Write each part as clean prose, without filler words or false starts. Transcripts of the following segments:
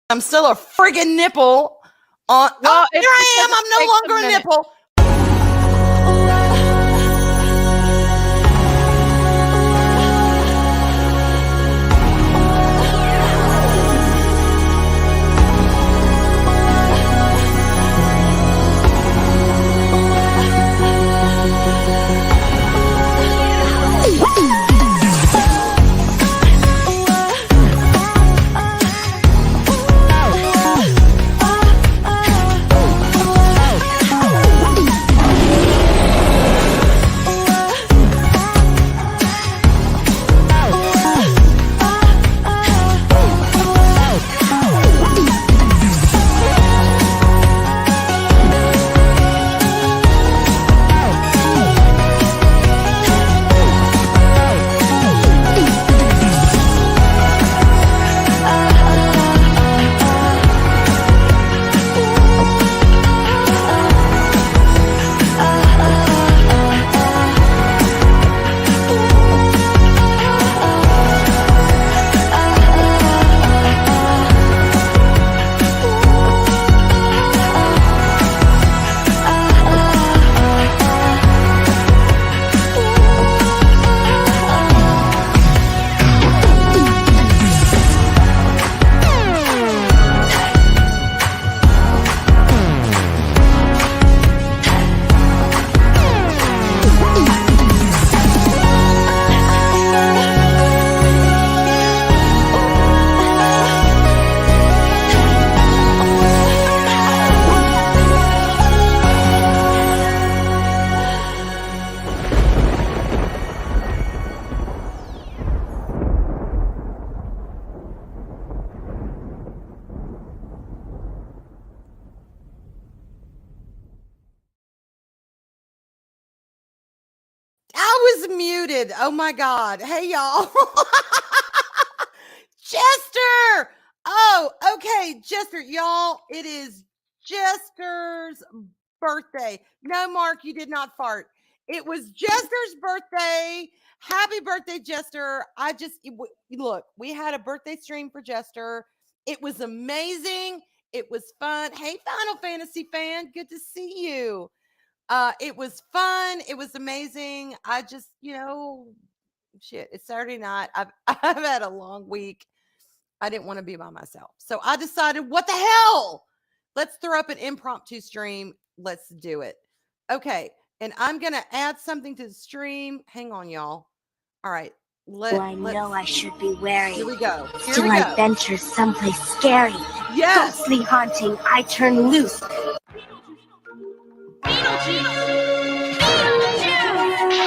I'm still a friggin' nipple on. Well, here I am. I'm no longer a nipple. I was muted. Oh my God. Hey, y'all. Jester. Oh, okay. Jester, y'all. It is Jester's birthday. No, Mark, you did not fart. It was Jester's birthday. Happy birthday, Jester. Look, we had a birthday stream for Jester. It was amazing. It was fun. Hey, Final Fantasy fan. Good to see you. It was fun. It was amazing. I just, shit, it's Saturday night. I've had a long week. I didn't want to be by myself. So I decided, what the hell? Let's throw up an impromptu stream. Let's do it. Okay. And I'm going to add something to the stream. Hang on, y'all. All right. I know I should be wary. Here we go. Till I venture someplace scary. Yes. Ghostly haunting, I turn loose.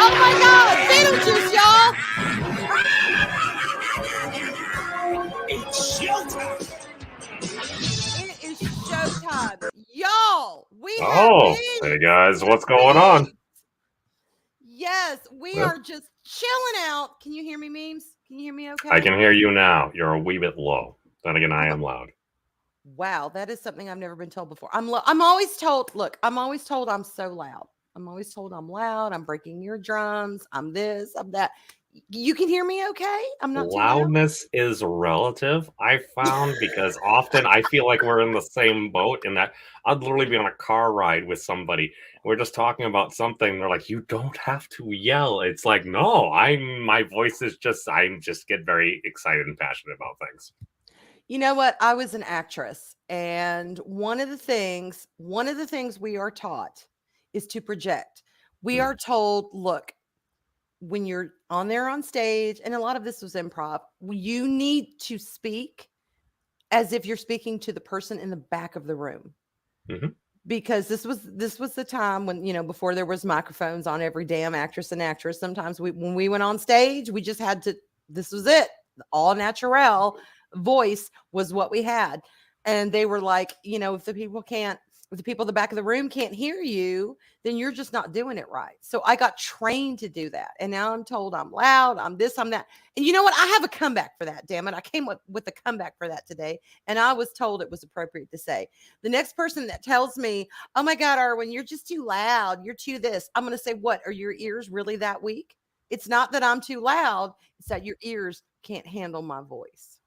Oh my God, Beetlejuice, y'all! It's showtime. It is showtime, y'all. Hey guys, what's going on? Yes, we are just chilling out. Can you hear me, memes? Can you hear me? Okay. I can hear you now. You're a wee bit low. Then again, I am loud. Wow, that is something I've never been told before. I'm always told. Look, I'm always told I'm so loud. I'm always told I'm loud. I'm breaking eardrums. I'm this. I'm that. You can hear me okay? I'm not Loudness is relative, I found, because often I feel like we're in the same boat in that I'd literally be on a car ride with somebody. We're just talking about something. They're like, you don't have to yell. It's like, no, my voice is I just get very excited and passionate about things. You know what? I was an actress, and one of the things we are taught is to project. We are told, look, when you're on stage, and a lot of this was improv, you need to speak as if you're speaking to the person in the back of the room. Mm-hmm. Because this was the time when, before there was microphones on every damn actress and actress. Sometimes when we went on stage, we just had to, this was it. All natural voice was what we had. And they were like, if the people in the back of the room can't hear you, then you're just not doing it right. So I got trained to do that. And now I'm told I'm loud, I'm this, I'm that. And you know what? I have a comeback for that, damn it. I came with a comeback for that today. And I was told it was appropriate to say. The next person that tells me, oh my God, Arwen, you're just too loud. You're too this. I'm going to say, what? Are your ears really that weak? It's not that I'm too loud. It's that your ears can't handle my voice.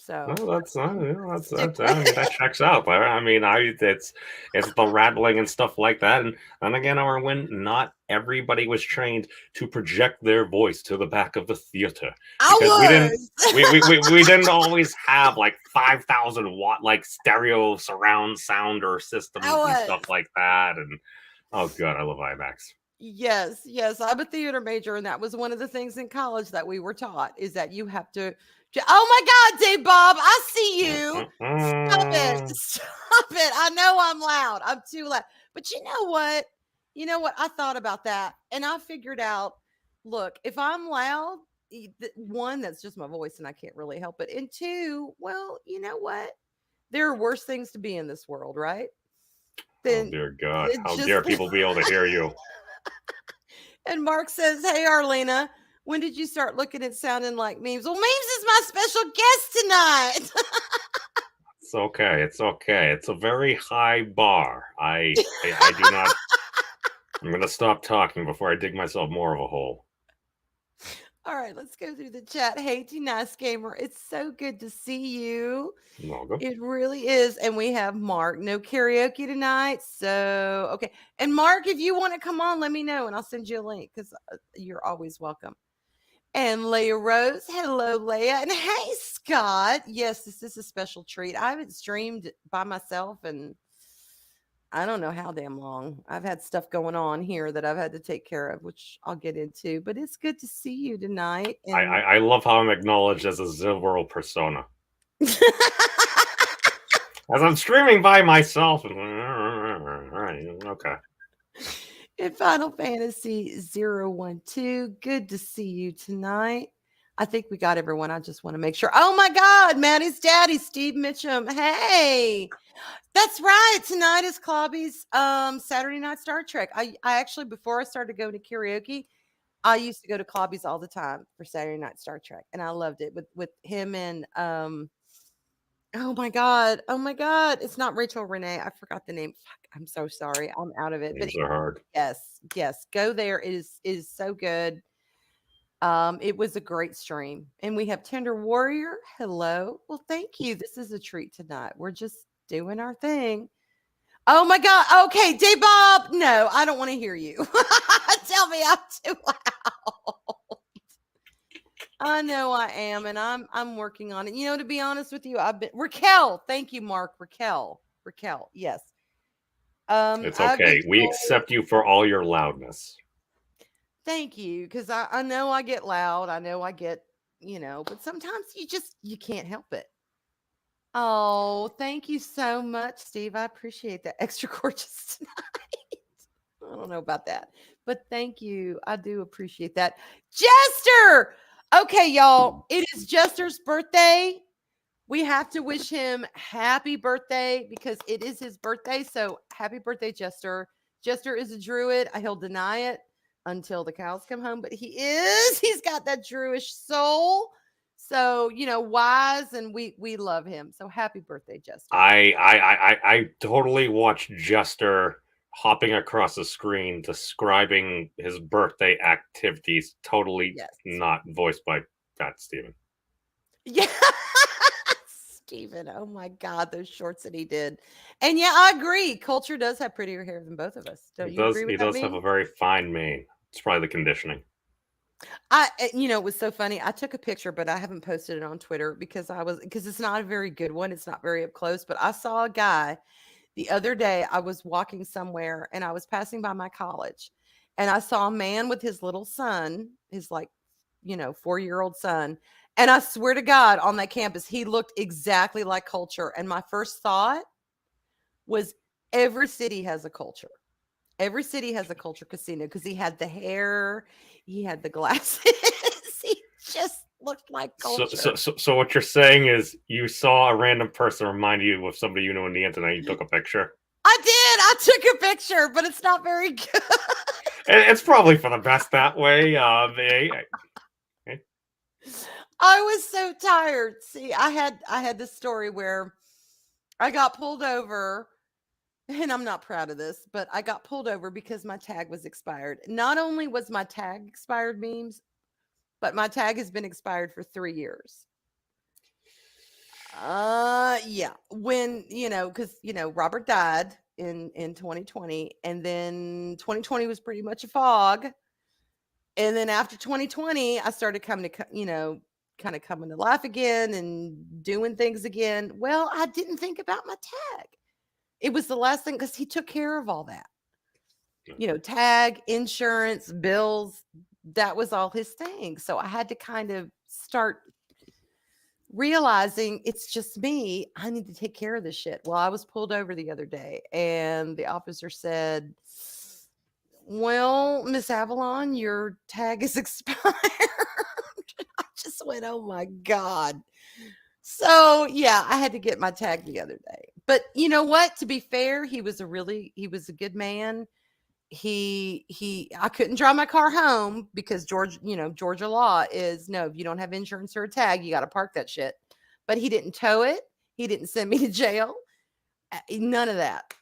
So Well, that's stick that's with I mean it. that checks out. But I mean, it's the rattling and stuff like that. And again, Arwen, not everybody was trained to project their voice to the back of the theater because I was. we didn't always have like 5,000 watt like stereo surround sounder I systems and stuff was. like that. And oh god, I love IMAX. Yes, yes. I'm a theater major, and that was one of the things in college that we were taught is that you have to. Oh my God, Dave Bob, I see you. Stop it. Mm-mm-mm. Stop it. I know I'm loud. I'm too loud. But you know what? You know what? I thought about that and I figured out look, if I'm loud, one, that's just my voice and I can't really help it. And two, well, you know what? There are worse things to be in this world, right? Oh Then dear God, it how just dare people be able to hear you? And Mark says, "Hey Arlena, when did you start looking at sounding like memes?" Well, memes is my special guest tonight. It's okay. It's okay. It's a very high bar. I do not. I'm gonna stop talking before I dig myself more of a hole. All right, let's go through the chat. Hey, T Nice Gamer, it's so good to see you. Welcome. It really is. And we have Mark. No karaoke tonight. So, okay. And Mark, if you want to come on, let me know and I'll send you a link because you're always welcome. And Leah Rose. Hello, Leah. And hey, Scott. Yes, this is a special treat. I haven't streamed by myself and I don't know how damn long. I've had stuff going on here that I've had to take care of, which I'll get into. But it's good to see you tonight. And I love how I'm acknowledged as a Zilworld persona. As I'm streaming by myself. Alright, okay. in Final Fantasy 012, good to see you tonight. I think we got everyone. I just want to make sure. Oh my God, Maddie's daddy, Steve Mitchum. Hey, that's right. Tonight is Clobby's Saturday Night Star Trek. I actually, before I started going to karaoke, I used to go to Clobby's all the time for Saturday Night Star Trek, and I loved it with him and oh my God, oh my God, it's not Rachel Renee. I forgot the name. Fuck, I'm so sorry. I'm out of it. But These are hard. yes, yes, go there. It is so good. It was a great stream, and we have Tender Warrior. Hello. Well, thank you. This is a treat tonight. We're just doing our thing. Oh my God. Okay, Day Bob. No, I don't want to hear you. Tell me I'm too loud. I know I am, and I'm working on it. You know, to be honest with you, I've been Raquel. Thank you, Mark. Raquel. Yes. It's I've been okay. We told, accept you for all your loudness. thank you, because I know I get loud. I know I get, but sometimes you can't help it. Oh, thank you so much, Steve. I appreciate that. Extra gorgeous tonight. I don't know about that, but thank you. I do appreciate that. Jester. Okay, y'all. It is Jester's birthday. We have to wish him happy birthday because it is his birthday. So happy birthday, Jester. Jester is a druid. He'll deny it until the cows come home, but he is. He's got that druish soul. So, wise, and we love him. So happy birthday, Jester. I totally watched Jester hopping across the screen describing his birthday activities, totally Yes. not voiced by Fat Steven. Yeah. Steven, oh my God, those shorts that he did. And yeah, I agree. Culture does have prettier hair than both of us. Don't you agree with He that, does have meme? a very fine mane. It's probably the conditioning. It was so funny. I took a picture, but I haven't posted it on Twitter because it's not a very good one. It's not very up close, but I saw a guy the other day. I was walking somewhere and I was passing by my college and I saw a man with his little son, his 4-year-old son. And I swear to God, on that campus, he looked exactly like Culture. And my first thought was every city has a Culture. Every city has a Culture casino because he had the hair, he had the glasses. He just looked like Culture. So what you're saying is you saw a random person remind you of somebody you know on the internet. You took a picture. I did. I took a picture, but it's not very good. It's probably for the best that way. I was so tired. See, I had this story where I got pulled over, and I'm not proud of this, but I got pulled over because my tag was expired. Not only was my tag expired, memes, but my tag has been expired for 3 years. Yeah. When, because, Robert died in 2020, and then 2020 was pretty much a fog. And then after 2020, I started coming to, kind of coming to life again and doing things again. Well, I didn't think about my tag. It was the last thing because he took care of all that. Tag, insurance, bills, that was all his thing. So I had to kind of start realizing it's just me. I need to take care of this shit. Well, I was pulled over the other day and the officer said, well, Miss Avalon, your tag is expired. I just went, oh my God. So yeah, I had to get my tag the other day. But you know what? To be fair, he was a good man. I couldn't drive my car home because Georgia law is no, if you don't have insurance or a tag, you got to park that shit. But he didn't tow it. He didn't send me to jail. None of that.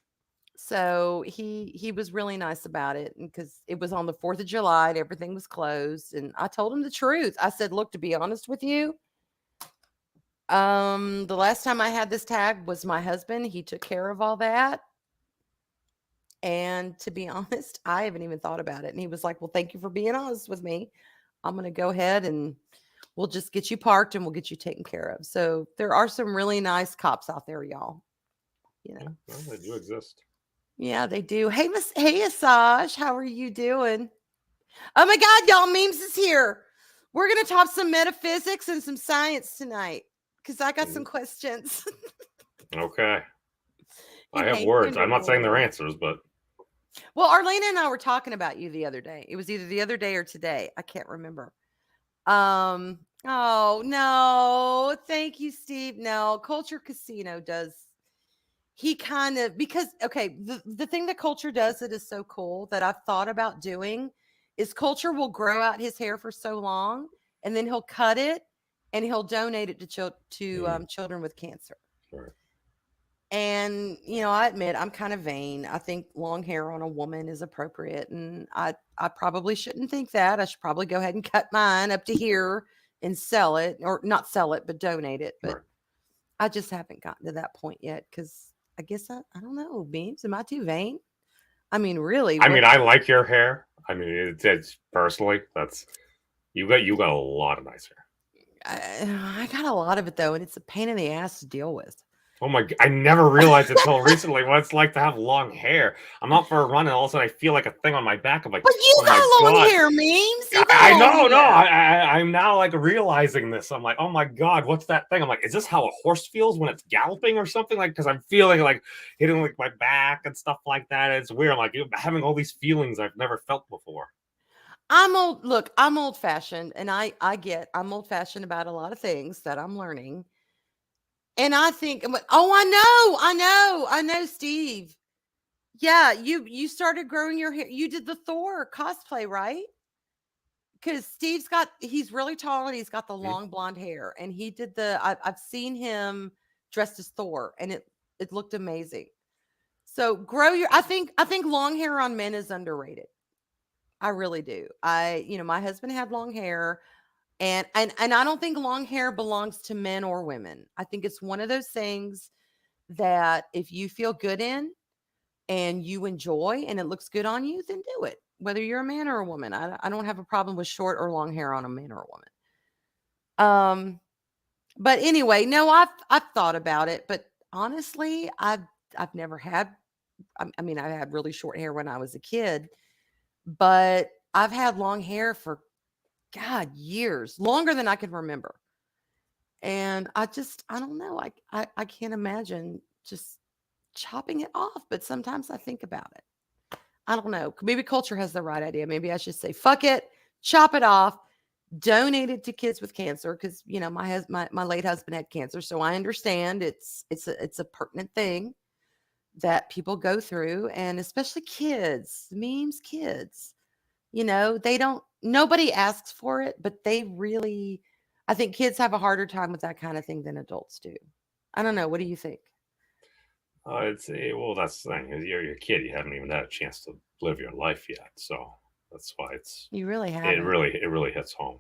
So he was really nice about it, because it was on the 4th of July and everything was closed. And I told him the truth. I said, look, to be honest with you, the last time I had this tag was my husband. He took care of all that. And to be honest, I haven't even thought about it. And he was like, well, thank you for being honest with me. I'm going to go ahead and we'll just get you parked and we'll get you taken care of. So there are some really nice cops out there, y'all. Well, they do exist. Yeah, they do. Hey, Asaj, how are you doing? Oh my God, y'all, Memes is here. We're going to talk some metaphysics and some science tonight because I got some questions. Okay. I have words. I'm not saying they're answers, but. Well, Arlena and I were talking about you the other day. It was either the other day or today. I can't remember. Oh, no. Thank you, Steve. No, Culture Casino does. He kind of, because, okay, the thing that Culture does that is so cool that I've thought about doing is Culture will grow out his hair for so long and then he'll cut it and he'll donate it to children with cancer. Sure. And, I admit I'm kind of vain. I think long hair on a woman is appropriate. And I probably shouldn't think that. I should probably go ahead and cut mine up to here and sell it, or not sell it, but donate it. But Sure. I just haven't gotten to that point yet because I guess I don't know. Beams, am I too vain? I mean, really? I mean, I like your hair. I mean, it's personally, you got a lot of nice hair. I got a lot of it though, and it's a pain in the ass to deal with. Oh my! I never realized until recently what it's like to have long hair. I'm out for a run, and all of a sudden I feel like a thing on my back. I'm like, but you oh got my long God. hair, Memes. I know, no. I'm now like realizing this. I'm like, oh my God, what's that thing? I'm like, is this how a horse feels when it's galloping or something? Like, because I'm feeling like hitting like my back and stuff like that. It's weird. I'm like having all these feelings I've never felt before. I'm old fashioned, and I'm old fashioned about a lot of things that I'm learning. And I think, I know, Steve. Yeah, you started growing your hair. You did the Thor cosplay, right? Because he's really tall and he's got the long blonde hair, and he did I've seen him dressed as Thor, and it looked amazing. So I think long hair on men is underrated. I really do. My husband had long hair. And I don't think long hair belongs to men or women. I think it's one of those things that if you feel good in and you enjoy and it looks good on you, then do it. Whether you're a man or a woman. I don't have a problem with short or long hair on a man or a woman. But anyway, no, I've thought about it, but honestly, I've never had. I mean, I had really short hair when I was a kid, but I've had long hair for God, years, longer than I can remember. And I don't know. I can't imagine just chopping it off, but sometimes I think about it. I don't know. Maybe Culture has the right idea. Maybe I should say, fuck it, chop it off, donate it to kids with cancer. Cause my late husband had cancer. So I understand it's a pertinent thing that people go through, and especially kids, Memes kids. Nobody asks for it, but I think kids have a harder time with that kind of thing than adults do. I don't know. What do you think? That's the thing. You're a kid. You haven't even had a chance to live your life yet. So that's why you really haven't. It really hits home.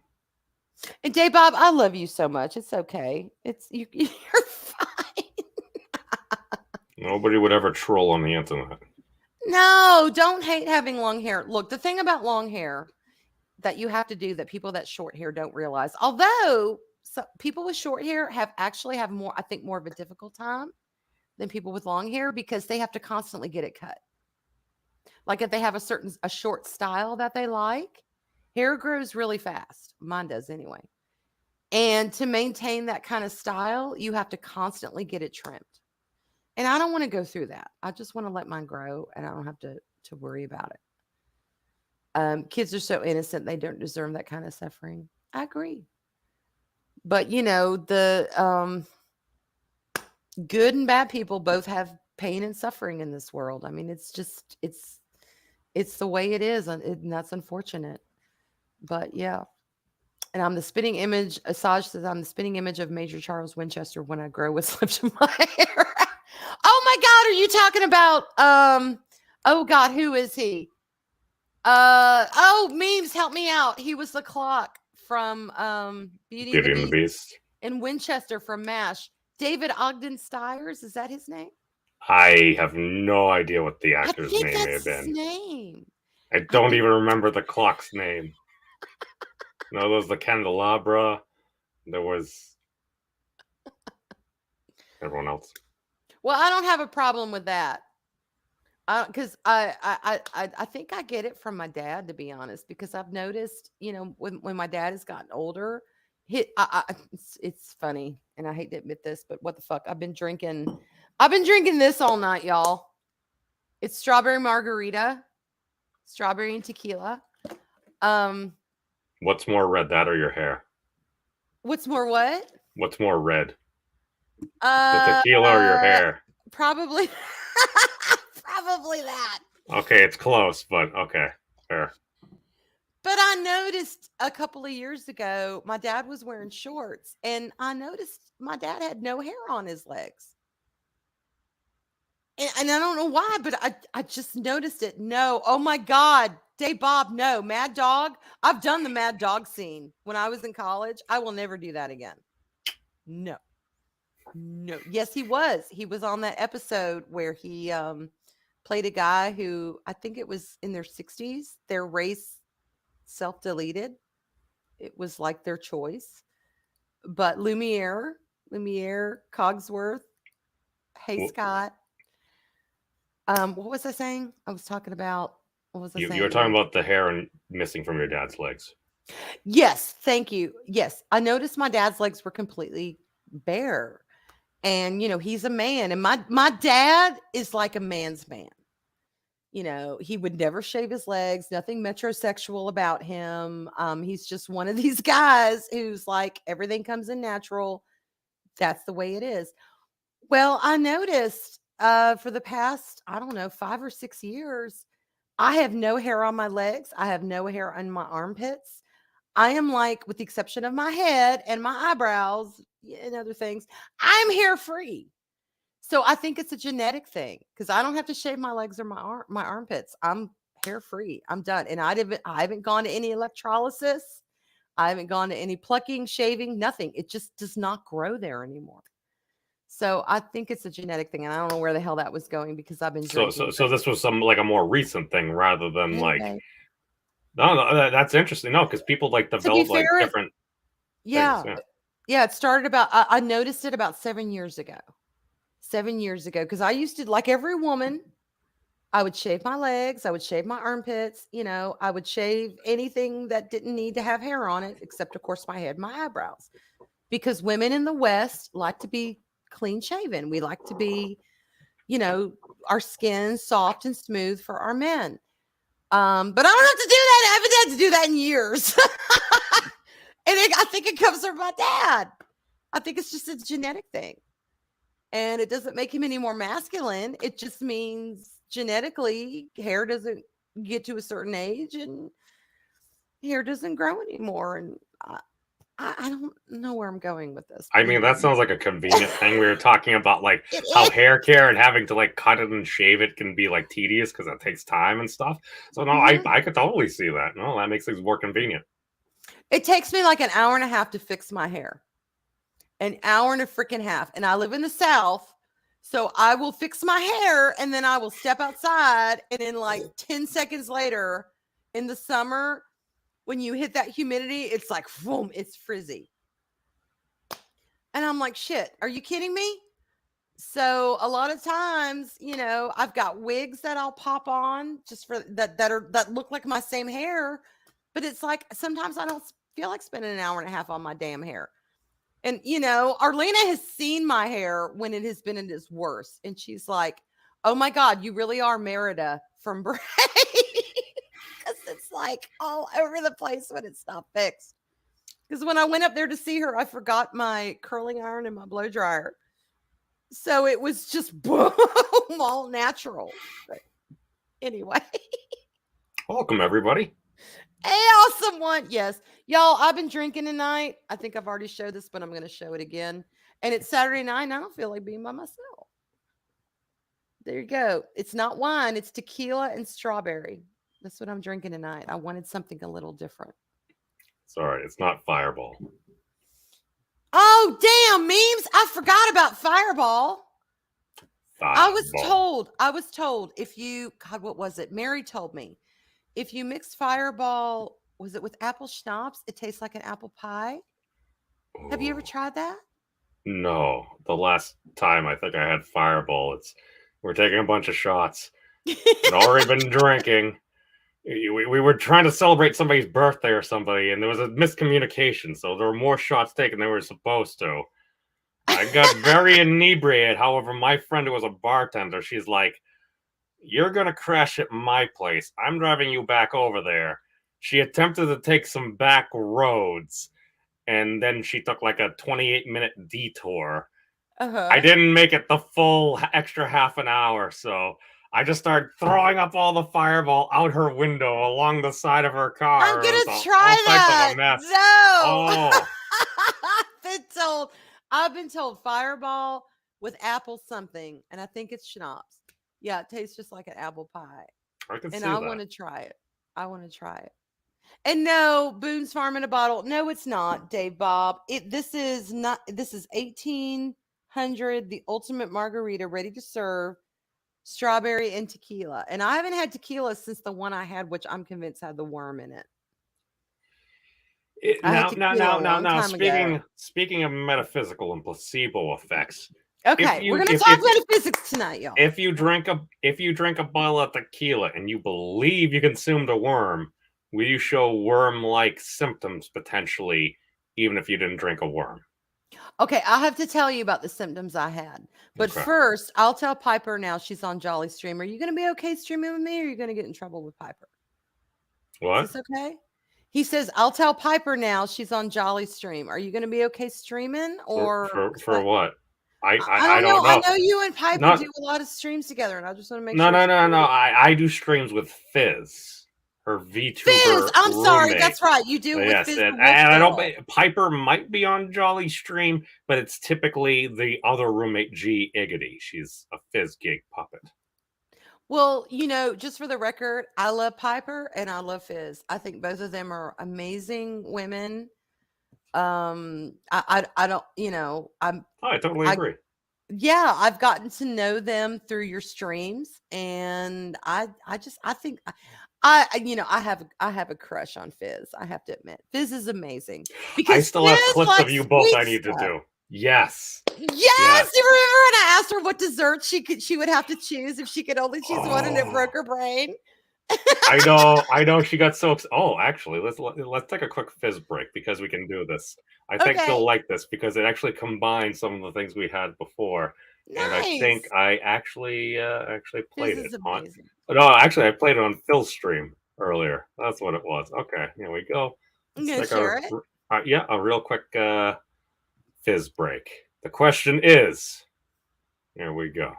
And Dave Bob, I love you so much. It's okay. You're Nobody would ever troll on the internet. No, don't hate having long hair. Look, the thing about long hair that you have to do that people that short hair don't realize, although people with short hair have more, I think, more of a difficult time than people with long hair because they have to constantly get it cut. Like if they have a short style that they like, hair grows really fast. Mine does anyway. And to maintain that kind of style, you have to constantly get it trimmed. And I don't want to go through that. I just want to let mine grow and I don't have to worry about it. Kids are so innocent, they don't deserve that kind of suffering. I agree. But the good and bad people both have pain and suffering in this world. I mean, it's the way it is, and that's unfortunate. But yeah. And I'm the spitting image. Asajj says I'm the spitting image of Major Charles Winchester when I grow what's left of my hair. Oh my God, are you talking about oh God, who is he? Memes, help me out. He was the clock from Beauty and the Beast. And Winchester from MASH. David Ogden Stiers, is that his name? I have no idea what the actor's name may have been. His name. I don't even remember the clock's name. No, there was the candelabra. There was everyone else. Well, I don't have a problem with that. Because I think I get it from my dad, to be honest, because I've noticed, when my dad has gotten older, it's funny, and I hate to admit this, but what the fuck? I've been drinking this all night, y'all. It's strawberry margarita, strawberry and tequila. What's more red, that or your hair? What's more what? What's more red? The tequila or your hair? Probably probably that. Okay, it's close, but okay, fair. But I noticed a couple of years ago, my dad was wearing shorts, and I noticed my dad had no hair on his legs. And I don't know why, but I just noticed it. No. Oh my God. Dave Bob, no. Mad Dog. I've done the Mad Dog scene when I was in college. I will never do that again. No. Yes, he was. He was on that episode where he played a guy who, I think it was in their 60s. Their race self-deleted. It was like their choice. But Lumiere, Cogsworth, Hey Scott. What was I saying? I was talking about, what was I saying? You were talking about the hair missing from your dad's legs. Yes, thank you. Yes, I noticed my dad's legs were completely bare. And, he's a man. And my dad is like a man's man. He would never shave his legs, nothing metrosexual about him. He's just one of these guys who's like, everything comes in natural. That's the way it is. Well, I noticed for the past, I don't know, 5 or 6 years, I have no hair on my legs. I have no hair on my armpits. I am like, with the exception of my head and my eyebrows and other things, I'm hair free. So I think it's a genetic thing because I don't have to shave my legs or my armpits. I'm hair free. I'm done. And I haven't gone to any electrolysis. I haven't gone to any plucking, shaving, nothing. It just does not grow there anymore. So I think it's a genetic thing, and I don't know where the hell that was going because I've been drinking. So this was like a more recent thing rather than like. No, that's interesting. No, because people like develop like different. Yeah, things, yeah. It started about. I noticed it about 7 years ago. 7 years ago, because I used to, like every woman, I would shave my legs, I would shave my armpits. I would shave anything that didn't need to have hair on it, except of course my head, my eyebrows, because women in the West like to be clean shaven. We like to be, our skin soft and smooth for our men. But I don't have to do that. I haven't had to do that in years. And I think it comes from my dad. I think it's just a genetic thing. And it doesn't make him any more masculine. It just means genetically hair doesn't get to a certain age and hair doesn't grow anymore. And I don't know where I'm going with this. I mean, that sounds like a convenient thing. We were talking about like how hair care and having to like cut it and shave it can be like tedious because it takes time and stuff. So no, I could totally see that. No, that makes things more convenient. It takes me like an hour and a half to fix my hair. An hour and a freaking half. And I live in the South. So I will fix my hair and then I will step outside. And then, like 10 seconds later in the summer, when you hit that humidity, it's like, boom, it's frizzy. And I'm like, shit, are you kidding me? So a lot of times, I've got wigs that I'll pop on just for that look like my same hair. But it's like sometimes I don't feel like spending an hour and a half on my damn hair. And, Arlena has seen my hair when it has been in its worst. And she's like, oh my God, you really are Merida from Bray. Because it's like all over the place when it's not fixed. Because when I went up there to see her, I forgot my curling iron and my blow dryer. So it was just boom, all natural. But anyway. Welcome, everybody. Hey, awesome one. Yes. Y'all, I've been drinking tonight. I think I've already showed this, but I'm going to show it again. And it's Saturday night, and I don't feel like being by myself. There you go. It's not wine. It's tequila and strawberry. That's what I'm drinking tonight. I wanted something a little different. Sorry, it's not Fireball. Oh, damn, memes. I forgot about Fireball. I was told if you, God, what was it? Mary told me. If you mix Fireball, was it with apple schnapps? It tastes like an apple pie. Ooh. Have you ever tried that? No. The last time I think I had Fireball, we're taking a bunch of shots. I'd already been drinking. We were trying to celebrate somebody's birthday or somebody, and there was a miscommunication, so there were more shots taken than we were supposed to. I got very inebriated. However, my friend who was a bartender, she's like, you're going to crash at my place. I'm driving you back over there. She attempted to take some back roads, and then she took like a 28-minute detour. I didn't make it the full extra half an hour, so I just started throwing up all the Fireball out her window along the side of her car. I'm going to try that. No. Oh. I've been told Fireball with apple something, and I think it's schnapps. Yeah, it tastes just like an apple pie. I can see that. And I want to try it. And no, Boone's Farm in a bottle. No, it's not, Dave Bob. This is 1800, the ultimate margarita, ready to serve, strawberry and tequila. And I haven't had tequila since the one I had, which I'm convinced had the worm in it. Speaking of metaphysical and placebo effects. Okay, we're gonna talk metaphysics tonight, y'all. If you drink a bottle of tequila and you believe you consumed a worm, will you show worm-like symptoms potentially, even if you didn't drink a worm? Okay, I'll have to tell you about the symptoms I had. But first, I'll tell Piper now she's on Jolly Stream. Are you going to be okay streaming with me, or are you going to get in trouble with Piper? What? Is this okay? He says, I'll tell Piper now she's on Jolly Stream. Are you going to be okay streaming? Or for what? I don't know. I know you and Piper do a lot of streams together, and I just want to make sure. No. I do streams with Fizz. Her VTuber Fizz, I'm roommate. Sorry, that's right. You do with Fizz. And I don't. Piper might be on Jolly Stream, but it's typically the other roommate, G Iggity. She's a Fizz gig puppet. Well, just for the record, I love Piper and I love Fizz. I think both of them are amazing women. I don't, I totally agree. Yeah, I've gotten to know them through your streams, and I think I have a crush on Fizz. I have to admit, Fizz is amazing. Because I still have clips of you both I need to do. Yes. You remember when I asked her what dessert she would have to choose if she could only choose one, and it broke her brain? I know. She got so excited. Oh, actually, let's take a quick Fizz break because we can do this. I think you'll like this because it actually combines some of the things we had before. Nice. And I think I actually played it on. No, actually, I played it on Phil's stream earlier. That's what it was. Okay, here we go. A real quick Fizz break. The question is, here we go.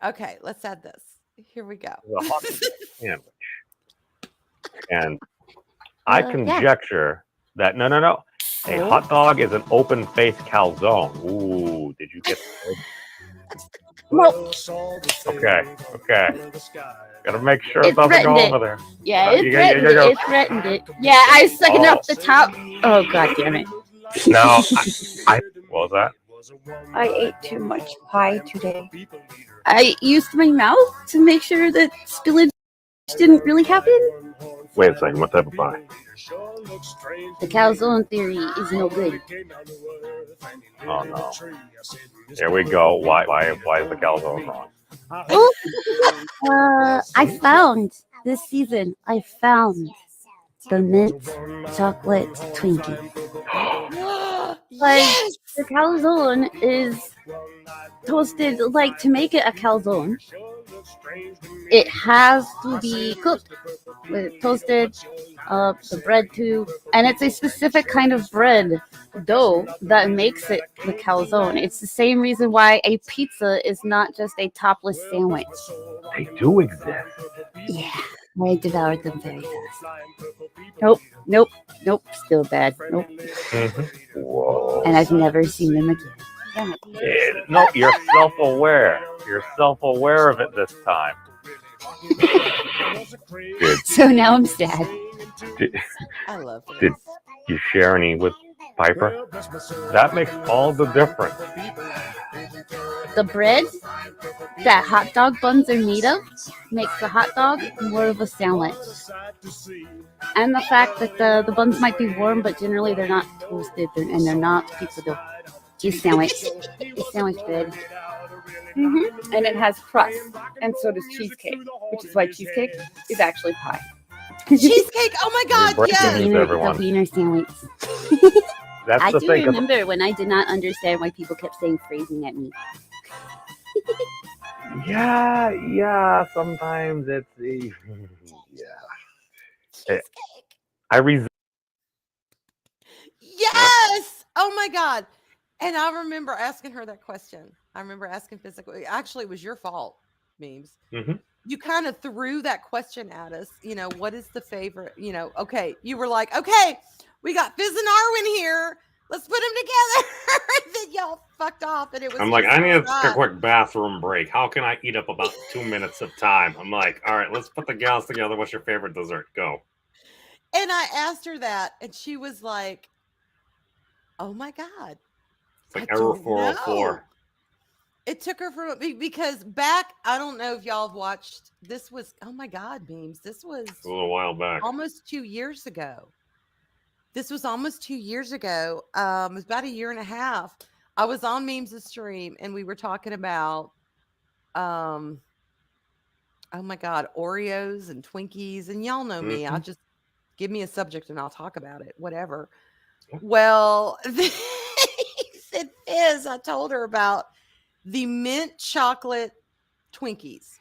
Okay, let's add this. Here we go. The hot sandwich. And I conjecture that no. A hot dog is an open-faced calzone. Ooh, did you get this? Okay. Gotta make sure it doesn't go over there. Yeah, it threatened it. Yeah, I was sucking up the top. Oh, God damn it. No, I what was that? I ate too much pie today. I used my mouth to make sure that spillage didn't really happen. Wait a second, what type of pie? The calzone theory is no good. Oh no. Here we go. Why is the calzone wrong? I found this season. I found the mint chocolate Twinkie. Yes. The calzone is toasted. Like, to make it a calzone, it has to be cooked with toasted, the bread too, and it's a specific kind of bread dough that makes it the calzone. It's the same reason why a pizza is not just a topless sandwich. They do exist. Yeah, I devoured them very fast. Nope, still bad. Nope. Whoa. And I've never seen them again. Damn it. Yeah, no, you're self-aware. You're self-aware of it this time. So now I'm sad. I love it. Did you share any with Piper? That makes all the difference. The bread that hot dog buns are made of makes the hot dog more of a sandwich. And the fact that the buns might be warm, but generally they're not toasted and they're not pizza dough. It's sandwich. It's sandwich bread. Mm-hmm. And it has crust, and so does cheesecake, which is why cheesecake is actually pie. Cheesecake! Oh my God! Yes. The wiener sandwich. That's I the do thing. remember when I did not understand why people kept saying phrasing at me. Yeah. Sometimes it's I resent. Yes. Oh my God. And I remember asking her that question. I remember asking physically. Actually, it was your fault, Memes. Mm-hmm. You kind of threw that question at us. What is the favorite? Okay. You were like, okay, we got Fizz and Arwen here. Let's put them together. Then y'all fucked off, and it was. I'm like, I need to take a quick bathroom break. How can I eat up about 2 minutes of time? I'm like, all right, let's put the gals together. What's your favorite dessert? Go. And I asked her that, and she was like, "Oh my God." It's like error 404. It took her from because back, I don't know if y'all have watched. This was, oh my God, Beams. This was a little while back. Almost 2 years ago. This was almost 2 years ago. It was about a year and a half. I was on Memes' stream and we were talking about, oh my God, Oreos and Twinkies. And y'all know me. I'll just give me a subject and I'll talk about it. Whatever. Well, he said, Fizz, I told her about the mint chocolate Twinkies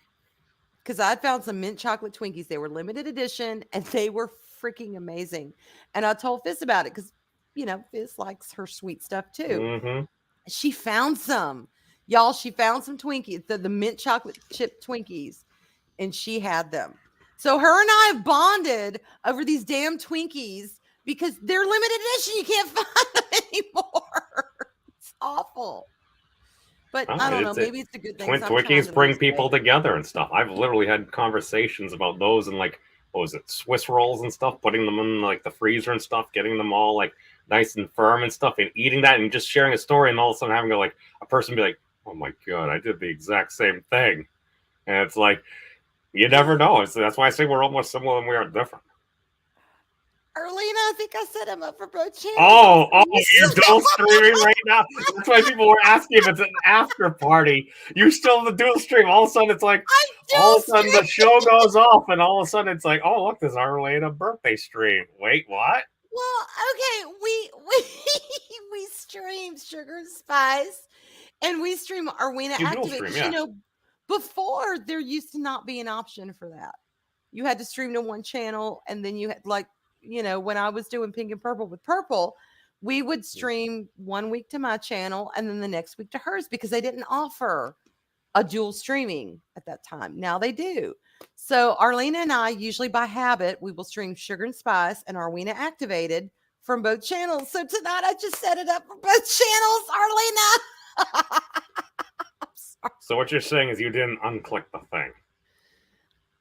because I found some mint chocolate Twinkies. They were limited edition and they were freaking amazing. And I told Fizz about it because, Fizz likes her sweet stuff too. Mm-hmm. She found some. Y'all, she found some Twinkies, the mint chocolate chip Twinkies, and she had them. So her and I have bonded over these damn Twinkies because they're limited edition. You can't find them anymore. It's awful. But I don't know. Maybe it's a good thing. Twinkies bring people together and stuff. I've literally had conversations about those and like, what was it, Swiss rolls and stuff, putting them in like the freezer and stuff, getting them all like nice and firm and stuff, and eating that and just sharing a story, and all of a sudden having to like a person be like, oh my God, I did the exact same thing. And it's like, you never know. That's why I say we're almost similar and we are different. Erlina, I think I set him up for both channels. Oh, you're dual streaming right now? That's why people were asking if it's an after party. You still the dual stream. All of a sudden, it's like, all of a sudden the show goes off, and all of a sudden it's like, oh, look, there's Arlena birthday stream. Wait, what? Well, okay, we stream Sugar and Spice, and we stream Arwena Activate. Yeah. Before there used to not be an option for that. You had to stream to one channel, and then you had when I was doing Pink and Purple with Purple, we would stream 1 week to my channel and then the next week to hers because they didn't offer a dual streaming at that time. Now they do. So Arlena and I, usually by habit, we will stream Sugar and Spice and Arwena Activated from both channels. So tonight I just set it up for both channels, Arlena. So what you're saying is you didn't unclick the thing.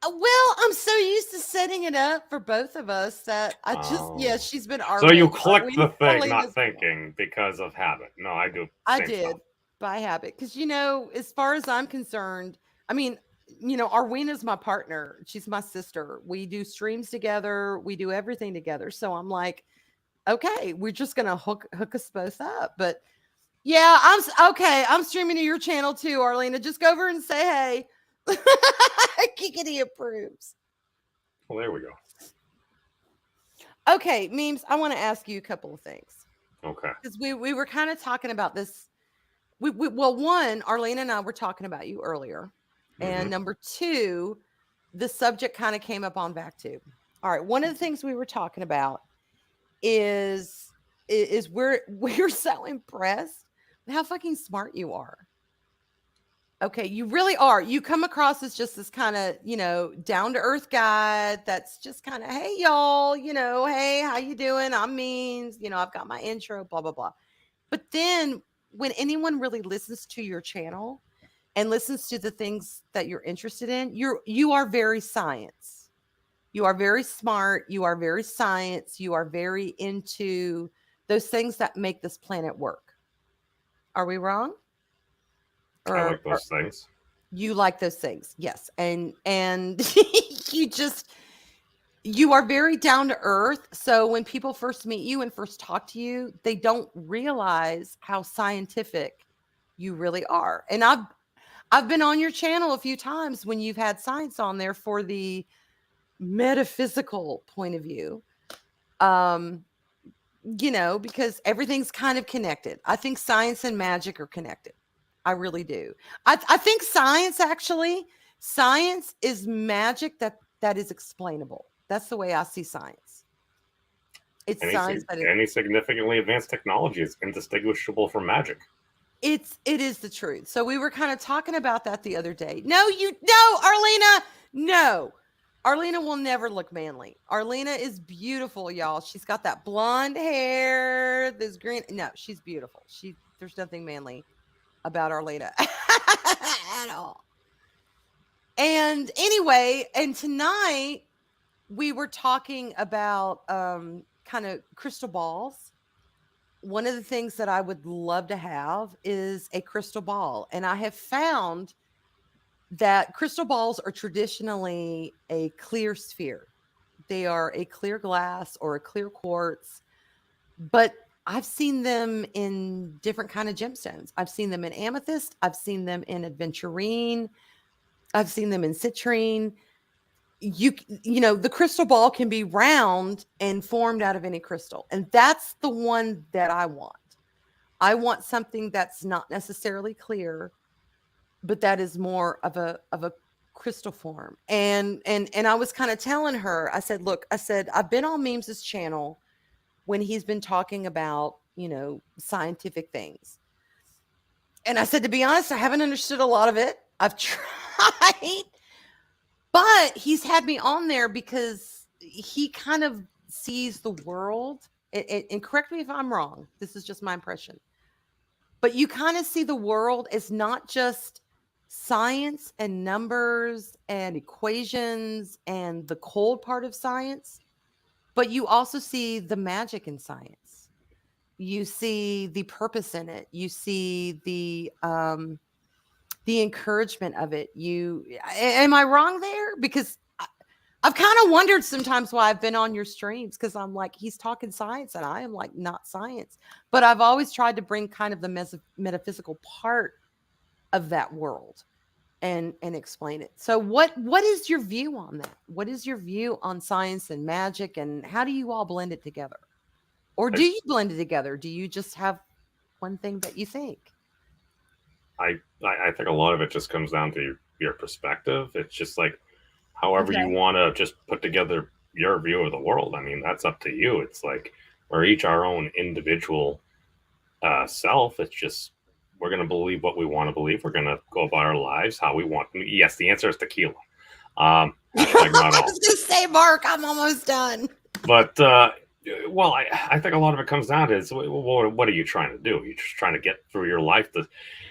Well, I'm so used to setting it up for both of us that I just, yeah, Oh. she's been So you Arlene. clicked the thing, Arlena's not thinking, because of habit. No, I do I same did stuff. by habit because as far as I'm concerned, I mean, Arwena's my partner. She's my sister. We do streams together. We do everything together. So I'm like, okay, we're just gonna hook us both up. But yeah, okay. I'm streaming to your channel too, Arlena. Just go over and say hey. Kikity approves. Well, there we go. Okay, memes. I want to ask you a couple of things Okay. because we were kind of talking about this. Well, one, Arlene and I were talking about you earlier, and number two, the subject kind of came up on BackTube. All right, one of the things we were talking about is we're so impressed with how fucking smart you are. Okay, you really are. You come across as just this kind of, down to earth guy that's just kind of, hey y'all, hey, how you doing? I'm Means, I've got my intro, blah blah blah. But then when anyone really listens to your channel and listens to the things that you're interested in, you are very science. You are very smart, you are very science, you are very into those things that make this planet work. Are we wrong? I like those things. You like those things, yes, and you are very down to earth. So when people first meet you and first talk to you, they don't realize how scientific you really are. And I've been on your channel a few times when you've had science on there for the metaphysical point of view. Because everything's kind of connected. I think science and magic are connected. I really do. I think science is magic that is explainable. That's the way I see science. It's science that any significantly advanced technology is indistinguishable from magic. it is the truth. So we were kind of talking about that the other day. No, Arlena, no. Arlena will never look manly. Arlena is beautiful, y'all. She's got that blonde hair, this green. No, she's beautiful. There's nothing manly about Arlena at all. And anyway, and tonight we were talking about kind of crystal balls. One of the things that I would love to have is a crystal ball. And I have found that crystal balls are traditionally a clear sphere. They are a clear glass or a clear quartz, but I've seen them in different kind of gemstones. I've seen them in amethyst. I've seen them in aventurine. I've seen them in citrine. The crystal ball can be round and formed out of any crystal. And that's the one that I want. I want something that's not necessarily clear, but that is more of a crystal form. And I was kind of telling her, I said, look, I've been on Memes' channel when he's been talking about, scientific things. And I said, to be honest, I haven't understood a lot of it. I've tried, but he's had me on there because he kind of sees the world. And correct me if I'm wrong. This is just my impression. But you kind of see the world as not just science and numbers and equations and the cold part of science, but you also see the magic in science. You see the purpose in it. You see the encouragement of it. Am I wrong there? Because I've kind of wondered sometimes why I've been on your streams, because I'm like, he's talking science and I am like, not science. But I've always tried to bring kind of the metaphysical part of that world and explain it. So what is your view on that? What is your view on science and magic, and how do you all blend it together? Or do you blend it together? Do you just have one thing that you think? I think a lot of it just comes down to your perspective. It's just like however you want to just put together your view of the world. I mean, that's up to you. It's like we're each our own individual self. It's just we're going to believe what we want to believe. We're going to go about our lives how we want. Yes, the answer is tequila. I was going to say, Mark, I'm almost done. But well, I think a lot of it comes down to is what are you trying to do? You're just trying to get through your life.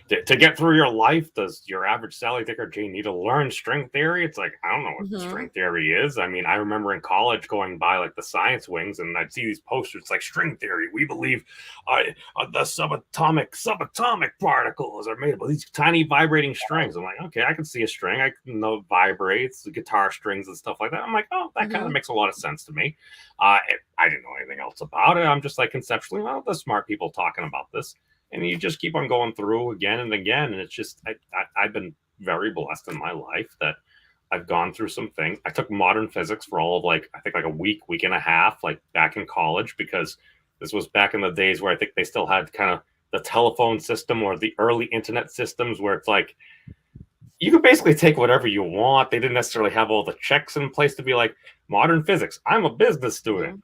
to get through your life, does your average Sally Dick or Jane need to learn string theory? It's like, I don't know what string theory is. I mean, I remember in college going by like the science wings and I'd see these posters. It's like string theory. We believe the subatomic particles are made of these tiny vibrating strings. I'm like, okay, I can see a string. I can know it vibrates, the guitar strings and stuff like that. I'm like, oh, that kind of makes a lot of sense to me. I didn't know anything else about it. I'm just like conceptually, well, the smart people talking about this. And you just keep on going through again and again. And it's just, I've been very blessed in my life that I've gone through some things. I took modern physics for all of like, I think like a week and a half, like back in college, because this was back in the days where I think they still had kind of the telephone system or the early internet systems where it's like, you could basically take whatever you want. They didn't necessarily have all the checks in place to be like, modern physics. I'm a business student.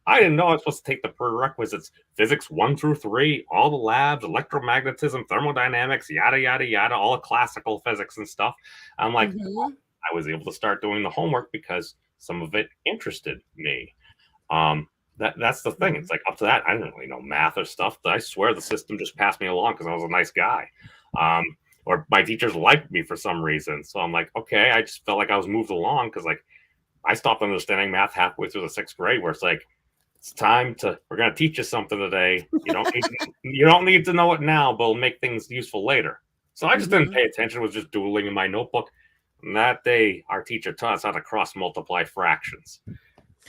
I didn't know I was supposed to take the prerequisites, physics 1 through 3, all the labs, electromagnetism, thermodynamics, yada, yada, yada, all the classical physics and stuff. I'm like, I was able to start doing the homework because some of it interested me. That's the thing. It's like up to that, I didn't really know math or stuff. I swear the system just passed me along because I was a nice guy. Or my teachers liked me for some reason. So I'm like, okay, I just felt like I was moved along because like I stopped understanding math halfway through the 6th grade where it's like, it's time to, we're going to teach you something today. You don't need to know it now, but it'll make things useful later. So I just didn't pay attention, was just doodling in my notebook. And that day, our teacher taught us how to cross multiply fractions.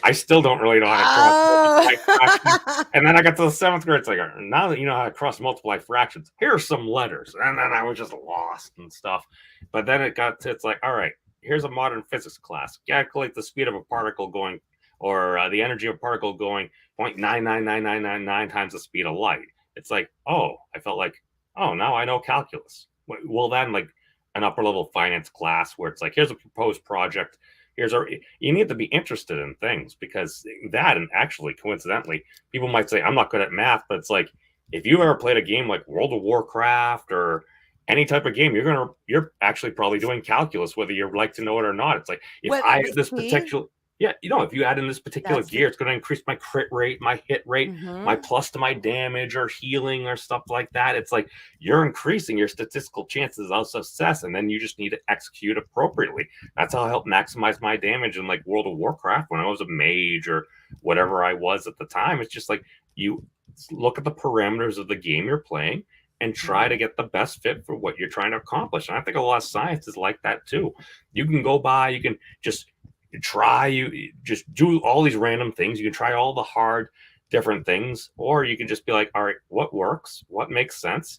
I still don't really know how to cross multiply fractions. And then I got to the 7th grade. It's like, now that you know how to cross multiply fractions, here are some letters. And then I was just lost and stuff. But then it's like, all right, here's a modern physics class. Calculate the speed of a particle going, or the energy of a particle going 0.999999 times the speed of light. It's like, oh, I felt like, oh, now I know calculus. Well, then like an upper level finance class where it's like, here's a proposed project. You need to be interested in things because that, and actually coincidentally, people might say, I'm not good at math, but it's like, if you ever played a game like World of Warcraft or any type of game, you're actually probably doing calculus, whether you like to know it or not. It's like, if I have this particular, if you add in this particular gear, it's going to increase my crit rate, my hit rate, my plus to my damage or healing or stuff like that. It's like you're increasing your statistical chances of success, and then you just need to execute appropriately. That's how I helped maximize my damage in like World of Warcraft when I was a mage or whatever I was at the time. It's just like you look at the parameters of the game you're playing and try to get the best fit for what you're trying to accomplish. And I think a lot of science is like that too. You can go by, you can just you just do all these random things. You can try all the hard different things, or you can just be like, all right, what works, what makes sense.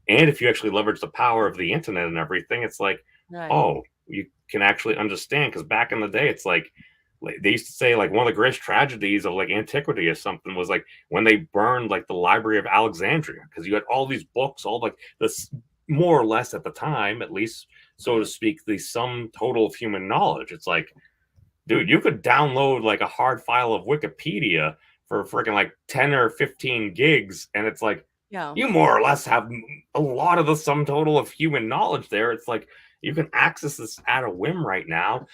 And if you actually leverage the power of the internet and everything, it's like, oh, you can actually understand. Because back in the day, it's like they used to say like one of the greatest tragedies of like antiquity or something was like when they burned like the Library of Alexandria, because you had all these books, all like this, more or less at the time, at least, so to speak, the sum total of human knowledge. It's like, dude, you could download like a hard file of Wikipedia for freaking like 10 or 15 gigs. And it's like, you more or less have a lot of the sum total of human knowledge there. It's like, you can access this at a whim right now.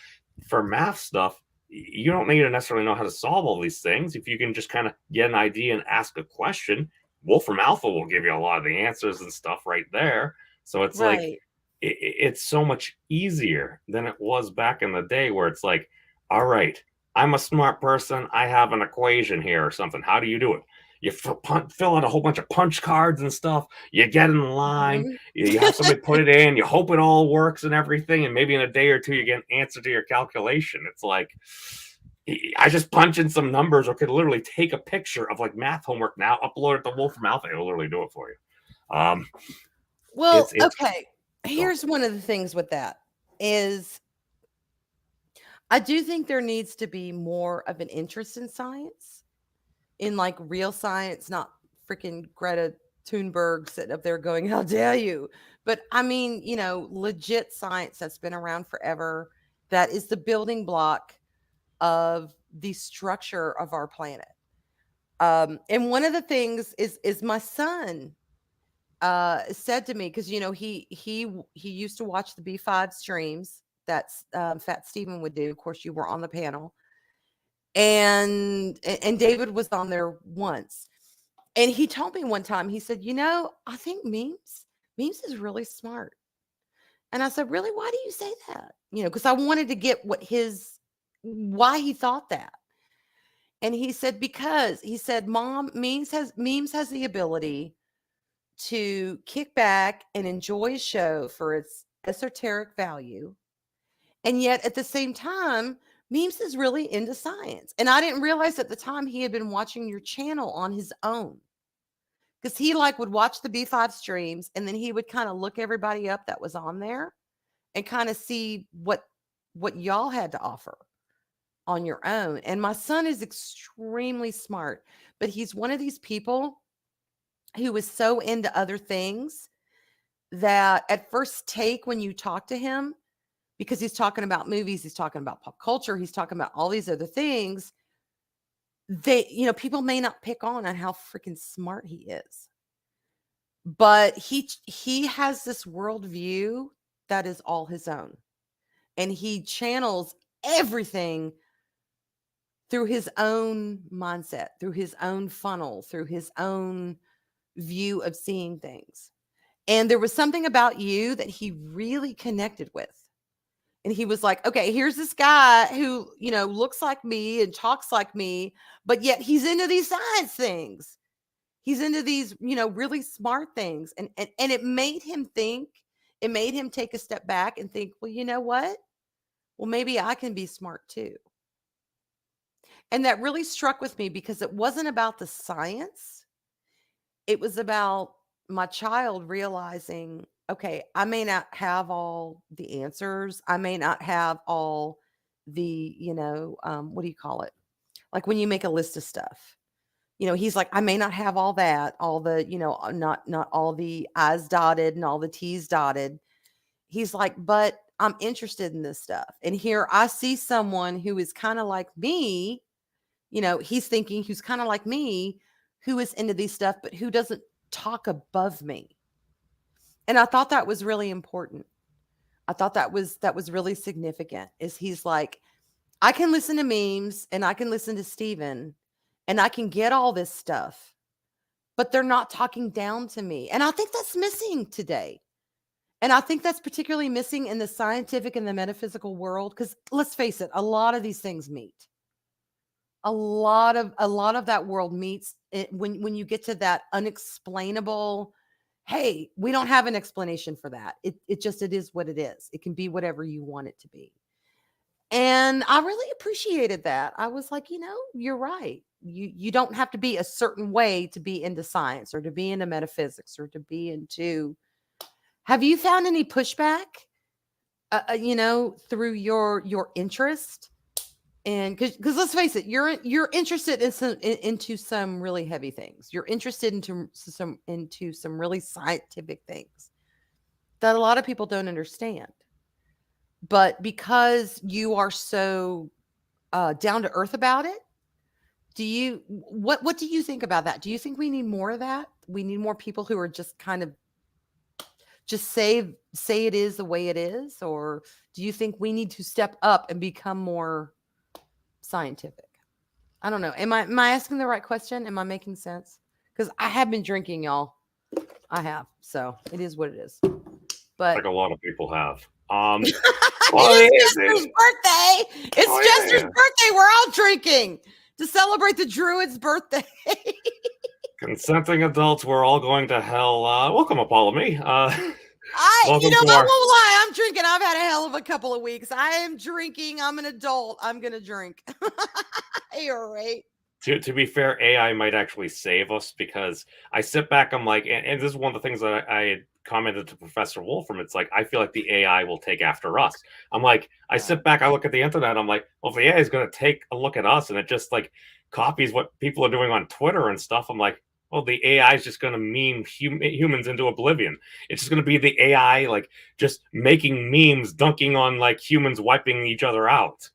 For math stuff, you don't need to necessarily know how to solve all these things. If you can just kind of get an idea and ask a question, Wolfram Alpha will give you a lot of the answers and stuff right there. So it's like, it's so much easier than it was back in the day where it's like, all right, I'm a smart person. I have an equation here or something. How do you do it? You fill out a whole bunch of punch cards and stuff. You get in line. You have somebody put it in. You hope it all works and everything. And maybe in a day or two, you get an answer to your calculation. It's like, I just punch in some numbers or could literally take a picture of like math homework now, upload it to Wolfram Alpha. It'll literally do it for you. Well, okay. Here's one of the things with that is I do think there needs to be more of an interest in science, in like real science, not freaking Greta Thunberg sitting up there going, how dare you? But I mean, legit science that's been around forever, that is the building block of the structure of our planet. And one of the things is my son said to me, because he used to watch the B5 streams that's Fat Steven would do. Of course, you were on the panel, and David was on there once, and he told me one time. He said, "I think memes Memes is really smart. And I said, really? Why do you say that? Because I wanted to get why he thought that. And he said, because he said, Mom, memes has the ability to kick back and enjoy a show for its esoteric value. And yet at the same time, memes is really into science. And I didn't realize at the time he had been watching your channel on his own. Because he would watch the B5 streams and then he would kind of look everybody up that was on there and kind of see what y'all had to offer on your own. And my son is extremely smart, but he's one of these people who is so into other things that at first take when you talk to him, because he's talking about movies, he's talking about pop culture, he's talking about all these other things, people may not pick on how freaking smart he is. But he has this worldview that is all his own. And he channels everything through his own mindset, through his own funnel, through his own view of seeing things. And there was something about you that he really connected with. And he was like, okay, here's this guy who, looks like me and talks like me, but yet he's into these science things. He's into these, really smart things. And it made him think, it made him take a step back and think, well, you know what? Well, maybe I can be smart too. And that really struck with me because it wasn't about the science. It was about my child realizing, okay, I may not have all the answers. I may not have all the, what do you call it? Like when you make a list of stuff, he's like, I may not have all that, all the, not all the I's dotted and all the T's dotted. He's like, but I'm interested in this stuff. And here I see someone who is kind of like me, he's thinking who's kind of like me, who is into these stuff, but who doesn't talk above me. And I thought that was really important. I thought that was really significant, is he's like, I can listen to memes and I can listen to Steven and I can get all this stuff, but they're not talking down to me. And I think that's missing today. And I think that's particularly missing in the scientific and the metaphysical world, because let's face it, a lot of these things meet. A lot of that world meets when you get to that unexplainable, hey, we don't have an explanation for that. It is what it is. It can be whatever you want it to be. And I really appreciated that. I was like, you're right. You don't have to be a certain way to be into science or to be into metaphysics or to be into. Have you found any pushback, through your interest? And because let's face it, you're interested into some really heavy things. You're interested into some really scientific things that a lot of people don't understand. But because you are so down to earth about it, what do you think about that? Do you think we need more of that? We need more people who are just kind of just say it is the way it is, or do you think we need to step up and become more scientific? I don't know. Am I asking the right question? Am I making sense? Because I have been drinking, y'all. I have. So it is what it is. But like a lot of people have. It's Jester's birthday. It's Jester's birthday. We're all drinking to celebrate the Druid's birthday. Consenting adults, we're all going to hell. Welcome, Apollo me. I won't lie. I'm drinking. I've had a hell of a couple of weeks. I am drinking. I'm an adult. I'm going to drink. You're right. To be fair, AI might actually save us, because I sit back, I'm like, and this is one of the things that I commented to Professor Wolfram. It's like, I feel like the AI will take after us. I'm like, I sit back, I look at the internet, I'm like, well, if the AI is going to take a look at us and it just like copies what people are doing on Twitter and stuff, I'm like, well, the AI is just going to meme humans into oblivion. It's just going to be the AI like just making memes, dunking on like humans wiping each other out.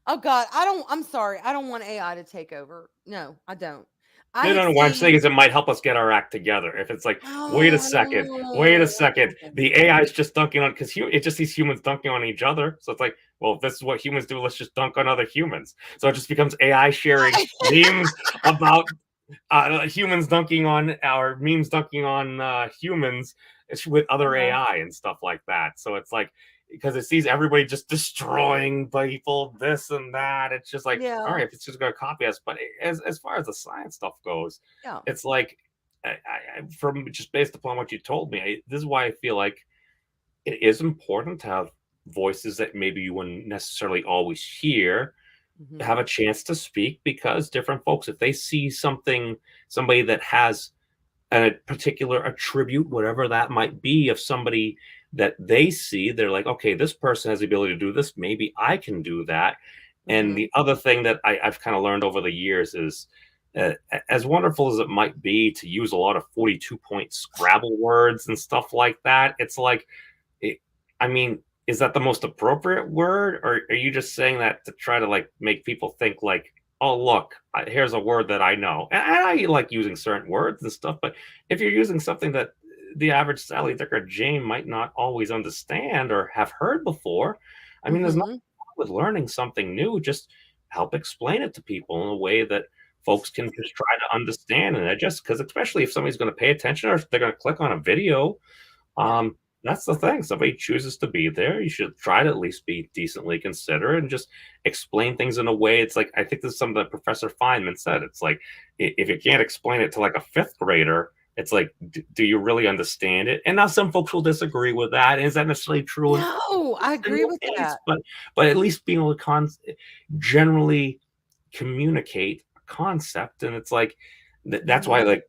Oh God, I'm sorry. I don't want AI to take over. No, I don't. No. What I'm saying is it might help us get our act together. If it's like, wait a second, the AI is just dunking on, because it just sees humans dunking on each other. So it's like, well, if this is what humans do, let's just dunk on other humans. So it just becomes AI sharing memes about Humans dunking on our memes dunking on humans with other AI and stuff like that. So it's like because it sees everybody just destroying people, this and that. It's just like, all Yeah. right, if it's just going to copy us. But as far as the science stuff goes, Yeah. it's like from just based upon what you told me, this is why I feel like it is important to have voices that maybe you wouldn't necessarily always hear have Mhm. a chance to speak because different folks, if they see somebody that has a particular attribute, whatever that might be, of somebody that they see, they're like, okay, this person has the ability to do this. Maybe I can do that. And Mhm. the other thing that I've kind of learned over the years is as wonderful as it might be to use a lot of 42-point Scrabble words and stuff like that, it's like, it, I mean, is that the most appropriate word, or are you just saying that to try to like make people think like, oh look, here's a word that I know, and I like using certain words and stuff, but if you're using something that the average Sally, Dick, or Jane might not always understand or have heard before, I mean, there's nothing Mhm. wrong with learning something new. Just help explain it to people in a way that folks can just try to understand, and it just because especially if somebody's going to pay attention or if they're going to click on a video, Yeah. that's the thing. Somebody chooses to be there. You should try to at least be decently considerate and just explain things in a way. It's like I think this is something that Professor Feynman said. It's like if you can't explain it to like a fifth grader, it's like, do you really understand it? And now some folks will disagree with that. Is that necessarily true No, I in agree your with case? that. But at least being able to generally communicate a concept, and it's like that's why Mhm. like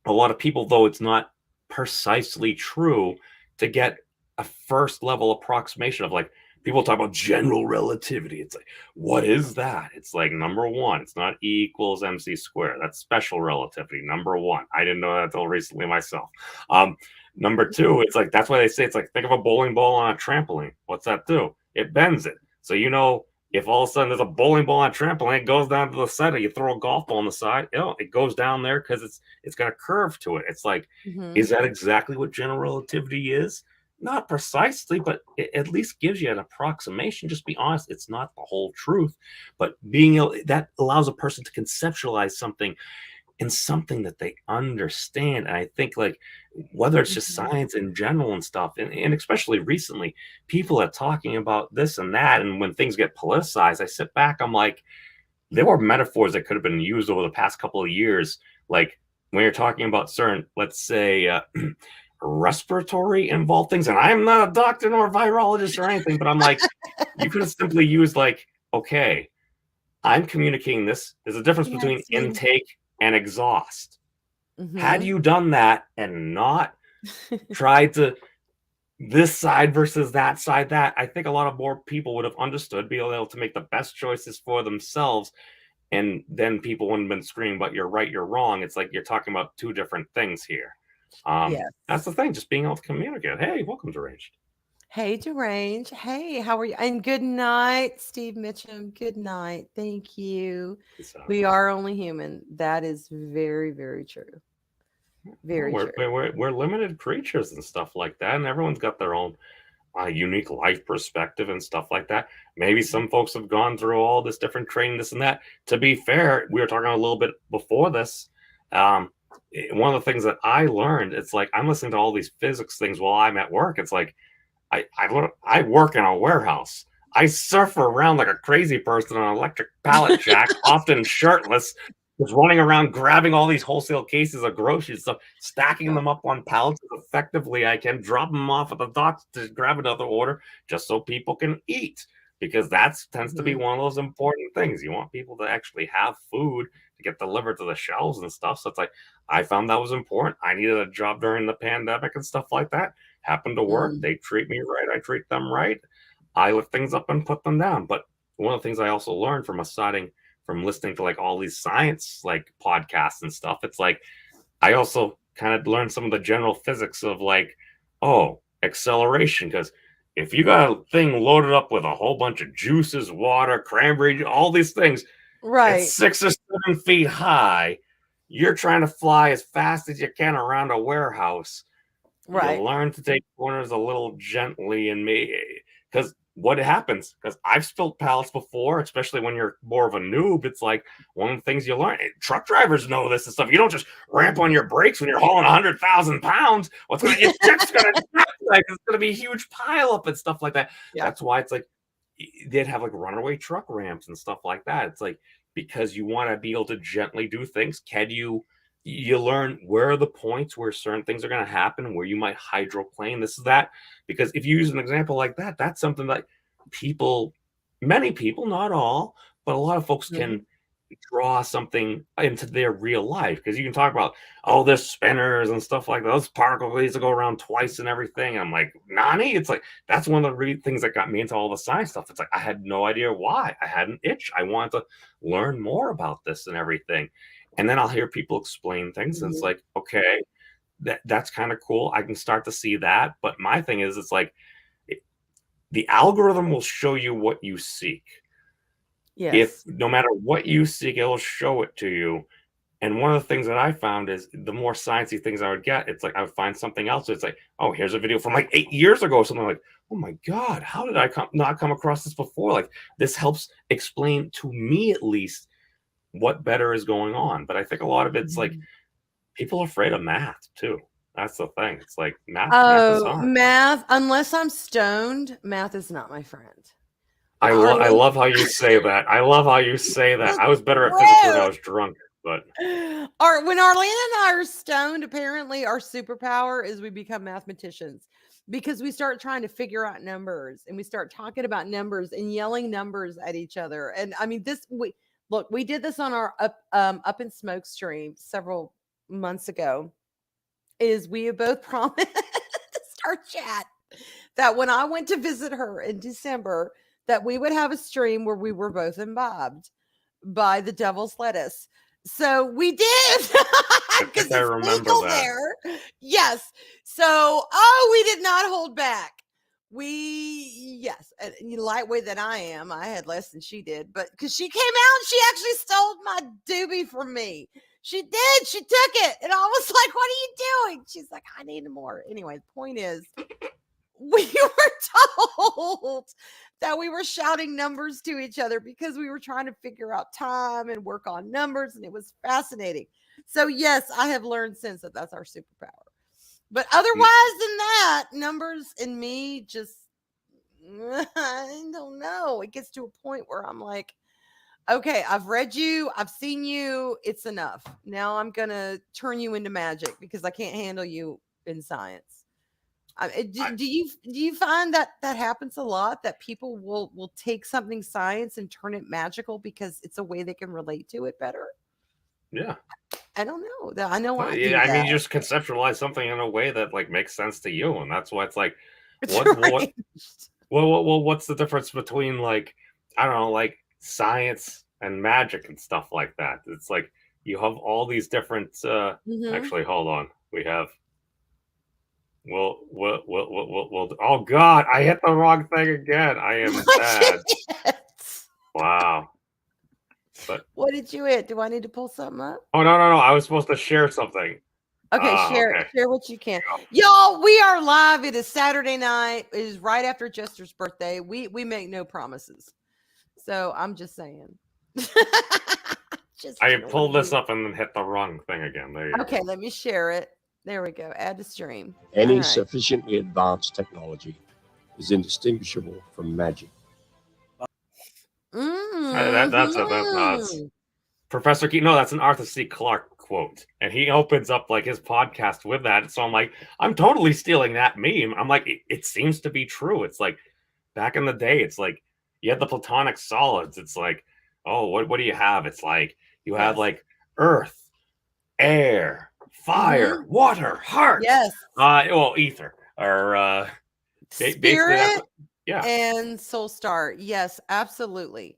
a lot of people, though it's not precisely true, to get a first level approximation of like people talk about general relativity. It's like, what is that? It's like number one, it's not E equals MC squared. That's special relativity. Number one. I didn't know that until recently myself. Um, Number two, it's like that's why they say it's like think of a bowling ball on a trampoline. What's that do? It bends it. So if all of a sudden there's a bowling ball on a trampoline, it goes down to the center. You throw a golf ball on the side, it goes down there because it's got a curve to it. It's like, Mhm. is that exactly what general relativity is? Not precisely, but it at least gives you an approximation. Just be honest, it's not the whole truth, but being able that allows a person to conceptualize something in something that they understand. And I think like whether it's just Mhm. science in general and stuff, and especially recently, people are talking about this and that. And when things get politicized, I sit back, I'm like, there were metaphors that could have been used over the past couple of years. Like when you're talking about certain, let's say, respiratory involved things. And I'm not a doctor nor a virologist or anything, but I'm like, you could have simply used like, okay, I'm communicating this. There's a difference between Vaccine. intake and exhaust. Had Mhm. you done that and not tried to this side versus that side, that I think a lot of more people would have understood, be able to make the best choices for themselves, and then people wouldn't have been screaming, but you're right, you're wrong. It's like you're talking about two different things here. That's the Yes. thing, just being able to communicate. Hey, welcome to Range. Hey, Derange. Hey, how are you? And good night, Steve Mitchum. Good night. Thank you. So, We are only human. That is very, very true. well, Very true. we're limited creatures and stuff like that, and everyone's got their own unique life perspective and stuff like that. Maybe some folks have gone through all this different training, this and that. To be fair, we were talking a little bit before this. One of the things that I learned, it's like I'm listening to all these physics things while I'm at work. It's like I work in a warehouse. I surf around like a crazy person on an electric pallet jack, often shirtless, just running around grabbing all these wholesale cases of groceries, stuff, stacking Yeah. them up on pallets as effectively I can, drop them off at the docks to grab another order, just so people can eat. Because that tends to be Mhm. one of those important things. You want people to actually have food to get delivered to the shelves and stuff. So it's like I found that was important. I needed a job during the pandemic and stuff like that. Happen to work. Mm. They treat me right. I treat them right. I lift things up and put them down. But one of the things I also learned from listening to like all these science like podcasts and stuff, it's like I also kind of learned some of the general physics of like, oh, acceleration. Because if you got a thing loaded up with a whole bunch of juices, water, cranberry, all these things, it's Right. 6 or 7 feet high. You're trying to fly as fast as you can around a warehouse. You Right. learn to take corners a little gently and me because what happens, because I've spilled pallets before, especially when you're more of a noob. It's like one of the things you learn. Truck drivers know this and stuff. You don't just ramp on your brakes when you're hauling 100,000 pounds. What's going to, your check's going to, like, it's going to be a huge pile up and stuff like that. Yeah. That's why it's like, they'd have like runaway truck ramps and stuff like that. It's like, because you want to be able to gently do things. You learn where are the points where certain things are going to happen, where you might hydroplane, this is that. Because if you use an example like that, that's something that many people, not all, but a lot of folks can draw something into their real life. Because you can talk about, oh, there's spinners and stuff like that. Those particles need to go around twice and everything. And I'm like, Nani? It's like, that's one of the things that got me into all the science stuff. It's like, I had no idea why. I had an itch. I wanted to learn more about this and everything. And then I'll hear people explain things, and it's like, okay, that's kind of cool. I can start to see that. But my thing is, it's like the algorithm will show you what you seek. Yes. If no matter what you seek, it'll show it to you. And one of the things that I found is the more sciencey things I would get, it's like I would find something else. It's like, oh, here's a video from like 8 years ago, or something like, oh my God, how did I not come across this before? Like, this helps explain to me at least what better is going on. But I think a lot of it's like people are afraid of math too. That's the thing. It's like math is hard. Math, unless I'm stoned, math is not my friend. I love how you say that. I love how you say that. I was better at physics when I was drunk, but when Arlene and I are stoned, apparently our superpower is we become mathematicians, because we start trying to figure out numbers, and we start talking about numbers and yelling numbers at each other. And I mean, we did this on our Up in Smoke stream several months ago. Is we have both promised to start chat that when I went to visit her in December, that we would have a stream where we were both imbibed by the devil's lettuce. So we did. Because I remember that. There. Yes. So, we did not hold back. Yes, and lightweight than I am, I had less than she did, but because she came out and she actually stole my doobie from me. She did. She took it. And I was like, what are you doing? She's like, I need more. Anyway, the point is, we were told that we were shouting numbers to each other because we were trying to figure out time and work on numbers. And it was fascinating. So, yes, I have learned since that that's our superpower. But otherwise than that, numbers and me just, I don't know. It gets to a point where I'm like, okay, I've read you, I've seen you, it's enough. Now I'm going to turn you into magic because I can't handle you in science. Do you find that happens a lot, that people will take something science and turn it magical because it's a way they can relate to it better? Yeah. I don't know. I know I do I mean, that. you just conceptualize something in a way that like makes sense to you, and that's why it's like, what's the difference between, like, I don't know, like science and magic and stuff like that? It's like you have all these different. Actually, hold on. We have. Well. Oh God! I hit the wrong thing again. I am sad. Wow. But what did you hit? Do I need to pull something up? Oh no! I was supposed to share something. Okay, share what you can. Y'all, we are live. It is Saturday night. It is right after Jester's birthday. We make no promises. So I'm just saying. I pulled this up and then hit the wrong thing again. There you go. Okay, let me share it. There we go. Add to stream. Any sufficiently advanced technology is indistinguishable from magic. That's nuts. Professor Keaton, no, that's an Arthur C. Clarke quote. And he opens up like his podcast with that. So I'm like, I'm totally stealing that meme. I'm like, it seems to be true. It's like back in the day, it's like you had the platonic solids. It's like, oh, what do you have? It's like you have like earth, air, fire, water, heart. Yes. Ether or spirit, and soul star. Yes, absolutely.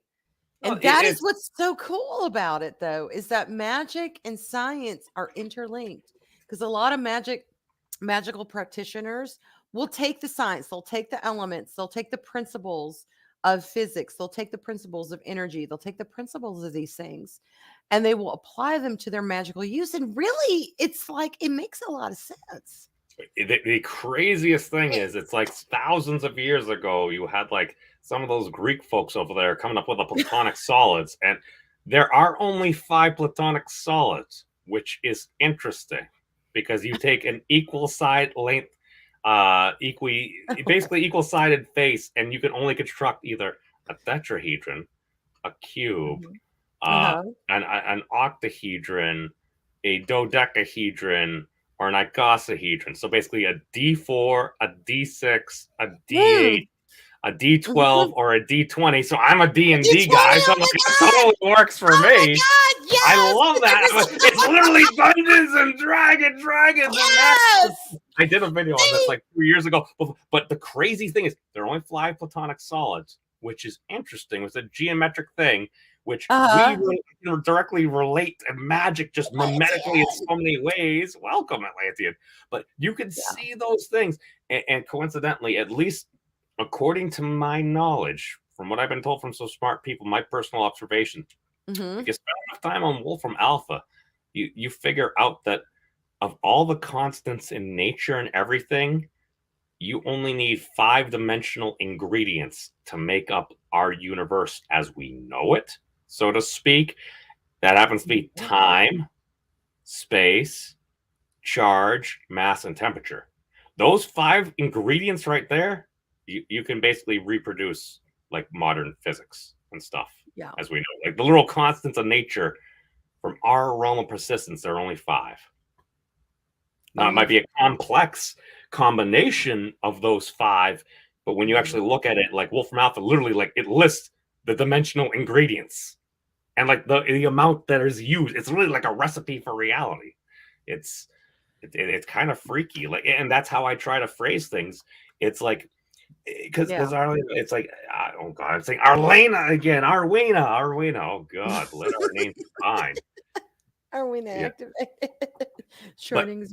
And that is what's so cool about it, though, is that magic and science are interlinked, because a lot of magical practitioners will take the science, they'll take the elements, they'll take the principles of physics, they'll take the principles of energy, they'll take the principles of these things, and they will apply them to their magical use. And really, it's like, it makes a lot of sense. The craziest thing is, it's like thousands of years ago, you had like some of those Greek folks over there coming up with the platonic solids, and there are only 5 platonic solids, which is interesting because you take an equal side length, basically equal sided face, and you can only construct either a tetrahedron, a cube, Uh-huh. an octahedron, a dodecahedron, or an icosahedron. So basically a D4, a D6, a D8, a D12, or a D20. So I'm a D&D D20, guy, so oh I'm like, my it God! totally works for Oh my me. God, yes! I love that. It's literally Dungeons and Dragons, and Yes! I did a video on this like 2 years ago. But the crazy thing is, there are only 5 platonic solids, which is interesting. It's a geometric thing, which Uh-huh. we directly relate to magic just mimetically in so many ways. Welcome, Atlantean. But you can see those things. And coincidentally, at least according to my knowledge, from what I've been told from some smart people, my personal observation, Mhm. if you spend enough time on Wolfram Alpha, you figure out that of all the constants in nature and everything, you only need 5-dimensional ingredients to make up our universe as we know it, so to speak. That happens to be time, space, charge, mass, and temperature. Those 5 ingredients right there, you can basically reproduce like modern physics and stuff, Yeah. as we know. Like the literal constants of nature from our realm of persistence, there are only 5. Now, it might be a complex combination of those 5, but when you actually look at it, like Wolfram Alpha, literally, like it lists the dimensional ingredients and like the amount that is used. It's really like a recipe for reality. It's kind of freaky, like, and that's how I try to phrase things. It's like because Arlena, it's like oh god, I'm saying Arlena again, Arwena. Oh god, let our names be fine. Are we Yeah. activated? But Schrodinger's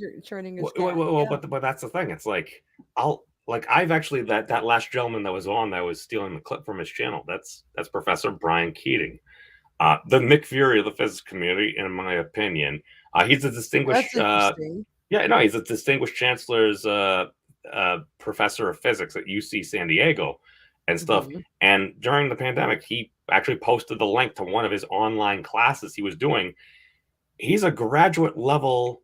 cat. well, Yeah. but that's the thing. It's like I've actually that last gentleman that was on that was stealing the clip from his channel. That's Professor Brian Keating, the Nick Fury of the physics community, in my opinion. He's a distinguished. That's interesting. He's a distinguished chancellor's professor of physics at UC San Diego and stuff. Mhm. And during the pandemic, he actually posted the link to one of his online classes he was doing. He's a graduate level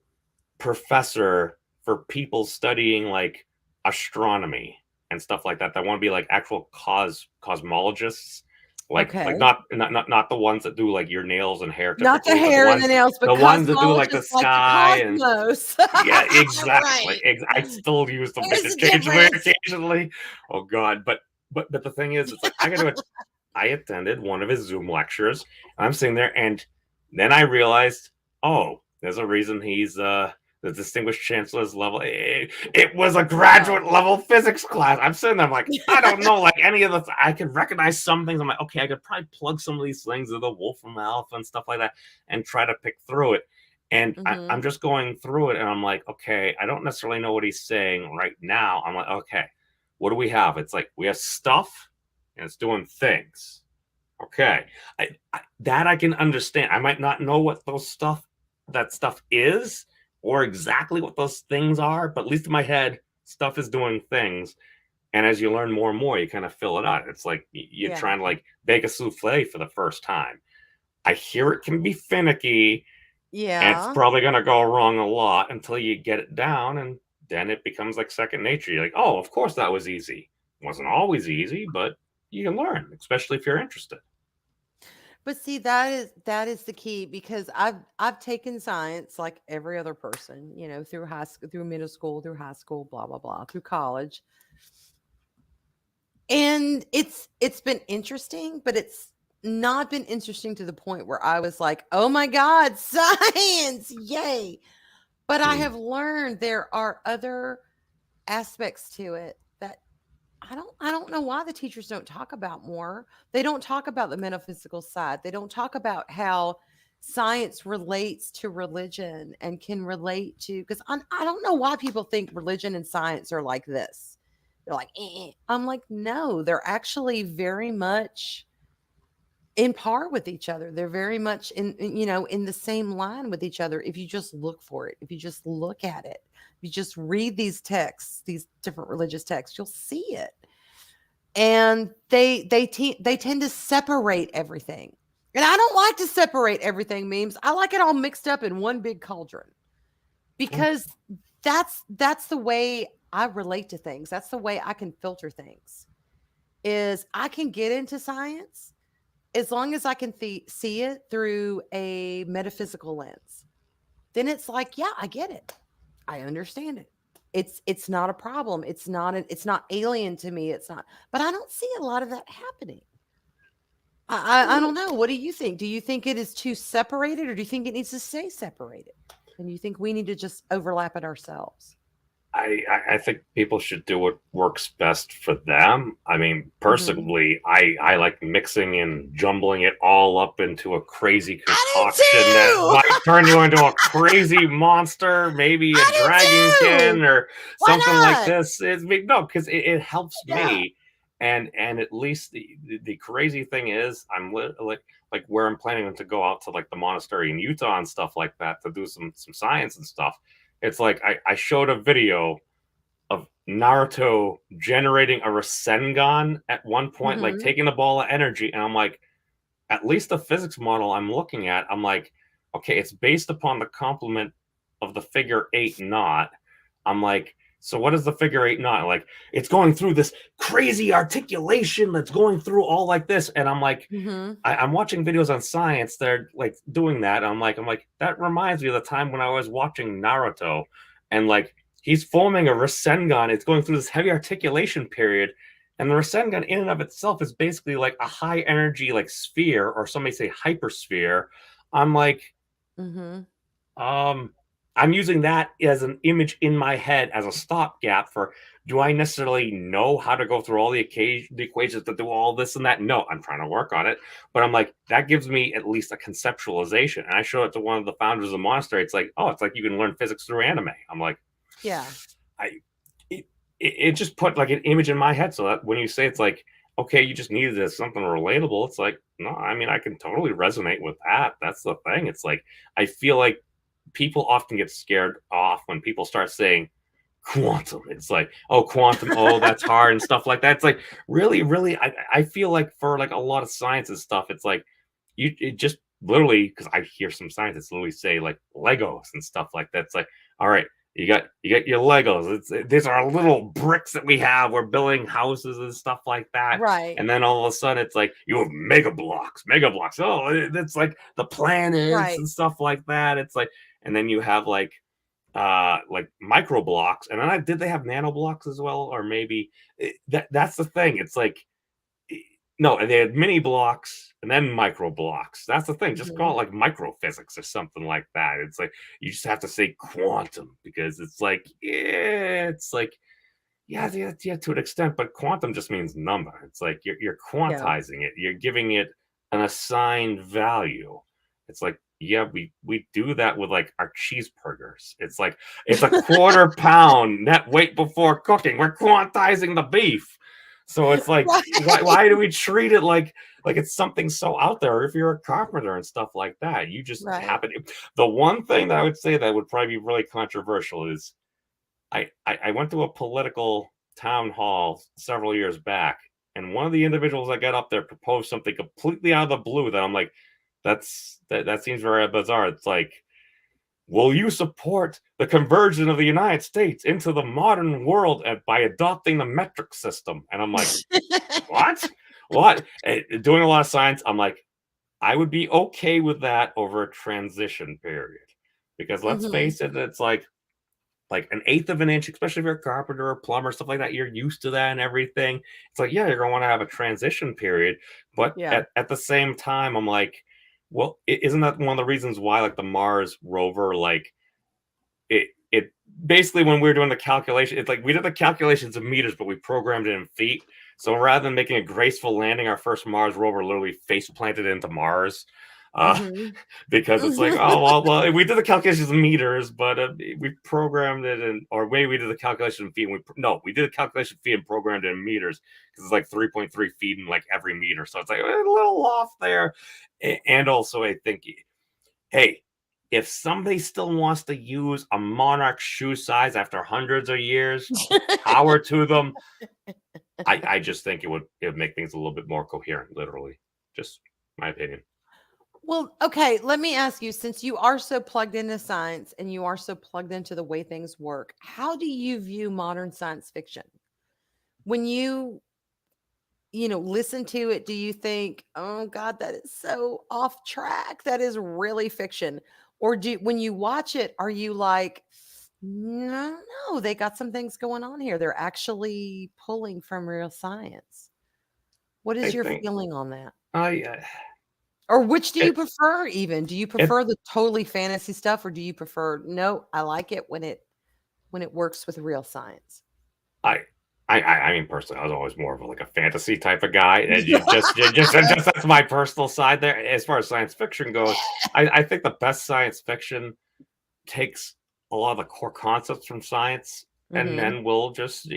professor for people studying like astronomy and stuff like that want to be like actual cosmologists, like not the ones that do like your nails and hair typically, Not the hair and the nails, but the ones that do like the cosmologists like sky the and cosmos. yeah, exactly. Right. I still use them There's a interchangeably difference. occasionally. Oh god, but the thing is, it's like I attended one of his Zoom lectures, and I'm sitting there, and then I realized, oh, there's a reason he's the distinguished chancellor's level. It was a graduate level physics class. I'm sitting there, I'm like, I don't know, like any of the. I could recognize some things. I'm like, okay, I could probably plug some of these things into the Wolfram Alpha and stuff like that, and try to pick through it. And I'm just going through it, and I'm like, okay, I don't necessarily know what he's saying right now. I'm like, okay, what do we have? It's like we have stuff, and it's doing things. Okay, that I can understand. I might not know what that stuff is, or exactly what those things are, but at least in my head, stuff is doing things. And as you learn more and more, you kind of fill it out. It's like you're trying to like bake a souffle for the first time. I hear it can be finicky. And it's probably going to go wrong a lot until you get it down, and then it becomes like second nature. You're like, oh, of course that was easy. It wasn't always easy, but you can learn, especially if you're interested. But see, that is the key, because I've taken science like every other person, through high school, through middle school, through high school, blah blah blah, through college. And it's been interesting, but it's not been interesting to the point where I was like, "Oh my god, science, yay." But I have learned there are other aspects to it that I don't know why the teachers don't talk about more. They don't talk about the metaphysical side. They don't talk about how science relates to religion and can relate to, because I don't know why people think religion and science are like this. They're like, eh. I'm like, no, they're actually very much in par with each other. They're very much in the same line with each other if you just look for it. If you just look at it. If you just read these texts, these different religious texts, you'll see it. And they tend to separate everything. And I don't like to separate everything, memes. I like it all mixed up in one big cauldron. Because that's the way I relate to things. That's the way I can filter things. Is I can get into science as long as I can see it through a metaphysical lens. Then it's like, yeah, I get it. I understand it. It's not a problem. It's not alien to me. It's not. But I don't see a lot of that happening. I don't know. What do you think? Do you think it is too separated, or do you think it needs to stay separated? And you think we need to just overlap it ourselves? I think people should do what works best for them. I mean, personally, I like mixing and jumbling it all up into a crazy concoction that might turn you into a crazy monster, maybe a dragonkin or something like this. Because it helps me. And at least the crazy thing is, I'm like where I'm planning to go out to like the monastery in Utah and stuff like that to do some science and stuff. It's like I showed a video of Naruto generating a Rasengan at one point, like taking the ball of energy, and I'm like, at least the physics model I'm looking at, I'm like, okay, it's based upon the complement of the figure 8 knot. I'm like, so what is the figure 8 knot? Like, it's going through this crazy articulation that's going through all like this, and I'm like, I'm watching videos on science. They're like doing that. I'm like, that reminds me of the time when I was watching Naruto, and like he's forming a Rasengan. It's going through this heavy articulation period, and the Rasengan in and of itself is basically like a high energy like sphere, or some may say hypersphere. I'm like, I'm using that as an image in my head as a stopgap for, do I necessarily know how to go through all the equations to do all this and that? No, I'm trying to work on it. But I'm like, that gives me at least a conceptualization. And I showed it to one of the founders of the monastery. It's like, oh, it's like you can learn physics through anime. I'm like, yeah. It just put like an image in my head. So that when you say it's like, okay, you just needed something relatable. It's like, no, I mean, I can totally resonate with that. That's the thing. It's like, I feel like people often get scared off when people start saying quantum. It's like, oh, quantum, oh, that's hard and stuff like that. It's like, really, I feel like for like a lot of science and stuff, it's like, it just literally, because I hear some scientists literally say like Legos and stuff like that. It's like, all right, you got your Legos. These are little bricks that we have. We're building houses and stuff like that. Right. And then all of a sudden it's like you have mega blocks. Oh, it's like the planets and stuff like that. It's like, and then you have like micro blocks. And then did they have nano blocks as well? Or maybe that's the thing. It's like, no, and they had mini blocks and then micro blocks. That's the thing. Just call it like microphysics or something like that. It's like you just have to say quantum because it's like, yeah, to an extent, but quantum just means number. It's like you're quantizing it. You're giving it an assigned value. It's like, yeah, we do that with like our cheeseburgers. It's like it's a quarter pound net weight before cooking. We're quantizing the beef. So it's like, why do we treat it like it's something so out there? Or if you're a carpenter and stuff like that, you just happen. The one thing that I would say that would probably be really controversial is I went to a political town hall several years back, and one of the individuals that got up there proposed something completely out of the blue that I'm like, that seems very bizarre. It's like, will you support the conversion of the United States into the modern world by adopting the metric system? And I'm like, what? Doing a lot of science, I'm like, I would be okay with that over a transition period. Because let's face it, it's like an eighth of an inch, especially if you're a carpenter or plumber, stuff like that, you're used to that and everything. It's like, yeah, you're going to want to have a transition period. But at the same time, I'm like, well, isn't that one of the reasons why, like, the Mars rover, like, it basically, when we were doing the calculation, it's like we did the calculations in meters, but we programmed it in feet. So rather than making a graceful landing, our first Mars rover literally face planted into Mars. Mhm. because it's like, oh well, we did the calculations in meters, but we programmed it in, or maybe we did the calculation in feet. We did the calculation feet and programmed it in meters because it's like 3.3 feet in like every meter, so it's like a little off there. And also, I think, hey, if somebody still wants to use a monarch shoe size after hundreds of years, power to them. I just think it would make things a little bit more coherent, literally. Just my opinion. Well, okay, let me ask you, since you are so plugged into science and you are so plugged into the way things work, how do you view modern science fiction? When you listen to it, do you think, "Oh god, that is so off track. That is really fiction." Or when you watch it, are you like, "No, no, they got some things going on here. They're actually pulling from real science." What I is your think feeling on that? I Or which do you it prefer even? Do you it prefer the totally fantasy stuff or do you prefer, "No, I like it when it works with real science?" I I mean, personally, I was always more of like a fantasy type of guy, and you just that's my personal side there. As far as science fiction goes, I think the best science fiction takes a lot of the core concepts from science, and Mhm. then we'll just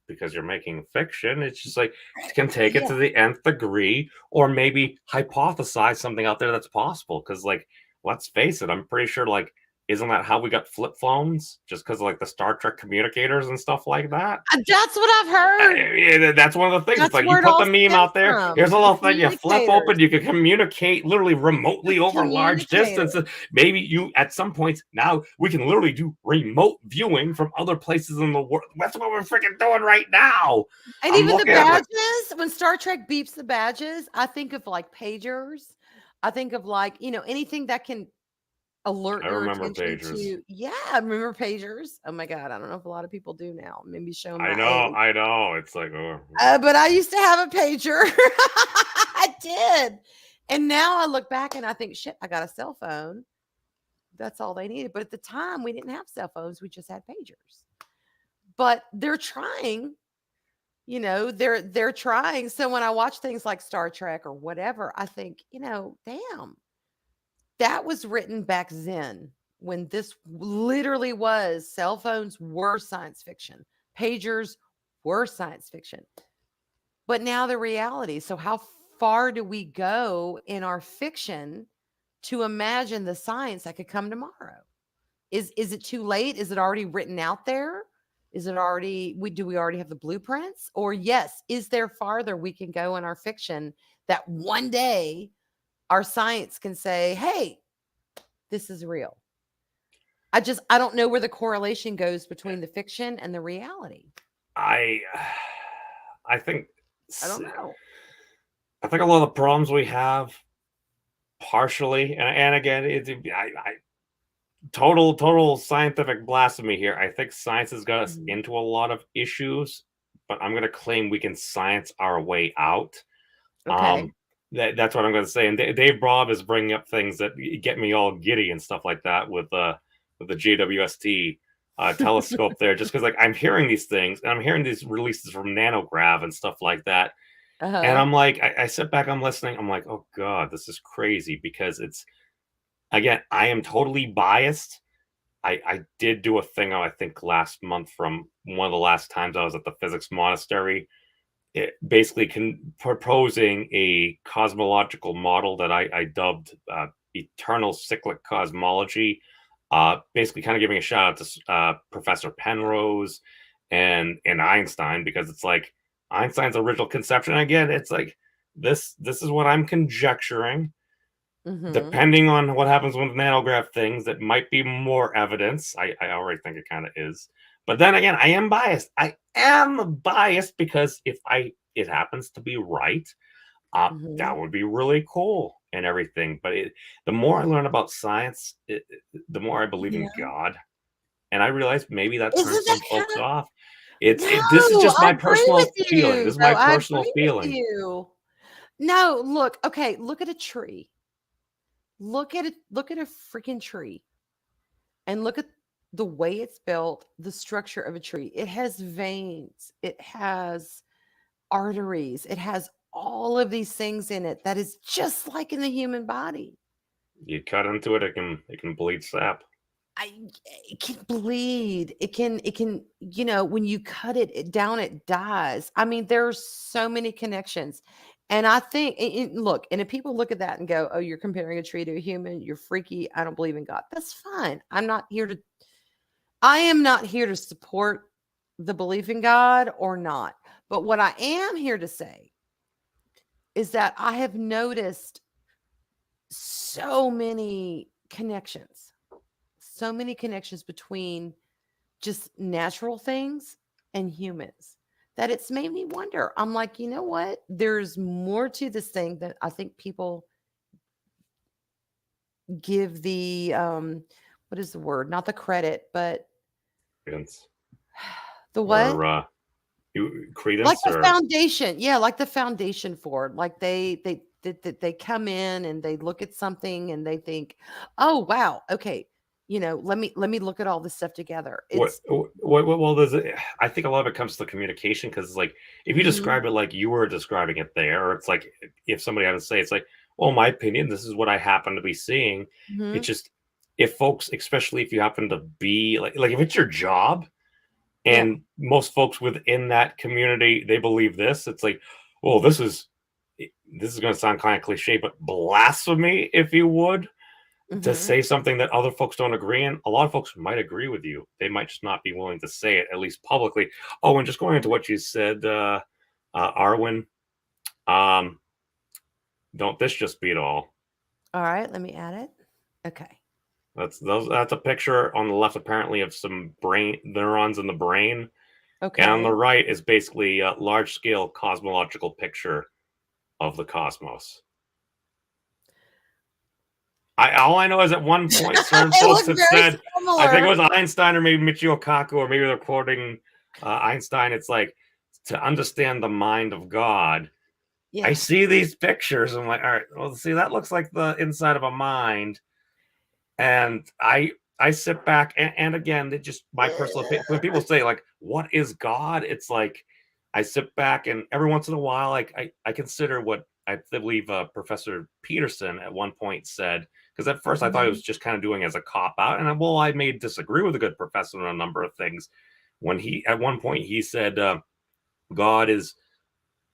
because you're making fiction, it's just like can take it Yeah. to the nth degree, or maybe hypothesize something out there that's possible. Because like, let's face it, I'm pretty sure like. Isn't that how we got flip phones? Just because of like the Star Trek communicators and stuff like that? That's what I've heard. Yeah, that's one of the things. It's That's like you where it put all the meme stems out there. from, Here's a the little thing you flip communicators, open. You can communicate literally the remotely over large communicators. distances. Maybe you, at some points, now we can literally do remote viewing from other places in the world. That's what we're freaking doing right now. And I'm even the looking at like, badges, when Star Trek beeps the badges, I think of like pagers. I think of like, anything that can alert I your remember attention pagers. to, yeah, I remember pagers. Oh my God. I don't know if a lot of people do now. Maybe showing my age. I know. It's like, oh, But I used to have a pager. I did. And now I look back and I think, shit, I got a cell phone. That's all they needed. But at the time, we didn't have cell phones. We just had pagers. But they're trying, they're trying. So when I watch things like Star Trek or whatever, I think, damn, that was written back then when this literally was cell phones were science fiction. Pagers were science fiction. But now the reality. So how far do we go in our fiction to imagine the science that could come tomorrow? Is it too late? Is it already written out there? Is it already we already have the blueprints? Or yes, is there farther we can go in our fiction that one day our science can say, "Hey, this is real." I don't know where the correlation goes between the fiction and the reality. I I think I don't know. I think a lot of the problems we have partially, and again, I total scientific blasphemy here. I think science has got us Mhm. into a lot of issues, but I'm going to claim we can science our way out. Okay. That's what I'm going to say. And Dave Brob is bringing up things that get me all giddy and stuff like that with the JWST telescope there, just because like I'm hearing these things and I'm hearing these releases from nanograv and stuff like that, and Uh-huh. I'm like, I sit back, I'm listening, I'm like, oh god, this is crazy because it's again, I am totally biased. I did do a thing, I think, last month from one of the last times I was at the physics monastery. It basically proposing a cosmological model that I dubbed eternal cyclic cosmology. Basically, kind of giving a shout out to Professor Penrose and Einstein because it's like Einstein's original conception. And again, it's like this is what I'm conjecturing. Mhm. Depending on what happens with nanograph things, that might be more evidence. I already think it kind of is. But then again, I am biased. I am biased because if it happens to be right, that Mhm. would be really cool and everything. But the more I learn about science, the more I believe in Yeah. God, and I realize maybe that turns Isn't that some folks kind of off. This is No, just I my agree with personal feeling. you. This is No, my I personal agree with feeling. you. No, look, okay, look at a tree. Look at a freaking tree and look at the way it's built, the structure of a tree. It has veins, it has arteries, it has all of these things in it that is just like in the human body. You cut into it, it can bleed sap. It can bleed. It can, when you cut it down, it dies. I mean, there's so many connections. And I think, look, and if people look at that and go, oh, you're comparing a tree to a human, you're freaky. I don't believe in God. That's fine. I am not here to support the belief in God or not. But what I am here to say is that I have noticed so many connections between just natural things and humans that it's made me wonder. I'm like, you know what? There's more to this thing that I think people give the what is the word? Not the credit, but Credence. the what? Or Like credence the or foundation. Yeah, like the foundation for it. Like they come in and they look at something and they think, "Oh, wow. Okay, let me look at all this stuff together." It's well, I think a lot of it comes to communication because like if you Mhm, describe it like you were describing it there, or it's like if somebody had to say it's like, well, my opinion, this is what I happen to be seeing. It's mhm. just if folks, especially if you happen to be like if it's your job Yeah. and most folks within that community they believe this, it's like, well, this is going to sound kind of cliche, but blasphemy, if you would, to Mhm. say something that other folks don't agree in. A lot of folks might agree with you. They might just not be willing to say it, at least publicly. Oh, and just going into what you said, Arwen, um, don't this just beat all? All right, let me add it. Okay. That's a picture on the left, apparently, of some brain neurons in the brain, and on the Okay. right is basically a large scale cosmological picture of the cosmos. All I know is at one point, certain They folks look had very said, I think it similar. was Einstein or maybe Michio Kaku, or maybe they're quoting Einstein. It's like to understand the mind of God. I Yeah. see these pictures. I'm like, all right, well, see, that looks like the inside of a mind. And I sit back and again, it just my personal opinion. When people say like, "What is God?" It's like I sit back and every once in a while, like I consider what I believe Professor Peterson at one point said. Because at first I thought he was Mhm. just kind of doing as a cop out, and well, I may disagree with a good professor on a number of things. When he at one point he said, "God is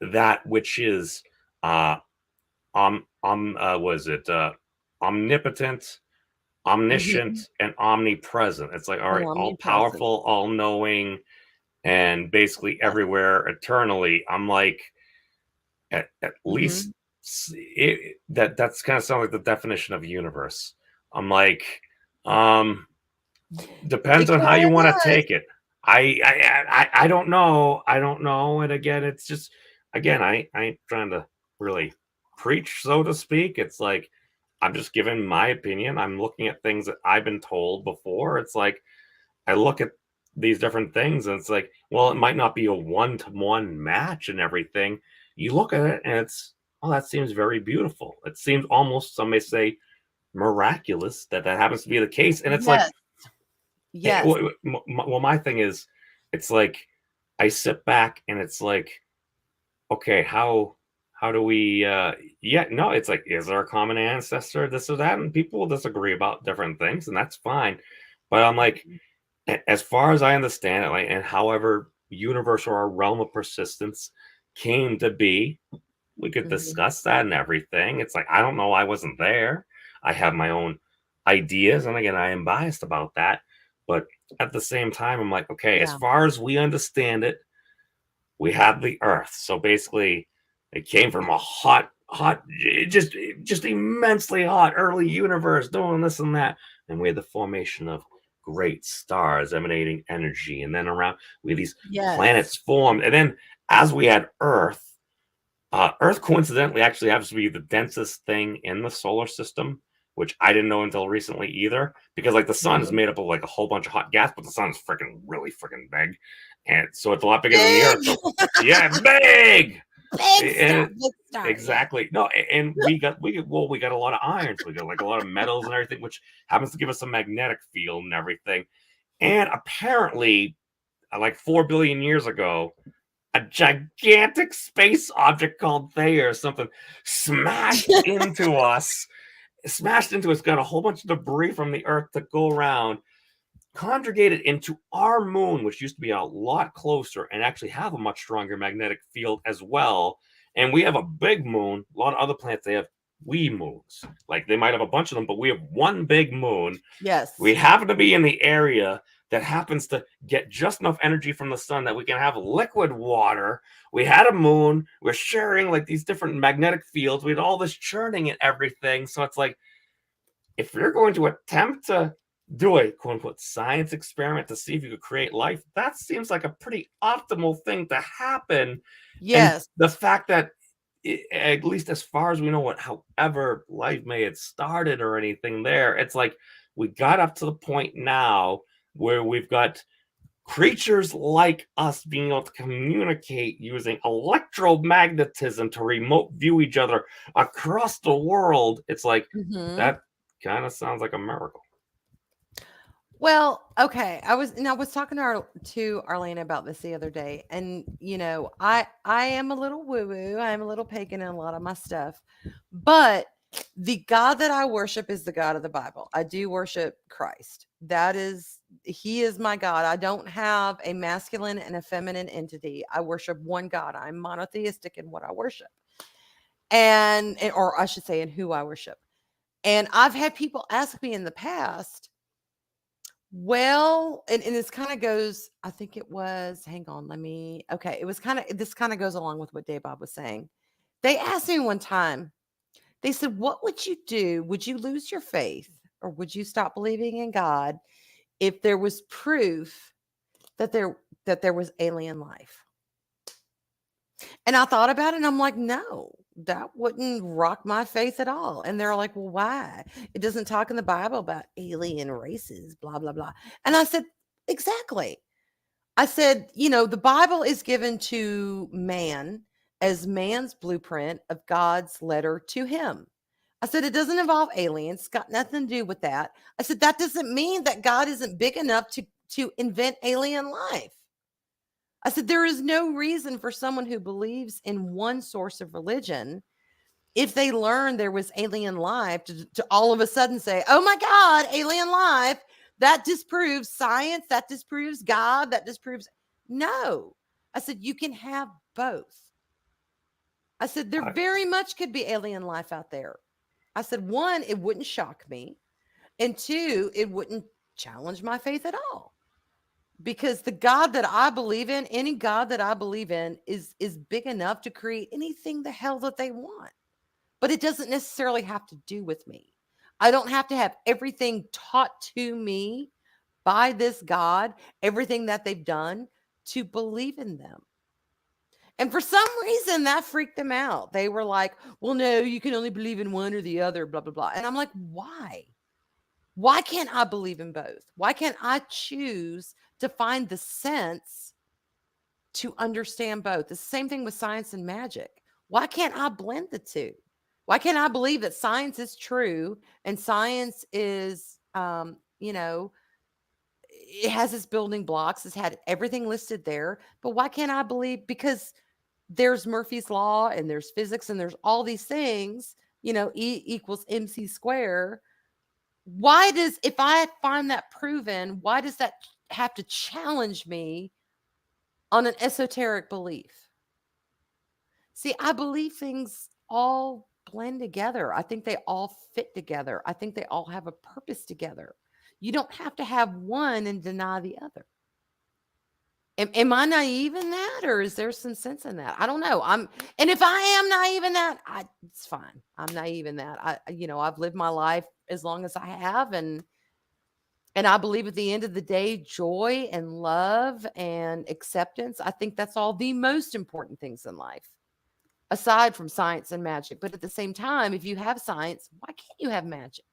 that which is uh, was it omnipotent, Mhm. omniscient, and omnipresent." It's like, all And right, all omnipresent. powerful, all knowing, and basically Yes. everywhere eternally. I'm like, at least Mhm. that's kind of sound like the definition of universe. I'm like, um, It depends on how you kinda want to does. take it. I don't know. I don't know. And again, it's just again, I ain't trying to really preach, so to speak. It's like I'm just giving my opinion. I'm looking at things that I've been told before. It's like I look at these different things and it's like, well, it might not be a one-to-one match and everything. You look at it and it's, oh, that seems very beautiful. It seems almost, some may say, miraculous that that happens to be the case. And it's like, Yes. Yes. well, my thing is, it's like I sit back and it's like, okay, how do we yeah, no, it's like, is there a common ancestor, this or that? And people will disagree about different things, and that's fine. But I'm like, Mhm. as far as I understand it, like, and however universe or our realm of persistence came to be, we could Mhm. discuss that and everything. It's like, I don't know, I wasn't there. I have my own ideas, and again, I am biased about that. But at the same time, I'm like, okay, as Yeah. far as we understand it, we have the Earth. So basically, it came from a hot, just immensely hot early universe doing this and that. And we had the formation of great stars emanating energy. And then around, we had these Yes. planets formed. And then as we had Earth, Earth coincidentally actually happens to be the densest thing in the solar system, which I didn't know until recently either. Because like the sun is Mhm. made up of like a whole bunch of hot gas, but the sun is freaking really freaking big, and so it's a lot bigger than the Big. Earth. So yeah, big. Big star. And Big star. Yeah. exactly no, and we got a lot of iron, so we got like a lot of metals and everything, which happens to give us a magnetic field and everything. And apparently, like 4 billion years ago, a gigantic space object called Theia or something smashed into us smashed into us, got a whole bunch of debris from the Earth to go around, conjugated into our moon, which used to be a lot closer and actually have a much stronger magnetic field as well. And we have a big moon. A lot of other planets, they have wee moons. Like they might have a bunch of them, but we have one big moon. Yes. We happen to be in the area that happens to get just enough energy from the sun that we can have liquid water. We had a moon. We're sharing like these different magnetic fields. We had all this churning and everything. So it's like, if you're going to attempt to do a quote unquote science experiment to see if you could create life, that seems like a pretty optimal thing to happen. Yes. And the fact that, at least as far as we know, what however life may have started or anything there, it's like we got up to the point now where we've got creatures like us being able to communicate using electromagnetism to remote view each other across the world. It's like that kind of sounds like a miracle. Well, okay. I was talking to Arlene about this the other day, and I am a little woo woo. I am a little pagan in a lot of my stuff, but the God that I worship is the God of the Bible. I do worship Christ. He is my God. I don't have a masculine and a feminine entity. I worship one God. I'm monotheistic in what I worship, or I should say, in who I worship. And I've had people ask me in the past, well, and this kind of goes, I think it was, hang on, this kind of goes along with what Dave Bob was saying. They asked me one time, they said, what would you do? Would you lose your faith, or would you stop believing in God if there was proof that there was alien life? And I thought about it, and I'm like, no, that wouldn't rock my faith at all. And they're like, well, why? It doesn't talk in the Bible about alien races, blah, blah, blah. And I said, exactly. I said, the Bible is given to man as man's blueprint of God's letter to him. I said, it doesn't involve aliens. It's got nothing to do with that. I said, that doesn't mean that God isn't big enough to invent alien life. I said, there is no reason for someone who believes in one source of religion, if they learn there was alien life, to all of a sudden say, oh my God, alien life. That disproves science. That disproves God. That disproves. No. I said, you can have both. I said, there very much could be alien life out there. I said, one, it wouldn't shock me. And two, it wouldn't challenge my faith at all. Because the God that I believe in, any God that I believe in is big enough to create anything the hell that they want. But it doesn't necessarily have to do with me. I don't have to have everything taught to me by this God, everything that they've done, to believe in them. And for some reason, that freaked them out. They were like, well, no, you can only believe in one or the other, blah, blah, blah. And I'm like, why? Why can't I believe in both? Why can't I choose to find the sense to understand both? The same thing with science and magic. Why can't I blend the two? Why can't I believe that science is true and science is, it has its building blocks, it's had everything listed there, but why can't I believe? Because there's Murphy's Law and there's physics and there's all these things, E equals MC square. If I find that proven, why does that have to challenge me on an esoteric belief? See, I believe things all blend together. I think they all fit together. I think they all have a purpose together. You don't have to have one and deny the other. Am I naive in that, or is there some sense in that? I don't know. And if I am naive in that, it's fine. I'm naive in that. I've lived my life as long as I have, and I believe at the end of the day, joy and love and acceptance, I think that's all the most important things in life, aside from science and magic. But at the same time, if you have science, why can't you have magic?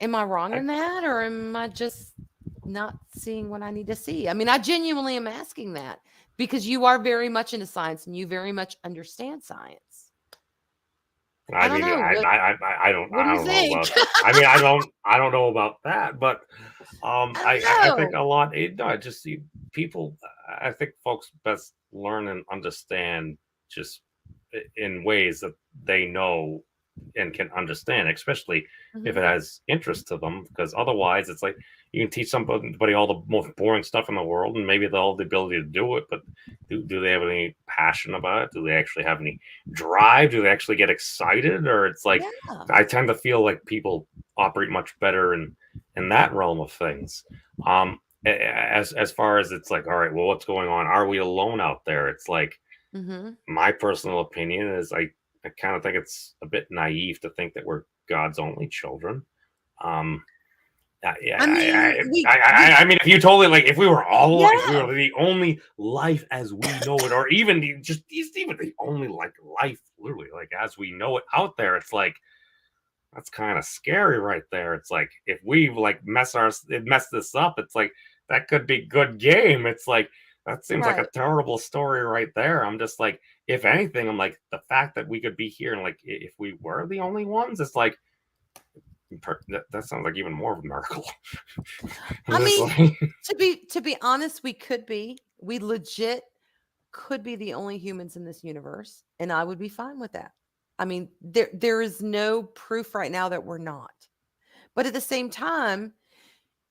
Am I wrong in that, or am I just not seeing what I need to see? I mean, I genuinely am asking that because you are very much into science and you very much understand science. I don't know. I don't What do you think? I don't know about that, but I think a lot. I just see people. I think folks best learn and understand just in ways that they know and can understand, especially if Mhm. it has interest to them. Because otherwise, it's like you can teach somebody all the most boring stuff in the world, and maybe they'll have the ability to do it, but do they have any passion about it? Do they actually have any drive? Do they actually get excited? Or it's like Yeah. I tend to feel like people operate much better in that realm of things. As far as it's like, all right, well, what's going on? Are we alone out there? It's like Mhm. my personal opinion is I kind of think it's a bit naive to think that we're God's only children. Um, I mean, I mean, if you totally like, if we were all, if we yeah. were the only life as we know it, or even even the only like life, literally, like as we know it out there, it's like that's kind of scary right there. It's like if we like mess this up, it's like that could be good game. It's like that seems like a Right. terrible story right there. I'm just like, if anything, I'm like the fact that we could be here and like if we were the only ones, it's like that sounds like even more of a miracle. I'm I just mean, like, to be honest, we could be. We legit could be the only humans in this universe, and I would be fine with that. I mean, there is no proof right now that we're not. But at the same time,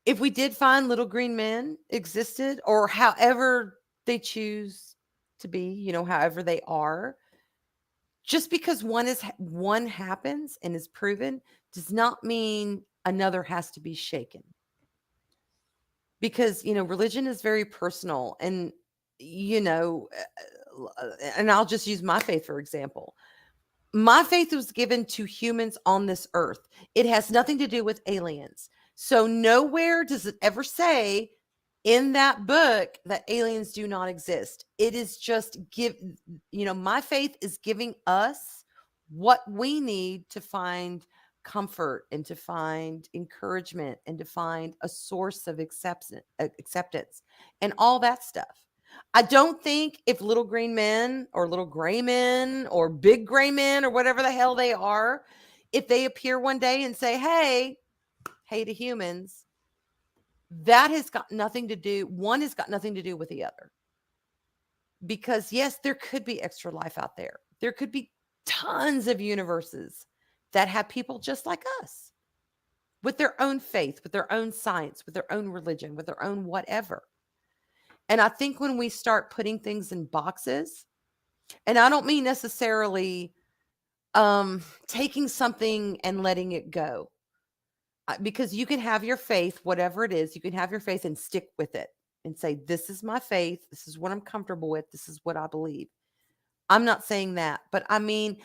if we did find little green men existed or however they choose to be, however they are, just because one happens and is proven does not mean another has to be shaken. Because, religion is very personal and you know and I'll just use my faith for example. My faith was given to humans on this earth. It has nothing to do with aliens. So nowhere does it ever say in that book that aliens do not exist. It is just my faith is giving us what we need to find comfort and to find encouragement and to find a source of acceptance and all that stuff. I don't think if little green men or little gray men or big gray men or whatever the hell they are, if they appear one day and say, hey to humans, that has got nothing to do, one has got nothing to do with the other. Because yes, there could be extra life out there. There could be tons of universes that have people just like us with their own faith, with their own science, with their own religion, with their own whatever. And I think when we start putting things in boxes, and I don't mean necessarily taking something and letting it go. Because you can have your faith, whatever it is, you can have your faith and stick with it and say, this is my faith. This is what I'm comfortable with. This is what I believe. I'm not saying that, but I mean,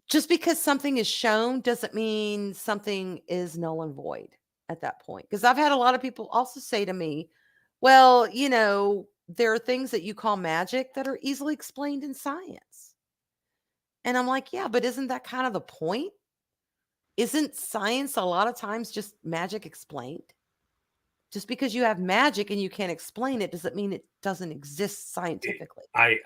just because something is shown doesn't mean something is null and void at that point. Because I've had a lot of people also say to me, well, there are things that you call magic that are easily explained in science. And I'm like, yeah, but isn't that kind of the point? Isn't science a lot of times just magic explained? Just because you have magic and you can't explain it doesn't mean it doesn't exist scientifically. I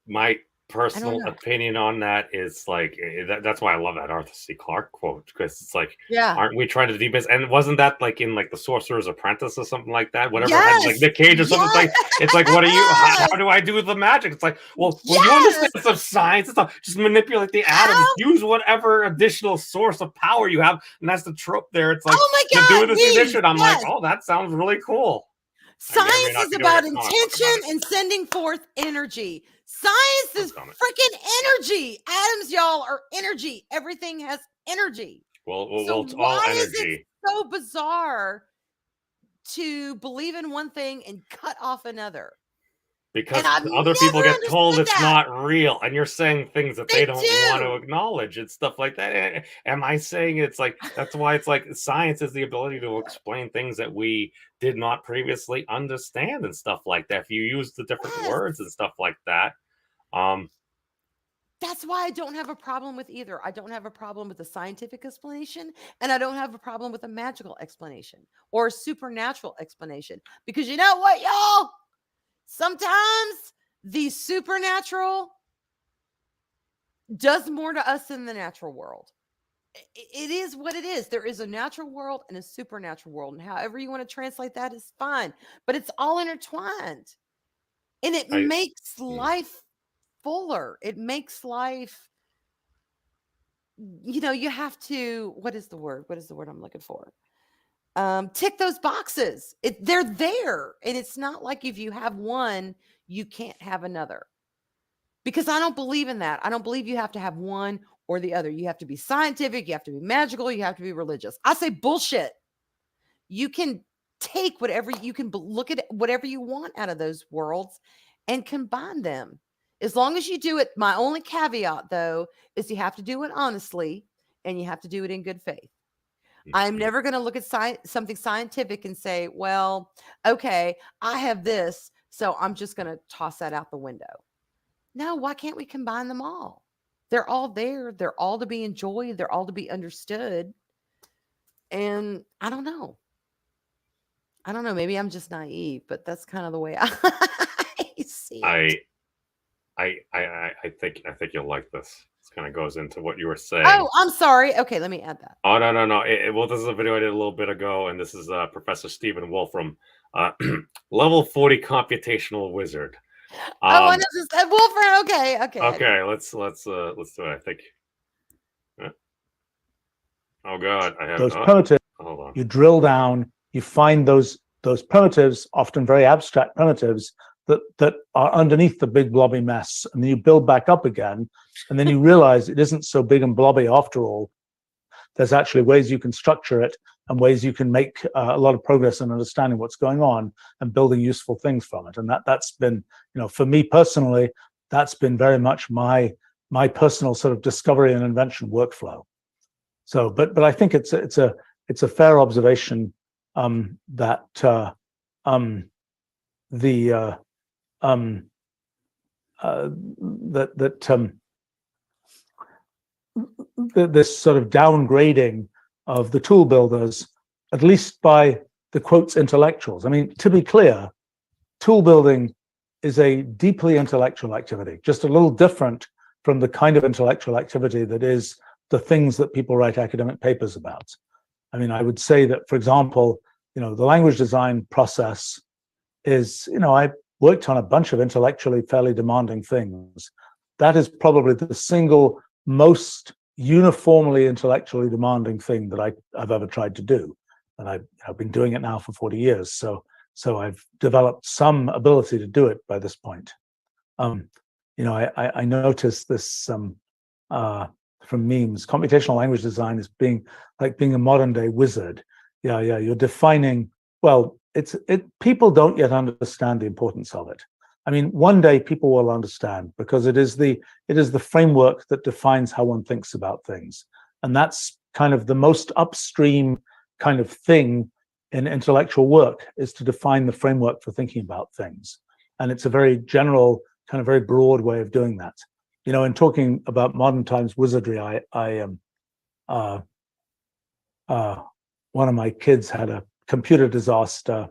my I don't personal know. opinion on that is like that's why I love that Arthur C. Clarke quote because it's like, Yeah. aren't we trying to demyst? And wasn't that like in like the Sorcerer's Apprentice or something like that? Whatever had like Yes. Nick Cage or something. Yes. It's like what are you? How do I do the magic? It's like, well, when you Yes. understand some science and stuff, just manipulate the atoms, How? use whatever additional source of power you have, and that's the trope there. It's like Oh my to do God. this Please. edition. I'm like, Yes. oh, that sounds really cool. I may or may Science not is be doing about a comic book about intention it. and sending forth energy. Science I'm is coming. freaking energy. Atoms, y'all, are energy. Everything has energy. So Well, it's all why is it energy. so bizarre to believe in one thing and cut off another? And Because I've other people never get told understood it's that. not real, and you're saying things that they They don't want to do. acknowledge and stuff like that. Am I saying it's like that's why it's like science is the ability to explain things that we did not previously understand and stuff like that. If you use the different Yes. words and stuff like that, um, That's why I don't have a problem with either. I don't have a problem with the scientific explanation, and I don't have a problem with a magical explanation or a supernatural explanation. Because you know what, y'all? Sometimes the supernatural does more to us than the natural world. It is what it is. There is a natural world and a supernatural world. And however you want to translate that is fine, but it's all intertwined. And it I makes life fuller. It makes life you have to, what is the word? What is the word I'm looking for? Tick those boxes. They're there. And it's not like if you have one, you can't have another. Because I don't believe in that. I don't believe you have to have one or the other. You have to be scientific, you have to be magical, you have to be religious. I say bullshit. You can take whatever you can look at whatever you want out of those worlds and combine them. As long as you do it, my only caveat though is you have to do it honestly and you have to do it in good faith. I'm never going to look at something scientific and say, well, okay, I have this, so I'm just going to toss that out the window. No, why can't we combine them all? They're all there. They're all to be enjoyed. They're all to be understood. And I don't know. I don't know. Maybe I'm just naive, but that's kind of the way I see it. I think you'll like this. This kind of goes into what you were saying. Oh, I'm sorry. Okay, let me add that. Oh no. Well, this is a video I did a little bit ago, and this is Professor Stephen Wolfram, level 40 computational wizard. Oh, I know this. Wolfram. Okay. Okay, let's do it. I think. Oh God, I have those primitives. Hold on. You drill down, you find those primitives, often very abstract primitives, that are underneath the big blobby mess, and then you build back up again, and then you realize it isn't so big and blobby after all. There's actually ways you can structure it and ways you can make a lot of progress in understanding what's going on and building useful things from it. And that's been, for me personally, that's been very much my personal sort of discovery and invention workflow. So, but I think it's a fair observation that this sort of downgrading of the tool builders, at least by the quotes intellectuals. I mean, to be clear, tool building is a deeply intellectual activity, just a little different from the kind of intellectual activity that is the things that people write academic papers about. I mean, I would say that, for example, the language design process is, I worked on a bunch of intellectually fairly demanding things. That is probably the single most uniformly intellectually demanding thing that I've ever tried to do. And I've been doing it now for 40 years. So I've developed some ability to do it by this point. I noticed this from memes. Computational language design is being a modern day wizard. Yeah, you're defining, well, people don't yet understand the importance of it. I mean, one day people will understand, because it is the framework that defines how one thinks about things. And that's kind of the most upstream kind of thing in intellectual work, is to define the framework for thinking about things. And it's a very general, kind of very broad way of doing that. In talking about modern times wizardry, one of my kids had a computer disaster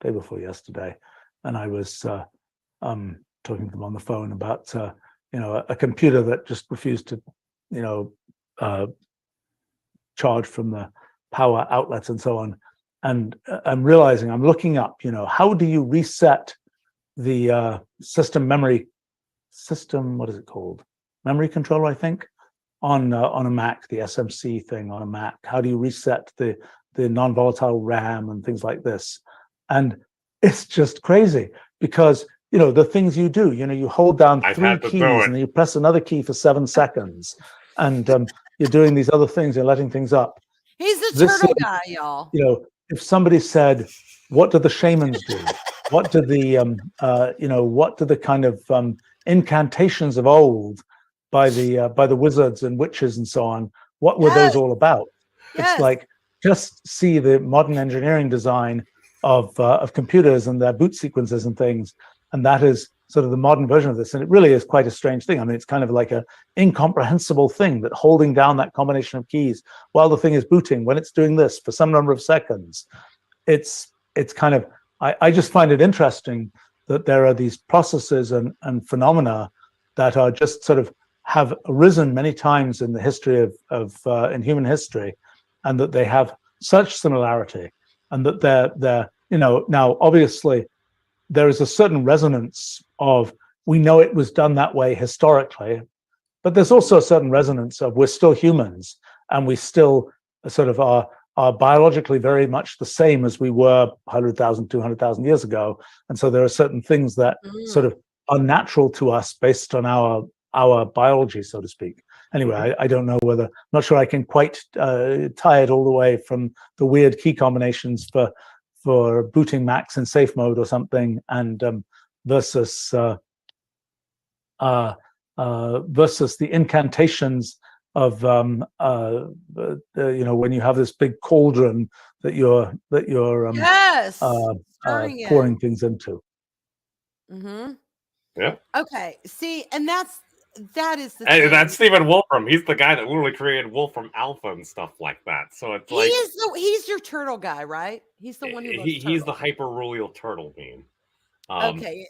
day before yesterday, and I was talking to them on the phone about a computer that just refused to charge from the power outlets and so on. And I'm realizing, I'm looking up, how do you reset the system, what is it called? Memory controller, I think, on a Mac, the SMC thing on a Mac. How do you reset the non-volatile RAM and things like this? And it's just crazy, because the things you do, you hold down 3 keys and then you press another key for 7 seconds, and you're doing these other things, you're letting things up. He's the turtle guy, y'all. If somebody said, what do the shamans do? What do the what do the kind of incantations of old by the wizards and witches and so on, what were those all about? It's like, just see the modern engineering design of computers and their boot sequences and things, and that is sort of the modern version of this. And it really is quite a strange thing. I mean, it's kind of like a incomprehensible thing, that holding down that combination of keys while the thing is booting, when it's doing this for some number of seconds, it's kind of, I just find it interesting that there are these processes and phenomena that are just sort of have arisen many times in the history of in human history, and that they have such similarity, and that they're now obviously there is a certain resonance of, we know it was done that way historically, but there's also a certain resonance of we're still humans, and we still sort of are biologically very much the same as we were 100,000, 200,000 years ago. And so there are certain things that sort of are natural to us based on our biology, so to speak. Anyway, I don't know whether, not sure I can quite tie it all the way from the weird key combinations for booting Macs in safe mode or something, and versus versus the incantations of when you have this big cauldron that you're Yes. Stirring pouring in. things into. Yeah. Okay. See, and that is the And thing. that's Stephen Wolfram. He's the guy that literally created Wolfram Alpha and stuff like that. So it's like He's your turtle guy, right? He's the one who loves he's the turtles. hyper-royal turtle meme. Okay.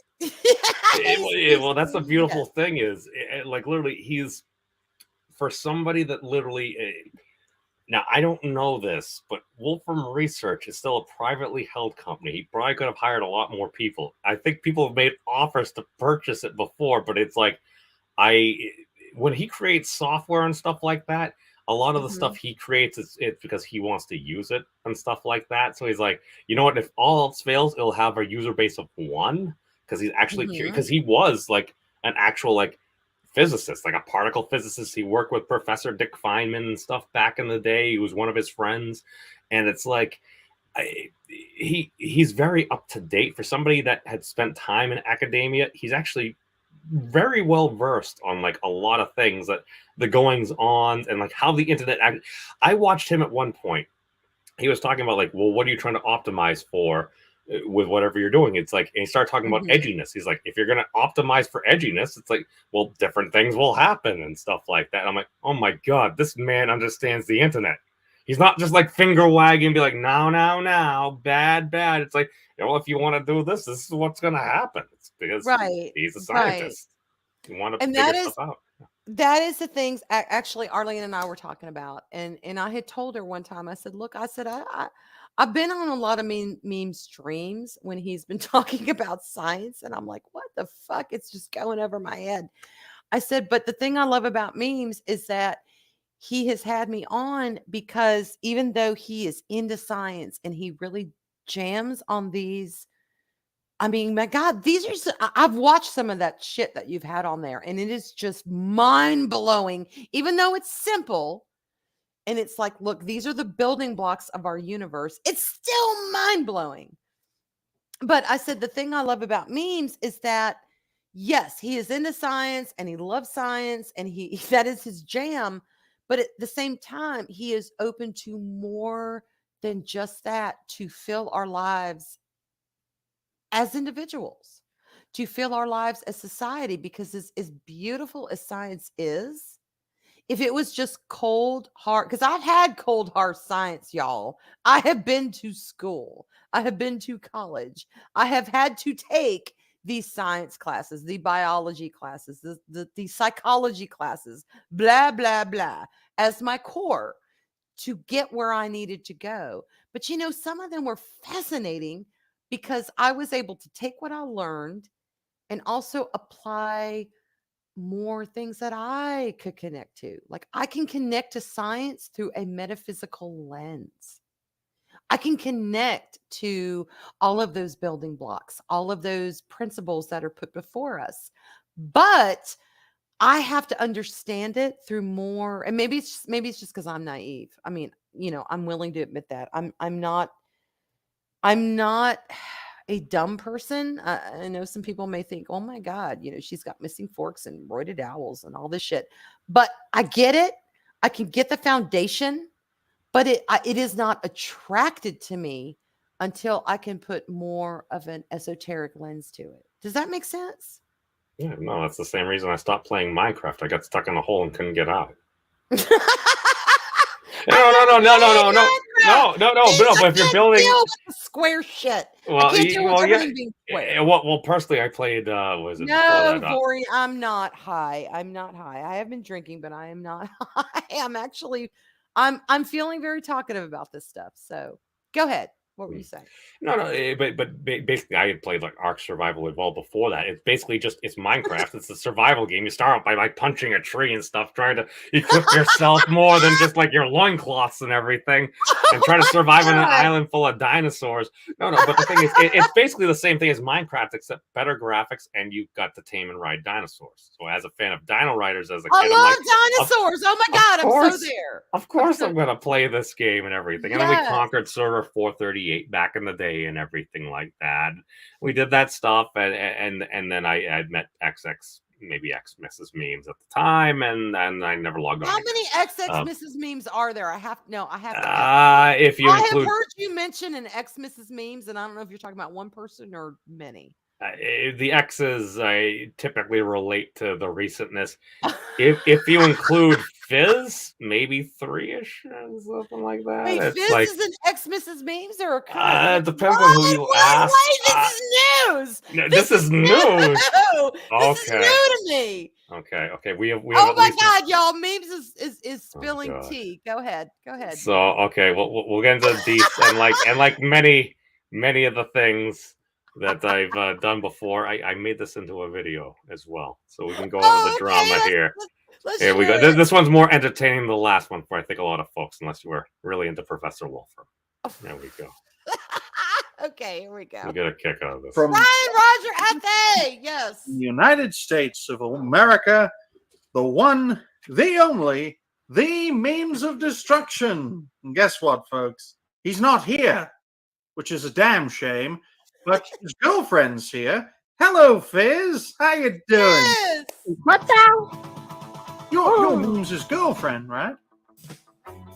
Well, that's the beautiful thing is, like, literally, he's for somebody that literally. Now, I don't know this, but Wolfram Research is still a privately held company. He probably could have hired a lot more people. I think people have made offers to purchase it before, but it's like, when he creates software and stuff like that, a lot of the stuff he creates is it's because he wants to use it and stuff like that. So he's like, you know what? If all else fails, it'll have a user base of one, because he's actually because he was like an actual like physicist, like a particle physicist. He worked with Professor Dick Feynman and stuff back in the day. He was one of his friends, and it's like he's very up to date for somebody that had spent time in academia. He's actually very well versed on like a lot of things, that the goings on and like how the internet I watched him at one point. He was talking about like, well, what are you trying to optimize for with whatever you're doing? It's like, and he started talking about edginess. He's like, if you're going to optimize for edginess, it's like, well, different things will happen and stuff like that. And I'm like, oh my God, this man understands the internet. He's not just like finger wagging and be like, no, bad. It's like, well, if you want to do this is what's going to happen. It's because he's a scientist. You want to figure stuff out. That is the things actually Arlene and I were talking about, and I had told her one time. I said, "Look, I said I've been on a lot of meme streams when he's been talking about science, and I'm like, what the fuck? It's just going over my head." I said, "But the thing I love about memes is that he has had me on because even though he is into science and he really jams on these." I mean, my God, these are, I've watched some of that shit that you've had on there, and it is just mind blowing, even though it's simple. And it's like, look, these are the building blocks of our universe. It's still mind blowing. But I said, the thing I love about memes is that, yes, he is into science and he loves science and that is his jam. But at the same time, he is open to more than just that, to fill our lives as individuals, to fill our lives as society, because as beautiful as science is, if it was just cold hard, because I've had cold hard science, y'all. I have been to school, I have been to college, I have had to take these science classes, the biology classes, the psychology classes, blah blah blah, as my core to get where I needed to go. But some of them were fascinating because I was able to take what I learned and also apply more things that I could connect to. Like, I can connect to science through a metaphysical lens. I can connect to all of those building blocks, all of those principles that are put before us. But I have to understand it through more, and maybe it's just because I'm naive. I mean, I'm willing to admit that. I'm not a dumb person. I know some people may think, oh my God, she's got missing forks and roided owls and all this shit. But I get it. I can get the foundation, but it is not attracted to me until I can put more of an esoteric lens to it. Does that make sense? Yeah, no, that's the same reason I stopped playing Minecraft. I got stuck in a hole and couldn't get out. No. But if you're building deal with the square shit, well, I can't deal with everything being square. Well, personally, I played. Was it No, before that? Vori, I'm not high. I'm not high. I have been drinking, but I am not high. I'm feeling very talkative about this stuff. So go ahead. What were you saying? No, but basically, I had played like Ark Survival well before that. It's basically it's Minecraft. It's a survival game. You start out by like punching a tree and stuff, trying to equip yourself more than just like your loincloths and everything, and try to survive on an island full of dinosaurs. No, but the thing is, it's basically the same thing as Minecraft, except better graphics, and you've got to tame and ride dinosaurs. So, as a fan of Dino Riders, as a kid, I I'm love like, dinosaurs. Oh my god, I'm so there. Of course, I'm gonna play this game and everything. And then we conquered server 438 back in the day and everything like that. We did that stuff, and then I met maybe X Mrs. Memes at the time, and I never logged on. How many XX Mrs. Memes are there? I have to. If you include, have heard you mention an X Mrs. Memes, and I don't know if you're talking about one person or many. The X's I typically relate to the recentness. If you include Fizz, maybe 3-ish, something like that. Wait, it's Fizz like, is an X Mrs. Memes or a depends on who you ask. Wait, this is news. No, this is news. This is new to me. Okay. We have. Oh my god, y'all! Memes is spilling tea. Go ahead. So okay, we'll get into the deets and like many of the things that I've done before. I made this into a video as well, so we can go over the drama here. Here we go. This one's more entertaining than the last one for I think a lot of folks, unless you were really into Professor Wolfram. There we go. Okay, here we go. We get a kick out of this. From Ryan Roger F.A. Yes. United States of America, the one, the only, the memes of destruction. And guess what, folks? He's not here, which is a damn shame. But his girlfriend's here. Hello, Fizz. How you doing? Yes. What now? Your memes' girlfriend, right?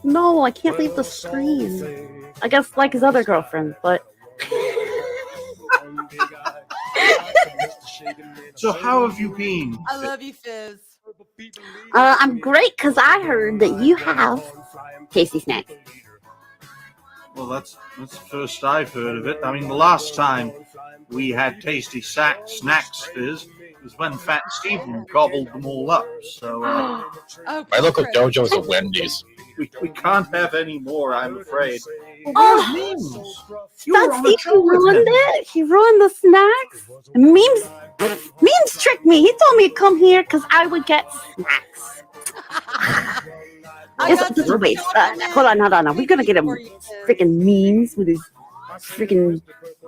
No, I can't leave the screen. I guess like his other girlfriend, but. So how have you been? I love you, Fizz. I'm great because I heard that you have tasty snacks. Well, that's the first I've heard of it. I mean, the last time we had tasty snacks, Fizz, was when Fat Stephen gobbled them all up. So my local dojo is a Wendy's. We can't have any more, I'm afraid. Oh, Fat Stephen ruined it. He ruined the snacks. Memes tricked me. He told me to come here because I would get snacks. Wait, hold on. We're gonna get him freaking memes with his freaking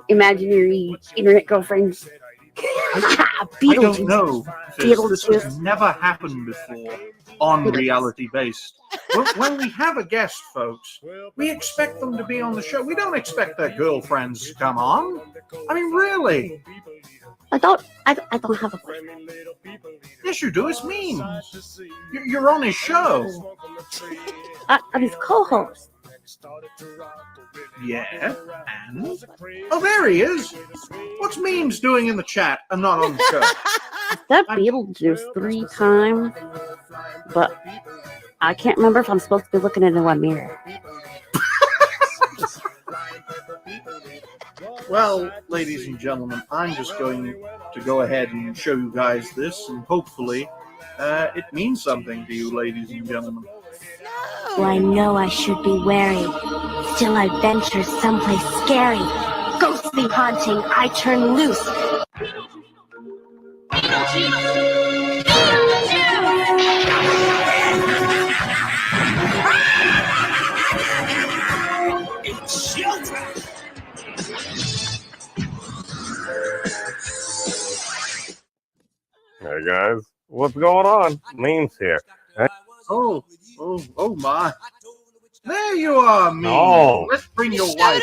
imaginary internet girlfriends. I don't know. This has never happened before on reality based. When we have a guest, folks, we expect them to be on the show. We don't expect their girlfriends to come on. I mean, really. I don't have a boyfriend. Yes, you do. It's memes. You're on his show. I'm his co-host. Yeah, and? Oh, there he is. What's memes doing in the chat and not on the show? That Beetlejuice 3 times, but I can't remember if I'm supposed to be looking into a mirror. Well, ladies and gentlemen, I'm just going to go ahead and show you guys this, and hopefully it means something to you, ladies and gentlemen. Well, I know I should be wary. Still I venture someplace scary. Ghostly haunting, I turn loose. It's showtime! Hey guys, what's going on? Memes here. Hey. Oh my. There you are, me. No. Let's bring your wife on.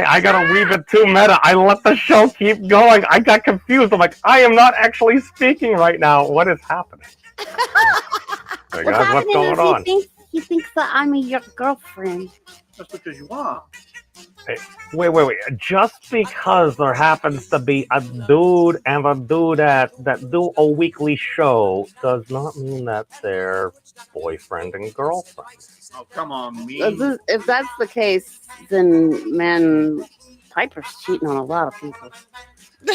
I got a wee bit too meta. I let the show keep going. I got confused. I'm like, I am not actually speaking right now. What is happening? Hey guys, what's going on? He thinks that I'm your girlfriend. That's because you are. Hey, wait. Just because there happens to be a dude and a dudette that do a weekly show does not mean that they're boyfriend and girlfriend. Oh, come on, me. If that's the case, then, man, Piper's cheating on a lot of people.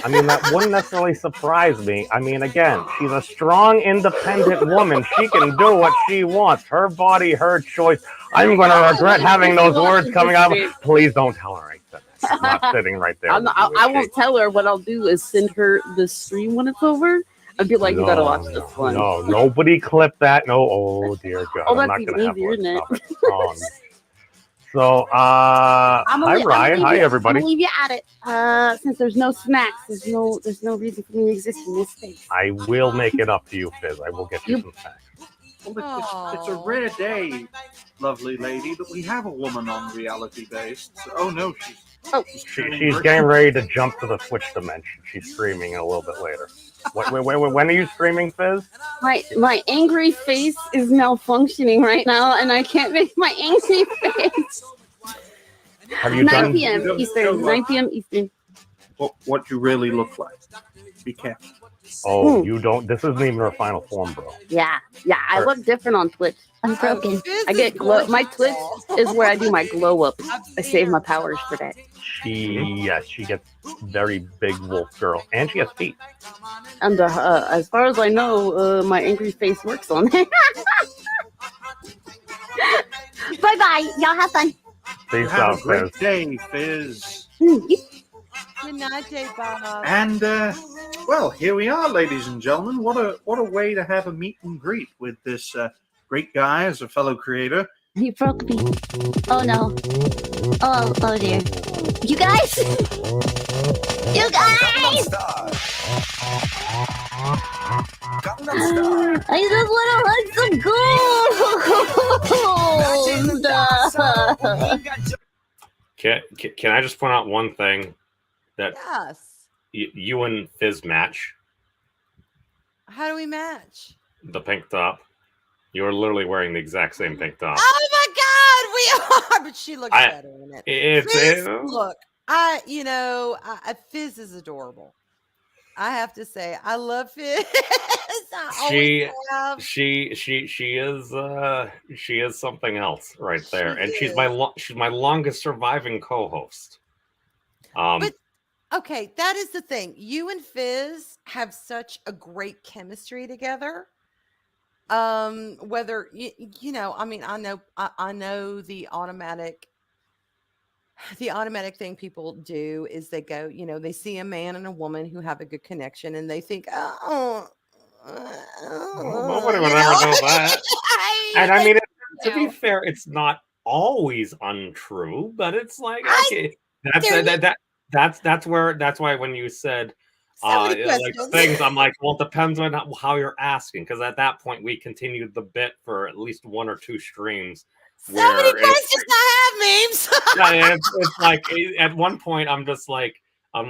I mean, that wouldn't necessarily surprise me. I mean, again, she's a strong, independent woman. She can do what she wants. Her body, her choice. I'm going to regret having those words coming out. Please don't tell her I said that. She's not sitting right there. I won't tell her. What I'll do is send her the stream when it's over. I'd be like, you gotta watch this one. No, nobody clip that. No, oh dear God, Oh, I'm that's not even gonna have easier, one. isn't it? Stop it. So, hi Ryan, hi I'm everybody. gonna leave you at it. Since there's no snacks, there's no reason for me to exist in this space. I will make it up to you, Fizz. I will get you some snacks. Well, it's a rare day, lovely lady, that we have a woman on reality based. So, oh no, She's getting ready to jump to the Twitch dimension. She's streaming a little bit later. When are you streaming, Fizz? My angry face is malfunctioning right now, and I can't make my angry face. Have you 9 done? p.m. Eastern. 9 p.m. Eastern. What you really look like. Be careful. Oh, you don't. This isn't even her final form, bro. Yeah. I look different on Twitch. I'm broken. Fizz I get is glow. My gorgeous. Twitch is where I do my glow up. I save my powers for that. She gets very big wolf girl, and she has feet. And as far as I know, my angry face works on it. Bye bye. Y'all have fun. Peace Have out, a great Fizz. day, Fizz. Good night, Bob. And well, here we are, ladies and gentlemen. What a way to have a meet and greet with this great guy as a fellow creator. He broke me. Oh no. Oh dear. You guys? You guys! I just want to hunt some gold! Can I just point out one thing that Yes. you and Fizz match? How do we match? The pink top. You're literally wearing the exact same pink top. Oh my God, we are. But she looks better in it. Fizz, look, Fizz is adorable. I have to say, I love Fizz. She is something else right there, and she's my longest surviving co-host. But okay, that is the thing. You and Fizz have such a great chemistry together. Whether I mean, I know the automatic thing people do is they go, they see a man and a woman who have a good connection, and they think, nobody would ever know that. And I mean, to be fair, it's not always untrue, but it's like, okay, that's why when you said like things, I'm like, well, it depends on how you're asking, because at that point we continued the bit for at least 1 or 2 streams. So many questions I have, memes. Yeah, it's like at one point I'm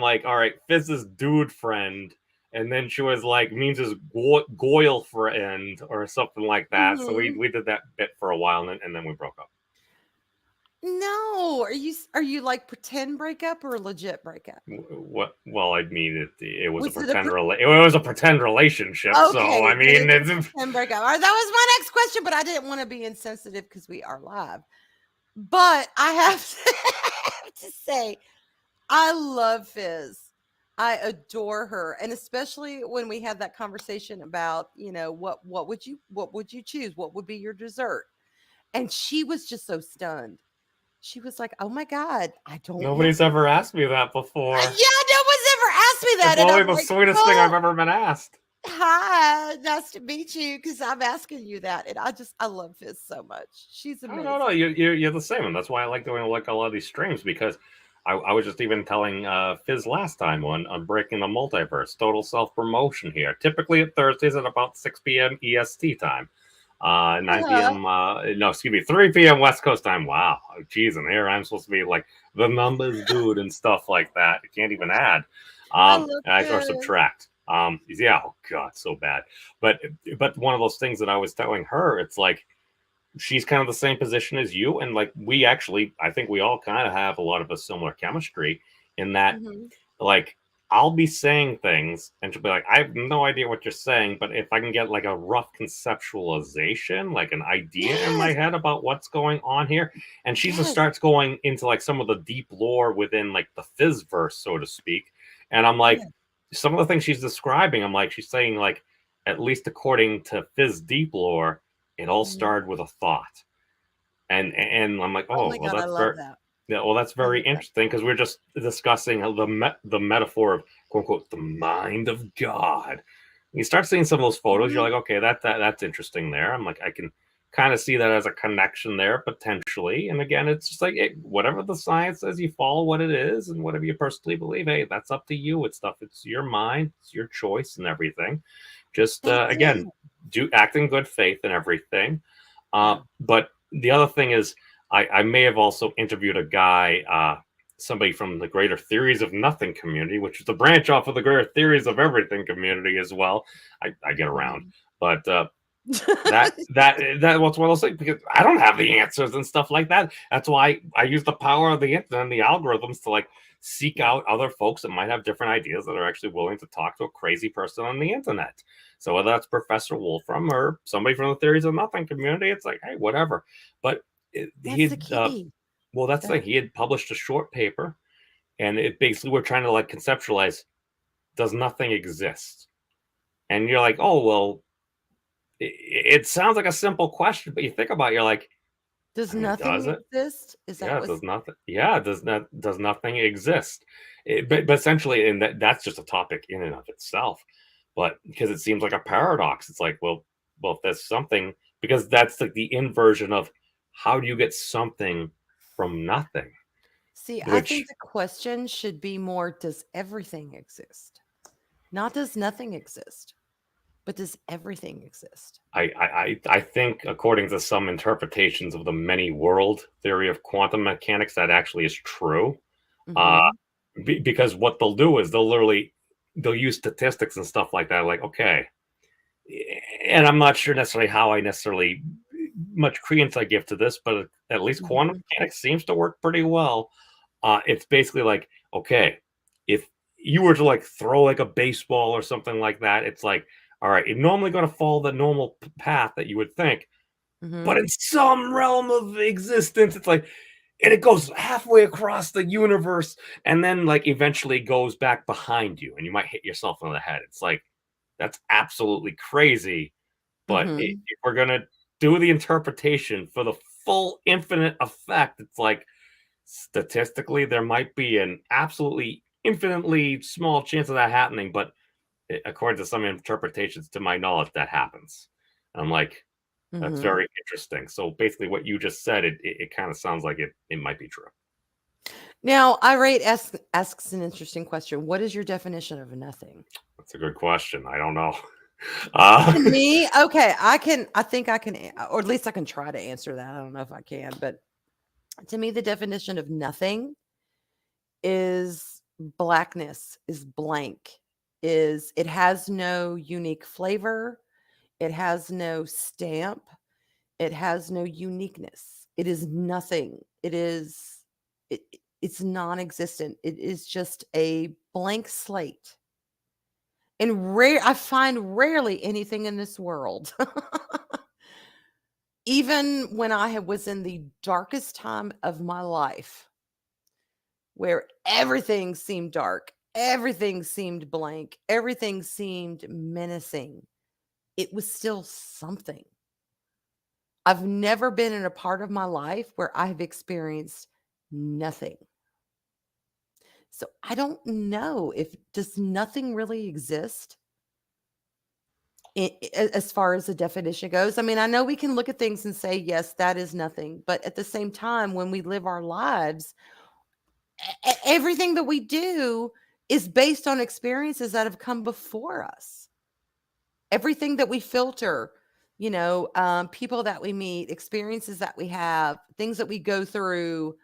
like, all right, Fizz's dude friend, and then she was like, means his Goyle friend or something like that. Mm-hmm. So we did that bit for a while, and then we broke up. No, are you like pretend breakup or legit breakup? What? Well, I mean, it was a pretend it was a pretend relationship. Okay, so I mean, it's a pretend breakup. All right, that was my next question, but I didn't want to be insensitive because we are live. But I have to say, I love Fizz. I adore her, and especially when we had that conversation about, what would you choose? What would be your dessert? And she was just so stunned. She was like, "Oh my God, I don't." Nobody's ever asked me that before. Yeah, no one's ever asked me that. It's only the sweetest thing I've ever been asked. Hi, nice to meet you. Because I'm asking you that, and I love Fizz so much. She's amazing. No, you're the same, and that's why I like doing a lot of these streams, because I was just even telling Fizz last time on Breaking the Multiverse, total self promotion here. Typically at Thursdays at about 6 p.m. EST time. 9 p.m. 3 p.m. West Coast time. Wow. Geez, and here I'm supposed to be like the numbers dude and stuff like that. You can't even add or subtract. Yeah, oh God, so bad. But one of those things that I was telling her, it's like she's kind of the same position as you, and like I think we all kind of have a lot of a similar chemistry in that, like, I'll be saying things and she'll be like, I have no idea what you're saying, but if I can get like a rough conceptualization, like an idea in my head about what's going on here, and she just starts going into like some of the deep lore within like the Fizzverse, so to speak. And I'm like, some of the things she's describing, I'm like, she's saying like, at least according to Fizz deep lore, it all started with a thought. And I'm like, oh well, God, that's I love that. Yeah, well, that's very interesting because we're just discussing the metaphor of quote unquote the mind of God. You start seeing some of those photos, you're like, okay, that's interesting there. I'm like, I can kind of see that as a connection there potentially. And again, it's just like whatever the science says, you follow what it is, and whatever you personally believe, hey, that's up to you. It's stuff. It's your mind, it's your choice, and everything. Just again, do act in good faith and everything. But the other thing is, I may have also interviewed a guy, somebody from the Greater Theories of Nothing community, which is the branch off of the Greater Theories of Everything community as well. I get around, but that was one of those things because I don't have the answers and stuff like that. That's why I use the power of the internet and the algorithms to like seek out other folks that might have different ideas that are actually willing to talk to a crazy person on the internet. So whether that's Professor Wolfram or somebody from the Theories of Nothing community, it's like, hey, whatever. But he had, well, that's the thing. He had published a short paper, and it basically we're trying to like conceptualize: does nothing exist? And you're like, oh well, it sounds like a simple question, but you think about it, you're like, does nothing exist? Is that does nothing? Yeah, does nothing exist? But essentially, and that's just a topic in and of itself. But because it seems like a paradox, it's like, well, if there's something, because that's like the inversion of how do you get something from nothing? See, I think the question should be more, does everything exist? Not does nothing exist, but does everything exist? I think, according to some interpretations of the many world theory of quantum mechanics, that actually is true. Because what they'll do is they'll use statistics and stuff like that. Like, okay, and I'm not sure necessarily how much credence I give to this, but at least quantum mechanics seems to work pretty well. It's basically like, okay, if you were to like throw like a baseball or something like that, it's like, all right, you're normally going to follow the normal path that you would think, but in some realm of existence, it's like, and it goes halfway across the universe, and then like eventually goes back behind you, and you might hit yourself on the head. It's like, that's absolutely crazy. But if we're going to do the interpretation for the full infinite effect, it's like, statistically, there might be an absolutely infinitely small chance of that happening, but according to some interpretations, to my knowledge, that happens. And I'm like, that's very interesting. So basically, what you just said, it kind of sounds like it might be true. Now, Irate asks an interesting question. What is your definition of nothing? That's a good question. I don't know. To me, okay, I think I can, or at least I can try to answer that. I don't know if I can, but to me, the definition of nothing is blackness, is blank, is it has no unique flavor, it has no stamp, it has no uniqueness. It is nothing. It's non-existent. It is just a blank slate. And I find rarely anything in this world. Even when I was in the darkest time of my life, where everything seemed dark, everything seemed blank, everything seemed menacing, it was still something. I've never been in a part of my life where I've experienced nothing. So I don't know does nothing really exist as far as the definition goes. I mean, I know we can look at things and say, yes, that is nothing. But at the same time, when we live our lives, everything that we do is based on experiences that have come before us. Everything that we filter, people that we meet, experiences that we have, things that we go through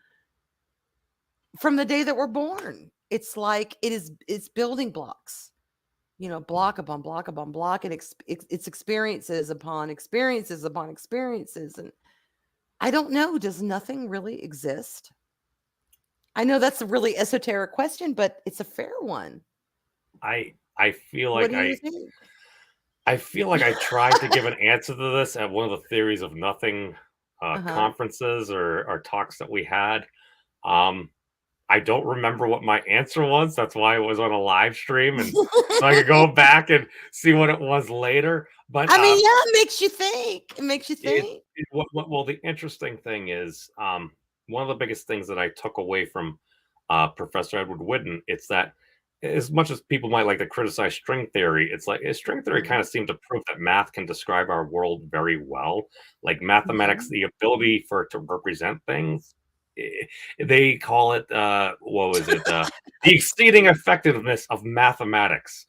from the day that we're born. It's like it's building blocks, block upon block upon block, and it's experiences upon experiences upon experiences. And I don't know, does nothing really exist? I know that's a really esoteric question, but it's a fair one. I feel like what do you think? I feel like I tried to give an answer to this at one of the Theories of Nothing conferences or talks that we had. I don't remember what my answer was. That's why it was on a live stream, and so I could go back and see what it was later. But I mean, yeah, it makes you think. It makes you think. Well, the interesting thing is, one of the biggest things that I took away from Professor Edward Whitten, it's that as much as people might like to criticize string theory, it's like string theory kind of seemed to prove that math can describe our world very well. Like mathematics, the ability for it to represent things. They call it what was it? The exceeding effectiveness of mathematics.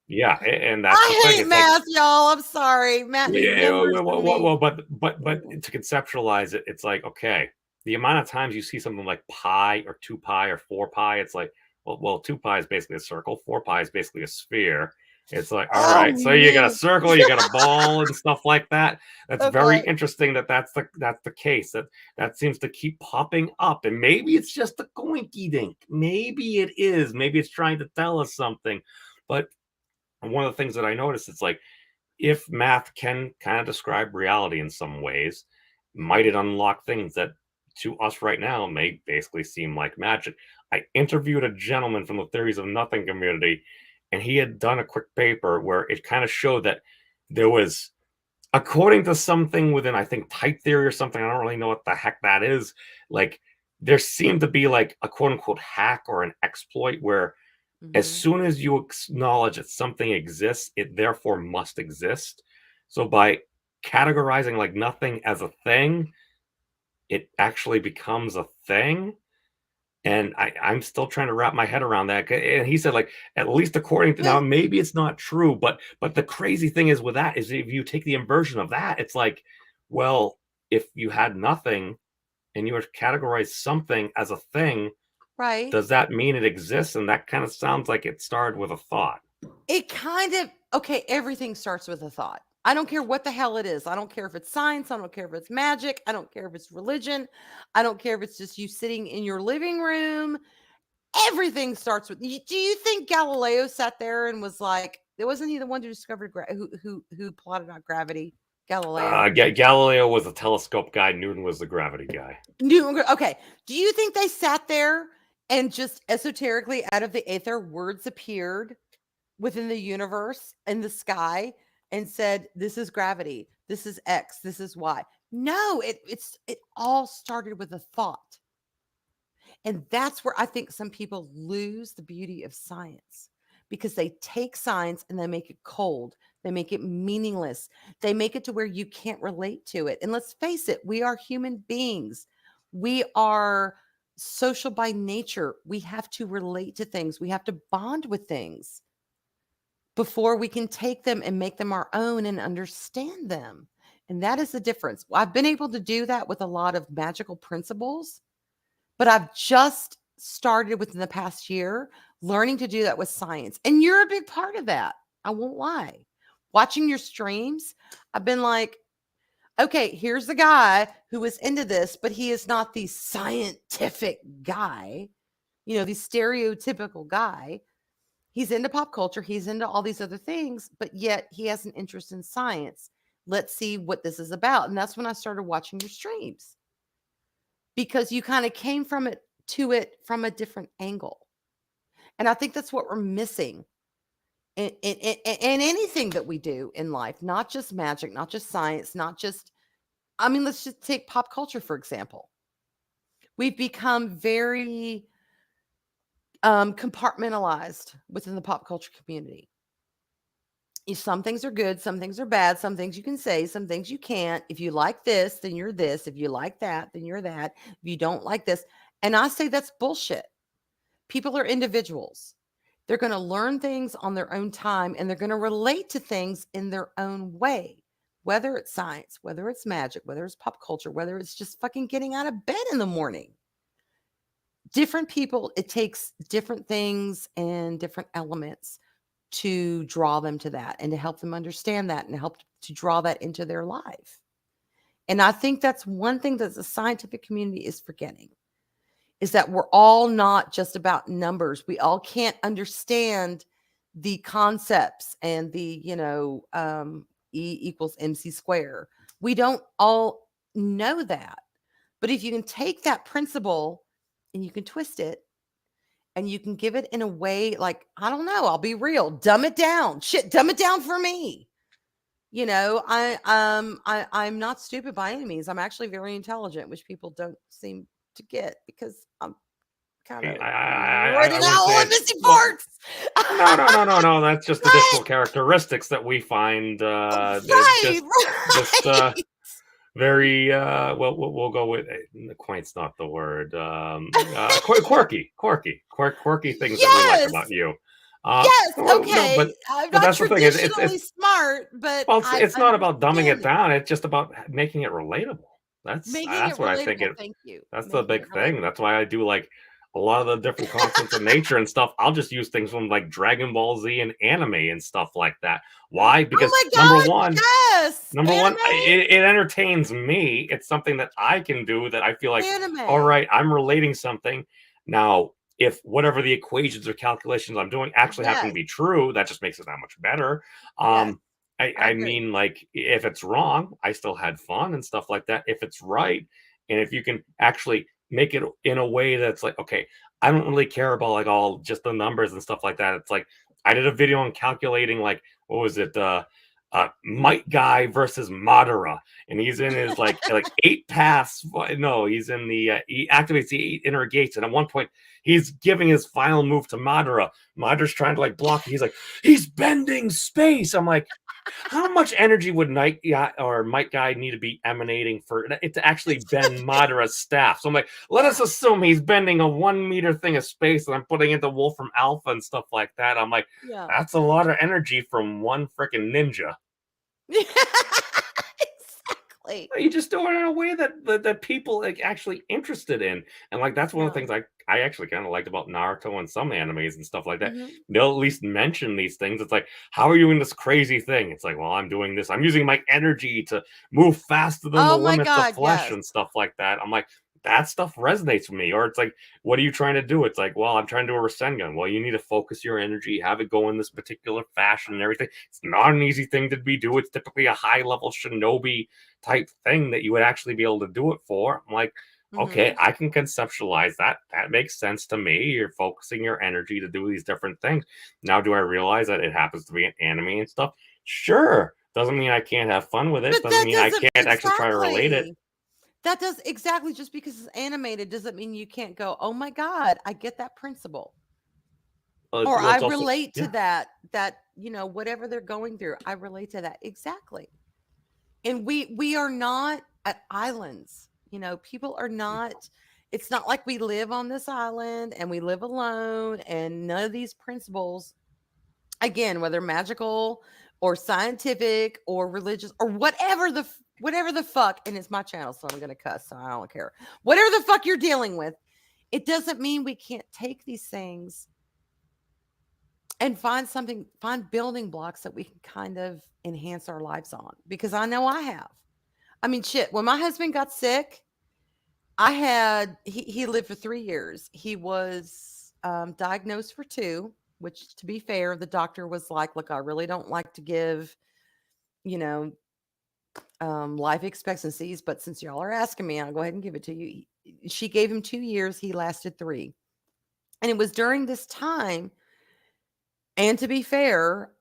Yeah, and that's the I thing. hate It's like math, y'all. I'm sorry. Math yeah, numbers to me. but to conceptualize it, it's like okay, the amount of times you see something like pi or 2 pi or 4 pi, it's like well 2 pi is basically a circle, 4 pi is basically a sphere. It's like all Oh right, so you got a man. circle, you got a ball and stuff like that. That's very Okay. interesting that that's the case that seems to keep popping up, and maybe it's just a coinky dink. Maybe it is. Maybe it's trying to tell us something, but one of the things that I noticed, it's like if math can kind of describe reality in some ways, might it unlock things that to us right now may basically seem like magic? I interviewed a gentleman from the Theories of Nothing community, and he had done a quick paper where it kind of showed that there was, according to something within, I think, type theory or something, I don't really know what the heck that is, like there seemed to be like a quote unquote hack or an exploit where as soon as you acknowledge that something exists, it therefore must exist. So by categorizing like nothing as a thing, it actually becomes a thing. And I'm still trying to wrap my head around that. And he said, like, at least according to now, maybe it's not true, but the crazy thing is with that is if you take the inversion of that, it's like, well, if you had nothing and you were to categorize something as a thing, Right. does that mean it exists? And that kind of sounds like it started with a thought. It kind of okay, everything starts with a thought. I don't care what the hell it is. I don't care if it's science, I don't care if it's magic, I don't care if it's religion. I don't care if it's just you sitting in your living room. Everything starts with do you think Galileo sat there and was like, wasn't he the one who discovered who plotted out gravity? Galileo. Galileo was a telescope guy. Newton was the gravity guy. Okay. Do you think they sat there and just esoterically out of the aether words appeared within the universe in the sky and said, this is gravity, this is X, this is Y? No, it all started with a thought. And that's where I think some people lose the beauty of science because they take science and they make it cold. They make it meaningless. They make it to where you can't relate to it. And let's face it, we are human beings. We are social by nature. We have to relate to things. We have to bond with things before we can take them and make them our own and understand them. And that is the difference. I've been able to do that with a lot of magical principles, but I've just started within the past year learning to do that with science. And you're a big part of that. I won't lie. Watching your streams, I've been like, okay, here's the guy who is into this, but he is not the scientific guy, the stereotypical guy. He's into pop culture. He's into all these other things, but yet he has an interest in science. Let's see what this is about. And that's when I started watching your streams because you kind of came from it to it from a different angle. And I think that's what we're missing in anything that we do in life, not just magic, not just science, not just, let's just take pop culture, for example. We've become very compartmentalized within the pop culture community. Some things are good, some things are bad, some things you can say, some things you can't. If you like this, then you're this. If you like that, then you're that. If you don't like this, and I say that's bullshit. People are individuals. They're going to learn things on their own time, and they're going to relate to things in their own way, whether it's science, whether it's magic, whether it's pop culture, whether it's just fucking getting out of bed in the morning. Different people, it takes different things and different elements to draw them to that and to help them understand that and help to draw that into their life. And I think that's one thing that the scientific community is forgetting, is that we're all not just about numbers. We all can't understand the concepts and the, E equals MC square. We don't all know that. But if you can take that principle and you can twist it and you can give it in a way like, I don't know, I'll be real, dumb it down. Shit, dumb it down for me. I'm not stupid by any means. I'm actually very intelligent, which people don't seem to get because I'm kind of I running wouldn't out say on it's missing well. parts. No. That's just additional characteristics that we find Right, just right. very well. We'll go with quaint's not the word. Quirky things that we like Yes, about you. yes. No, Okay, I'm but not that's the thing. traditionally smart, but well, I it's not about dumbing it understand it. down. It's just about making it relatable. Making it That's what I think relatable. it. Thank you. That's the Making it big thing. relatable. That's why I do like a lot of the different constants of nature and stuff. I'll just use things from like Dragon Ball Z and anime and stuff like that. Why? Oh Because my God, yes, number one, it entertains me. It's something that I can do that I feel like, all anime. right, I'm relating something. Now, if whatever the equations or calculations I'm doing actually happen to Yes, be true, that just makes it that much better. yes, Um, I I agree. mean, like, if it's wrong, I still had fun and stuff like that. If it's right, and if you can actually make it in a way that's like, okay, I don't really care about like all just the numbers and stuff like that. It's like I did a video on calculating like what was it, Might Guy versus Madara, and he's in his like 8 paths. No, he's in the he activates the 8 inner gates, and at one point he's giving his final move to Madara. Madara's trying to like block. He's like, he's bending space. I'm like, how much energy would Night Guy or Might Guy need to be emanating for it to actually bend Madara's staff? So I'm like, let us assume he's bending a 1 meter thing of space that I'm putting into Wolfram Alpha and stuff like that. I'm like, Yeah. that's a lot of energy from one freaking ninja. Exactly. You just do it in a way that people like actually interested in, and like that's one of the Yeah. things I actually kind of liked about Naruto and some animes and stuff like that. Mhm. They'll at least mention these things. It's like, how are you in this crazy thing? It's like, well, I'm doing this. I'm using my energy to move faster than the Oh my limits of God, flesh yes. and stuff like that. I'm like, that stuff resonates with me. Or it's like, what are you trying to do? It's like, well, I'm trying to do a Rasengan. Well, you need to focus your energy, have it go in this particular fashion and everything. It's not an easy thing to do. It's typically a high level shinobi type thing that you would actually be able to do it for. I'm like, okay, Mhm. I can conceptualize that. That makes sense to me. You're focusing your energy to do these different things. Now, do I realize that it happens to be an anime and stuff? Sure. Doesn't mean I can't have fun with it. But Doesn't that mean I doesn't can't actually try to relate it. exactly. That does exactly just because it's animated doesn't mean you can't go, "Oh my God, I get that principle." Or Well, I it's also, relate to yeah. that, whatever they're going through. I relate to that. Exactly. And we are not at islands. People are not it's not like we live on this island and we live alone and none of these principles, again, whether magical or scientific or religious or whatever the fuck, and it's my channel, so I'm gonna cuss, so I don't care. Whatever the fuck you're dealing with, it doesn't mean we can't take these things and find building blocks that we can kind of enhance our lives on. Because I know I have. I mean, shit, when my husband got sick, he lived for 3 years. He was diagnosed for two, which, to be fair, the doctor was like, look, I really don't like to give, you know, life expectancies, but since y'all are asking me, I'll go ahead and give it to you. She gave him 2 years. He lasted 3. And it was during this time, and to be fair,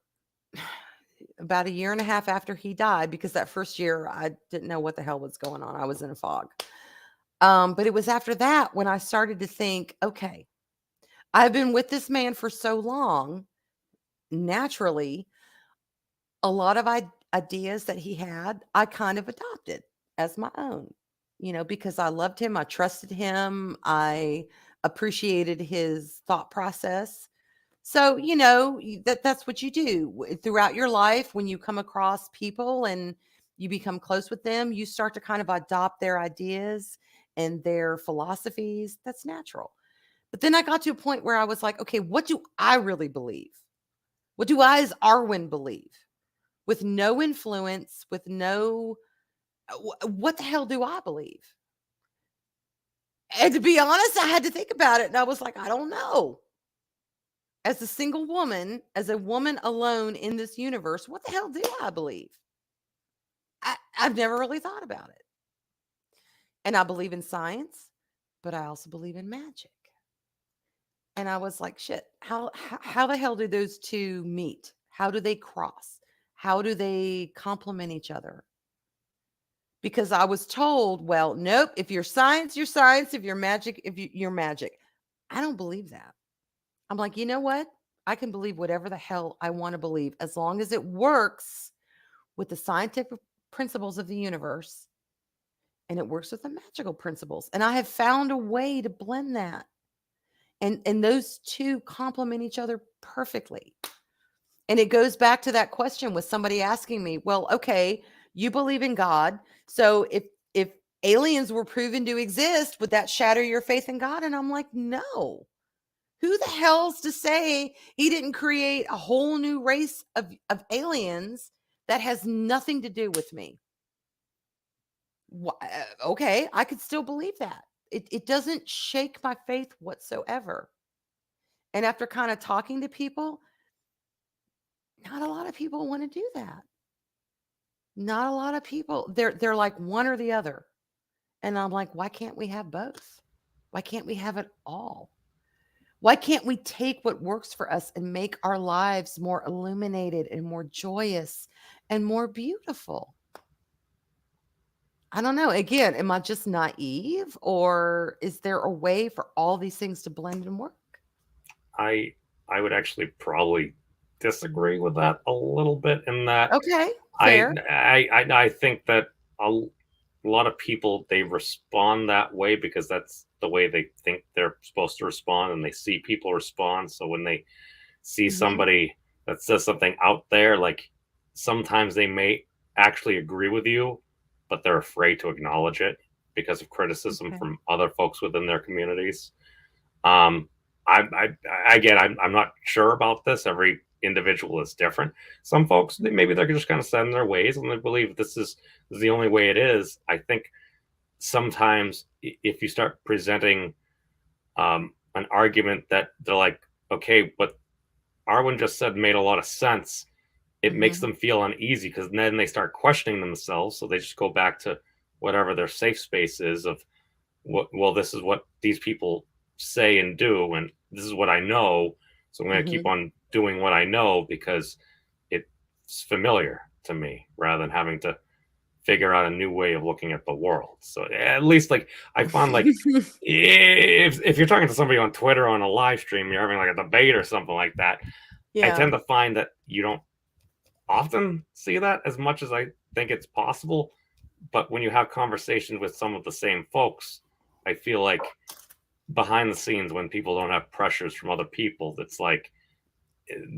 about a year and a half after he died, because that first year I didn't know what the hell was going on. I was in a fog. But it was after that when I started to think, okay, I've been with this man for so long. Naturally, a lot of ideas that he had, I kind of adopted as my own, because I loved him. I trusted him. I appreciated his thought process. So, that's what you do throughout your life. When you come across people and you become close with them, you start to kind of adopt their ideas and their philosophies. That's natural. But then I got to a point where I was like, okay, what do I really believe? What do I, as Arwen, believe? With no influence, with no, what the hell do I believe? And to be honest, I had to think about it. And I was like, I don't know. As a single woman, as a woman alone in this universe, what the hell do I believe? I've never really thought about it. And I believe in science, but I also believe in magic. And I was like, shit, how the hell do those two meet? How do they cross? How do they complement each other? Because I was told, well, nope, if you're science, you're science. If you're magic, you're magic. I don't believe that. I'm like, you know what? I can believe whatever the hell I want to believe as long as it works with the scientific principles of the universe and it works with the magical principles. And I have found a way to blend that. And those two complement each other perfectly. And it goes back to that question with somebody asking me, well, okay, you believe in God. So if aliens were proven to exist, would that shatter your faith in God? And I'm like, no. Who the hell's to say he didn't create a whole new race of aliens that has nothing to do with me? Okay, I could still believe that. It doesn't shake my faith whatsoever. And after kind of talking to people, not a lot of people want to do that. Not a lot of people. They're like one or the other. And I'm like, why can't we have both? Why can't we have it all? Why can't we take what works for us and make our lives more illuminated and more joyous and more beautiful? I don't know. Again, am I just naive or is there a way for all these things to blend and work? I would actually probably disagree with that a little bit in that Okay, I fair. I think that a lot of people, they respond that way because that's the way they think they're supposed to respond, and they see people respond. So when they see Mhm. somebody that says something out there, like sometimes they may actually agree with you, but they're afraid to acknowledge it because of criticism Okay. from other folks within their communities. Um, again, I'm not sure about this. Every individual is different. Some folks, maybe they're just kind of set in their ways and they believe this is the only way it is. I think sometimes if you start presenting an argument that they're like, okay, what Arwen just said made a lot of sense, it makes Mhm. them feel uneasy because then they start questioning themselves. So they just go back to whatever their safe space is of what, well, this is what these people say and do, and this is what I know. So I'm going to keep Mhm. on doing what I know because it's familiar to me rather than having to figure out a new way of looking at the world. So at least like I found like if you're talking to somebody on Twitter on a live stream, you're having like a debate or something like that, I Yeah. tend to find that you don't often see that as much as I think it's possible. But when you have conversations with some of the same folks, I feel like behind the scenes, when people don't have pressures from other people, it's like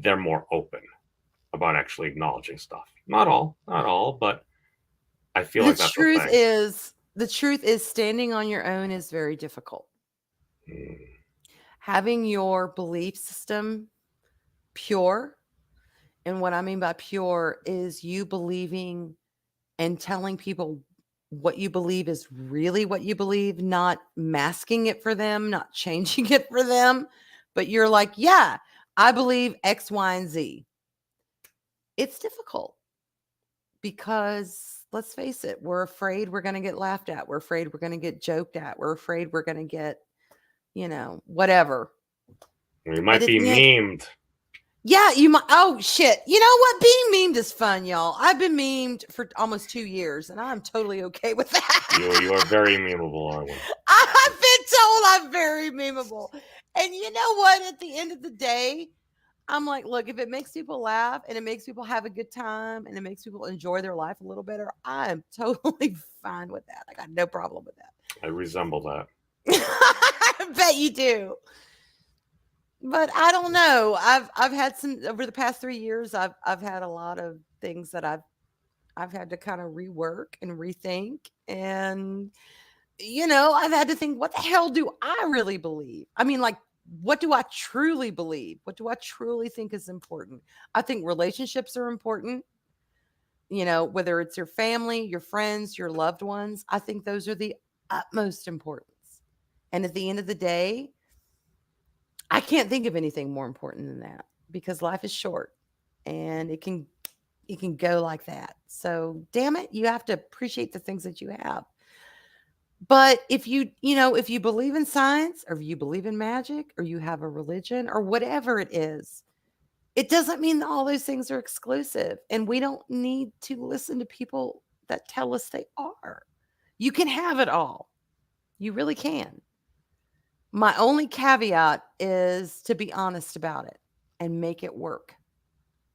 they're more open about actually acknowledging stuff. Not all, but I feel The like that's a truth thing. is the truth is standing on your own is very difficult. Mm. Having your belief system pure, and what I mean by pure is you believing and telling people what you believe is really what you believe, not masking it for them, not changing it for them, but you're like, yeah, I believe X, Y, and Z. It's difficult because let's face it, we're afraid we're going to get laughed at. We're afraid we're going to get joked at. We're afraid we're going to get, whatever. We But might at be the end, memed. yeah, you might. Oh, shit. You know what? Being memed is fun, y'all. I've been memed for almost 2 years and I'm totally okay with that. You are very memeable, Arwen. I've been told I'm very memeable. And you know what? At the end of the day, I'm like, look, if it makes people laugh and it makes people have a good time and it makes people enjoy their life a little better, I am totally fine with that. I got no problem with that. I resemble that. I bet you do. But I don't know. I've had some over the past 3 years. I've had a lot of things that I've had to kind of rework and rethink, and I've had to think, what the hell do I really believe? I mean, like, what do I truly believe? What do I truly think is important? I think relationships are important. Whether it's your family, your friends, your loved ones, I think those are the utmost importance. And at the end of the day, I can't think of anything more important than that because life is short and it can go like that. So, damn it, you have to appreciate the things that you have. But if you believe in science or if you believe in magic or you have a religion or whatever it is, It doesn't mean that all those things are exclusive, and we don't need to listen to people that tell us they are. You can have it all. You really can. My only caveat is to be honest about it and make it work.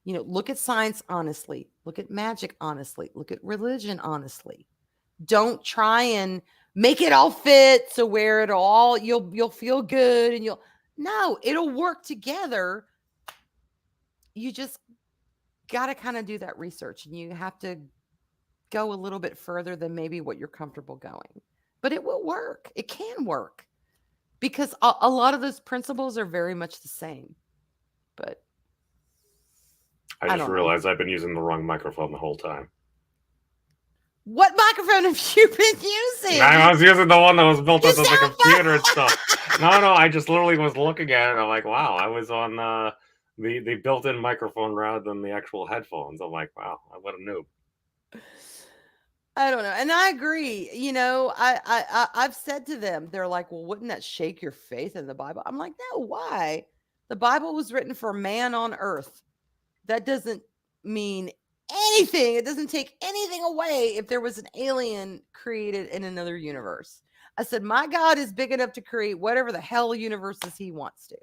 Look at science honestly, look at magic honestly, look at religion honestly. Don't try and make it all fit so where it all you'll feel good and it'll work together. You just got to kind of do that research, and you have to go a little bit further than maybe what you're comfortable going. But it will work. It can work because a lot of those principles are very much the same. But I I just don't know. realized I've been using the wrong microphone the whole time. What microphone have you been using? I was using the one that was built You into the sound computer and stuff. No, I just literally was looking at it. And I'm like, wow, I was on the built-in microphone rather than the actual headphones. I'm like, wow, what a noob. I don't know. And I agree. I've said to them, they're like, well, wouldn't that shake your faith in the Bible? I'm like, no, why? The Bible was written for man on earth. That doesn't mean anything. It doesn't take anything away if there was an alien created in another universe. I said, my God is big enough to create whatever the hell universes he wants to.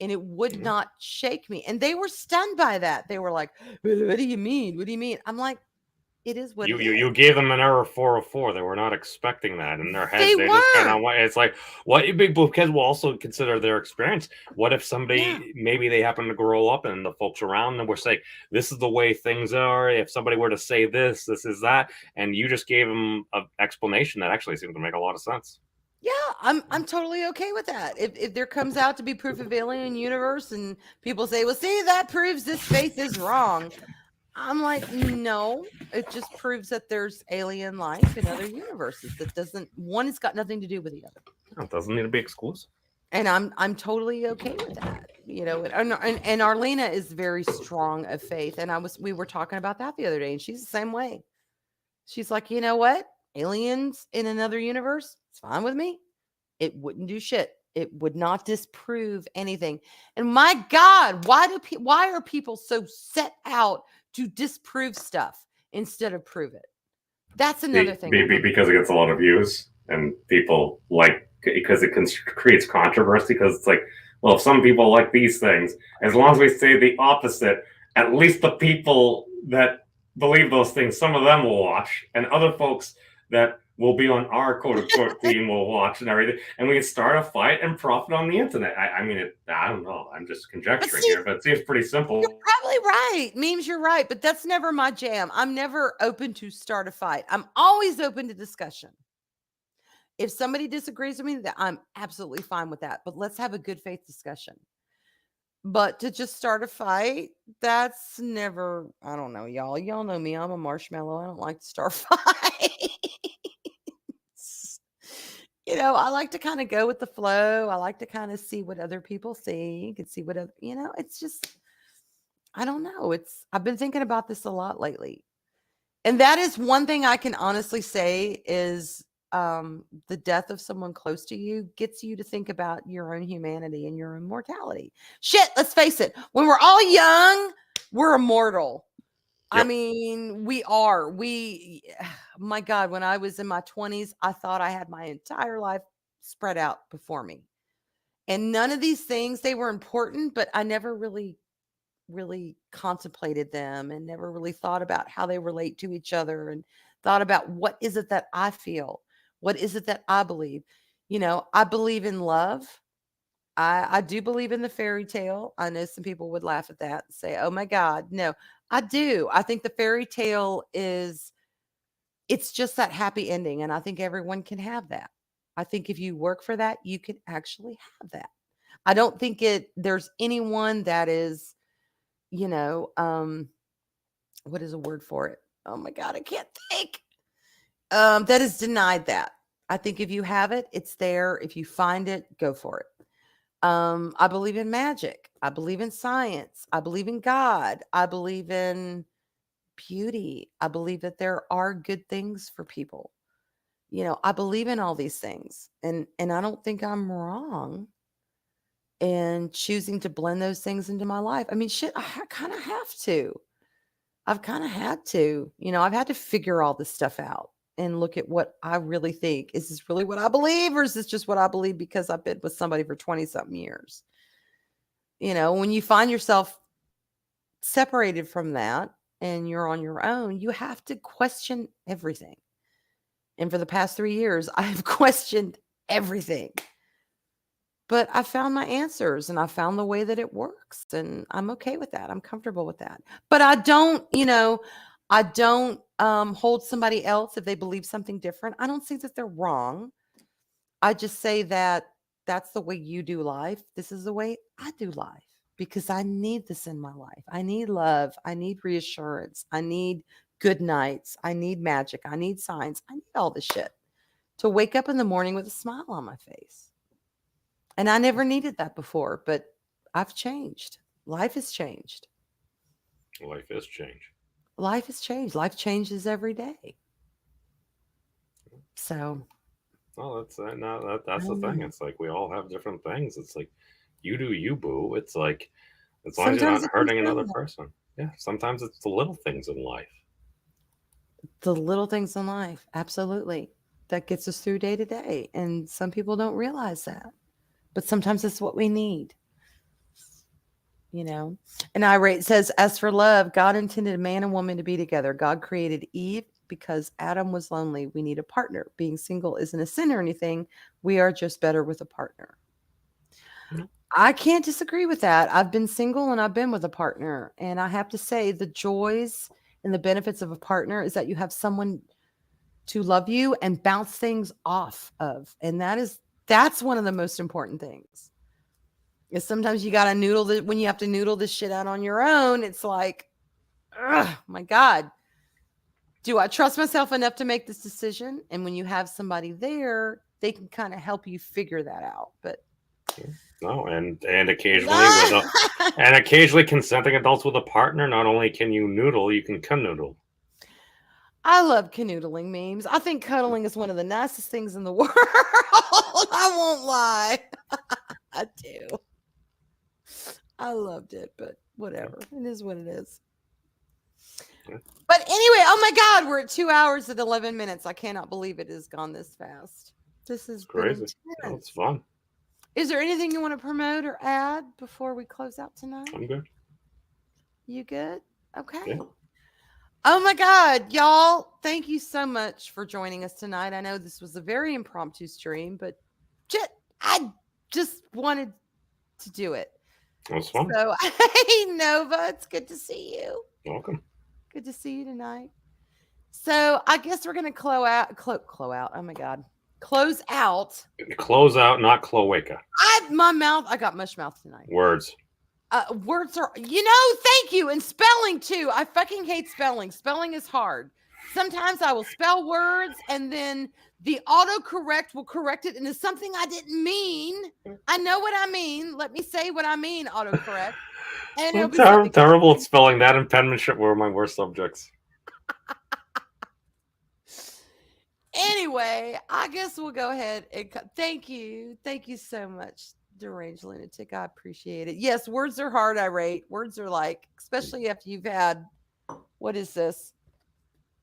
And it would not shake me. And they were stunned by that. They were like, what do you mean? What do you mean? I'm like, it is what you gave them an error 404. They were not expecting that in their heads. They just kind of weren't. it's like what because we'll also consider their experience. What if somebody maybe they happen to grow up and the folks around them were saying this is the way things are. If somebody were to say this is that, and you just gave them an explanation that actually seemed to make a lot of sense. Yeah, I'm totally okay with that. If there comes out to be proof of alien universe and people say, well, see, that proves this faith is wrong. I'm like, no, it just proves that there's alien life in other universes. One has got nothing to do with the other. It doesn't need to be exclusive. And I'm totally okay with that. And Arlena is very strong of faith. And we were talking about that the other day, and she's the same way. She's like, you know what? Aliens in another universe, it's fine with me. It wouldn't do shit. It would not disprove anything. And my God, why are people so set out to disprove stuff instead of prove it? That's another thing. Because it gets a lot of views and people like because it creates controversy because it's like, well, if some people like these things, as long as we say the opposite, at least the people that believe those things, some of them will watch, and other folks that will be on our quote-unquote team will watch and everything, and we can start a fight and profit on the internet. I mean, I don't know. I'm just conjecturing here, but it seems pretty simple. You're probably right. Memes, you're right, but that's never my jam. I'm never open to start a fight. I'm always open to discussion. If somebody disagrees with me, that I'm absolutely fine with that. But let's have a good faith discussion. But to just start a fight, that's never, I don't know, y'all. Y'all know me. I'm a marshmallow. I don't like to start fights. I like to kind of go with the flow. I like to kind of see what other people think and see what, it's just, I don't know. I've been thinking about this a lot lately. And that is one thing I can honestly say is the death of someone close to you gets you to think about your own humanity and your own mortality. Shit, let's face it. When we're all young, we're immortal. Yep. I mean, we are. My God, when I was in my 20s, I thought I had my entire life spread out before me. And none of these things, they were important, but I never really contemplated them and never really thought about how they relate to each other and thought about what is it that I feel? What is it that I believe? I believe in love. I do believe in the fairy tale. I know some people would laugh at that and say, oh my God. No, I do. I think the fairy tale it's just that happy ending. And I think everyone can have that. I think if you work for that, you can actually have that. I don't think there's anyone that is, what is a word for it? Oh my God, I can't think. That is denied that. I think if you have it, it's there. If you find it, go for it. I believe in magic. I believe in science. I believe in God. I believe in beauty. I believe that there are good things for people. I believe in all these things, and I don't think I'm wrong and choosing to blend those things into my life. I mean, shit, I kind of have to. I've kind of had to, I've had to figure all this stuff out and look at what I really think. Is this really what I believe, or is this just what I believe because I've been with somebody for 20 something years? When you find yourself separated from that and you're on your own, you have to question everything. And for the past 3 years, I've questioned everything. But I found my answers and I found the way that it works. And I'm okay with that. I'm comfortable with that. But I don't hold somebody else if they believe something different. I don't say that they're wrong. I just say that that's the way you do life. This is the way I do life because I need this in my life. I need love. I need reassurance. I need good nights. I need magic. I need signs. I need all this shit to wake up in the morning with a smile on my face. And I never needed that before, but I've changed. Life has changed. Life is change. Life has changed. Life changes every day. So. Oh, that's the thing. It's like we all have different things. It's like you do you, boo. It's like as long as you're not hurting another person. Yeah. Sometimes it's the little things in life. The little things in life, absolutely. That gets us through day to day. And some people don't realize that. But sometimes it's what we need. And Irate says, as for love, God intended a man and woman to be together. God created Eve because Adam was lonely. We need a partner. Being single isn't a sin or anything. We are just better with a partner. Mm-hmm. I can't disagree with that. I've been single and I've been with a partner. And I have to say the joys and the benefits of a partner is that you have someone to love you and bounce things off of. And that's one of the most important things. Is sometimes you got to noodle when you have to noodle this shit out on your own. It's like, oh my God, do I trust myself enough to make this decision? And when you have somebody there, they can kind of help you figure that out. But no, and occasionally consenting adults with a partner. Not only can you noodle, you can canoodle. I love canoodling memes. I think cuddling is one of the nicest things in the world. I won't lie. I do. I loved it, but whatever. It is what it is. But anyway, oh my God, we're at 2 hours and 11 minutes. I cannot believe it has gone this fast. This is crazy. Oh, it's fun. Is there anything you want to promote or add before we close out tonight? I'm good. You good? Okay. Yeah. Oh my God, y'all. Thank you so much for joining us tonight. I know this was a very impromptu stream, but I just wanted to do it. It was fun. So, hey, Nova, it's good to see you. Welcome. Good to see you tonight. So, I guess we're going to close out. Oh my God. Close out. Close out, not cloaca. I got mush mouth tonight. Words. Words are, thank you. And spelling too. I fucking hate spelling. Spelling is hard. Sometimes I will spell words and then the autocorrect will correct it into something I didn't mean. I know what I mean. Let me say what I mean, autocorrect. And I'm terrible at spelling. That and penmanship were my worst subjects. Anyway, I guess we'll go ahead and thank you. Thank you so much, Deranged Lunatic. I appreciate it. Yes, words are hard, Irate. Words are like, especially after you've had, what is this?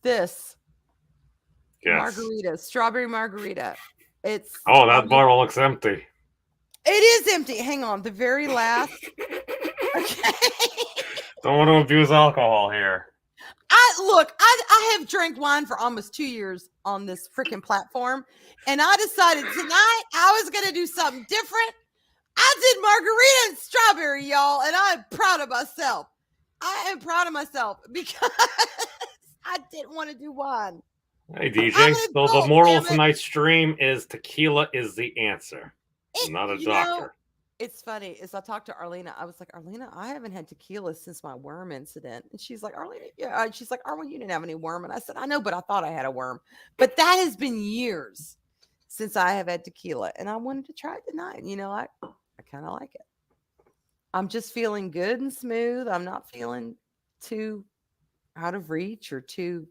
This. Yes. Margarita, strawberry margarita. It's that bottle looks empty. It is empty. Hang on, the very last. Okay. Don't want to abuse alcohol here. I have drank wine for almost 2 years on this freaking platform, and I decided tonight I was going to do something different. I did margarita and strawberry, y'all, and I'm proud of myself. I am proud of myself because I didn't want to do wine. Hey, DJ. So the moral of tonight's stream is tequila is the answer. I'm not a doctor. It's funny. As I talked to Arlena, I was like, Arlena, I haven't had tequila since my worm incident. And she's like, Arlena, yeah. She's like, Arlena, you didn't have any worm. And I said, I know, but I thought I had a worm. But that has been years since I have had tequila. And I wanted to try it tonight. I kind of like it. I'm just feeling good and smooth. I'm not feeling too out of reach or too,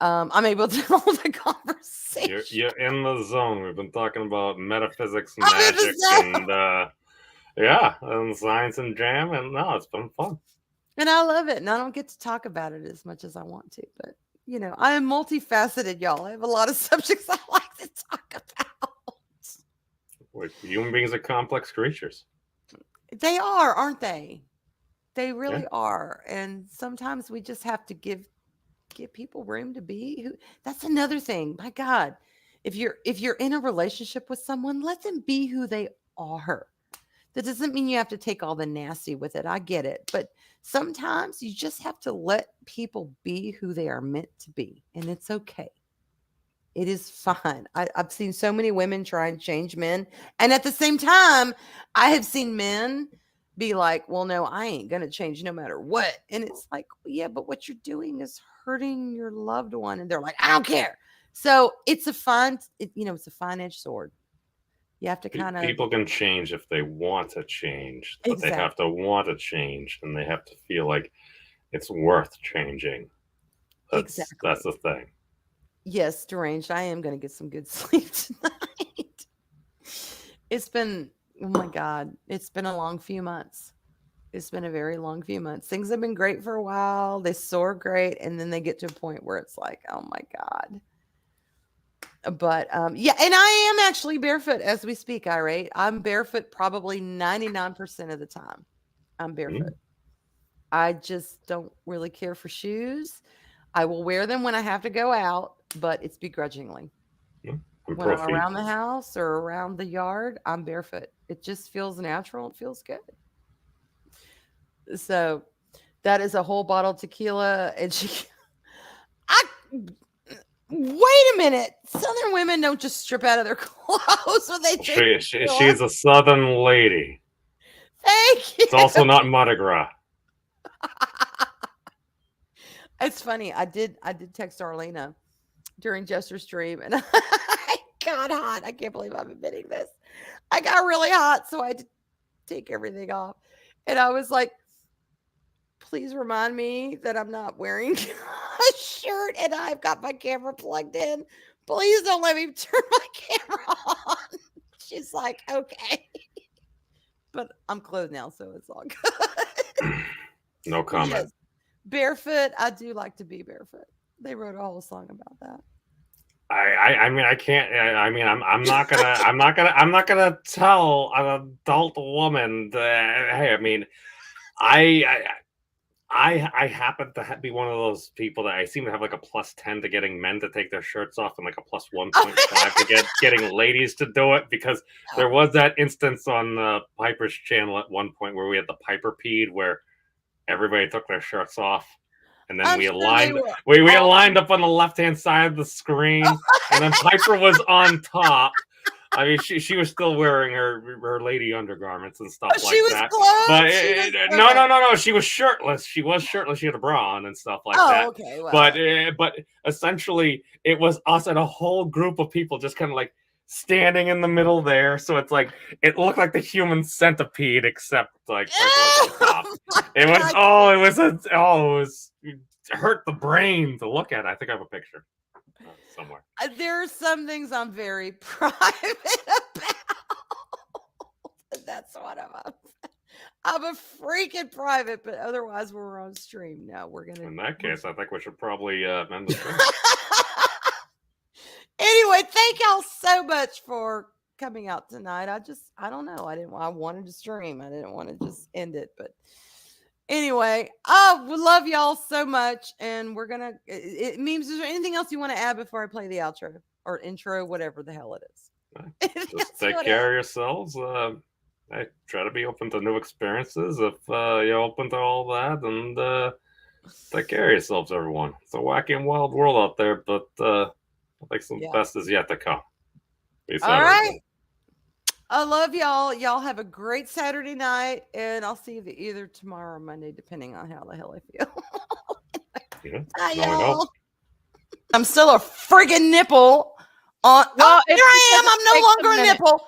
I'm able to hold a conversation. You're in the zone. We've been talking about metaphysics, magic, and Yeah, and science and jam, and no, it's been fun. And I love it. And I don't get to talk about it as much as I want to, but I am multifaceted, y'all. I have a lot of subjects I like to talk about. Like, human beings are complex creatures. They are, aren't they? They really Yeah. are. And sometimes we just have to give people room to be who. That's another thing. My God. If you're in a relationship with someone, let them be who they are. That doesn't mean you have to take all the nasty with it. I get it. But sometimes you just have to let people be who they are meant to be. And it's okay. It is fine. I've seen so many women try and change men. And at the same time, I have seen men be like, well, no, I ain't going to change no matter what. And it's like, yeah, but what you're doing is hurting your loved one. And they're like, I don't care. So it's a it's a fine-edged sword. You have to kind of. People can change if they want to change, but Exactly. they have to want to change, and they have to feel like it's worth changing. That's the thing. Yes, deranged. I am going to get some good sleep tonight. It's been, oh my God, it's been a long few months. It's been a very long few months. Things have been great for a while. They soar great, and then they get to a point where it's like, oh my God. But yeah, and I am actually barefoot as we speak, Irate. I'm barefoot probably 99% of the time. I'm barefoot. I just don't really care for shoes. I will wear them when I have to go out, but it's begrudgingly. When I'm around the house or around the yard, I'm barefoot. It just feels natural. It feels good. So that is a whole bottle of tequila. And wait a minute. Southern women don't just strip out of their clothes when they drink. She's a Southern lady. Thank you. It's also not Mardi Gras. It's funny. I did text Arlena during Jester's stream, and I got hot. I can't believe I'm admitting this. I got really hot, so I had to take everything off. And I was like, please remind me that I'm not wearing a shirt and I've got my camera plugged in. Please don't let me turn my camera on. She's like, okay. But I'm clothed now, so it's all good. No comment. Yes. Barefoot. I do like to be barefoot. They wrote a whole song about that. I mean, I can't. I mean, I'm not gonna tell an adult woman that. Hey, I mean, I happen to be one of those people that I seem to have like a +10 to getting men to take their shirts off, and like a +1.5 to getting ladies to do it, because there was that instance on Piper's channel at one point where we had the Piper peed where everybody took their shirts off. And then we aligned up on the left-hand side of the screen, and then Piper was on top. I mean, she was still wearing her lady undergarments and stuff like that. But no, she was shirtless. She was shirtless. She had a bra on and stuff like that. Okay. Well. But essentially, it was us and a whole group of people just kind of like standing in the middle there, so it's like it looked like the human centipede, except like on top. It hurt the brain to look at. I think I have a picture somewhere. There are some things I'm very private about. That's one of them. I'm a freaking private, but otherwise we're on stream. No, we're gonna. In that case, I think we should probably end the stream. Anyway, thank y'all so much for coming out tonight. I don't know. I wanted to stream. I didn't want to just end it, but anyway, we love y'all so much. And we're going to, Memes, is there anything else you want to add before I play the outro or intro, whatever the hell it is? Just take care of yourselves. I try to be open to new experiences if you're open to all that, and take care of yourselves, everyone. It's a wacky and wild world out there, but I think some best is yet to come. Peace out, right. Everybody. I love y'all. Y'all have a great Saturday night, and I'll see you either tomorrow or Monday, depending on how the hell I feel. Bye, y'all. I'm still a friggin' nipple on. Well, here I am. I'm no longer a nipple.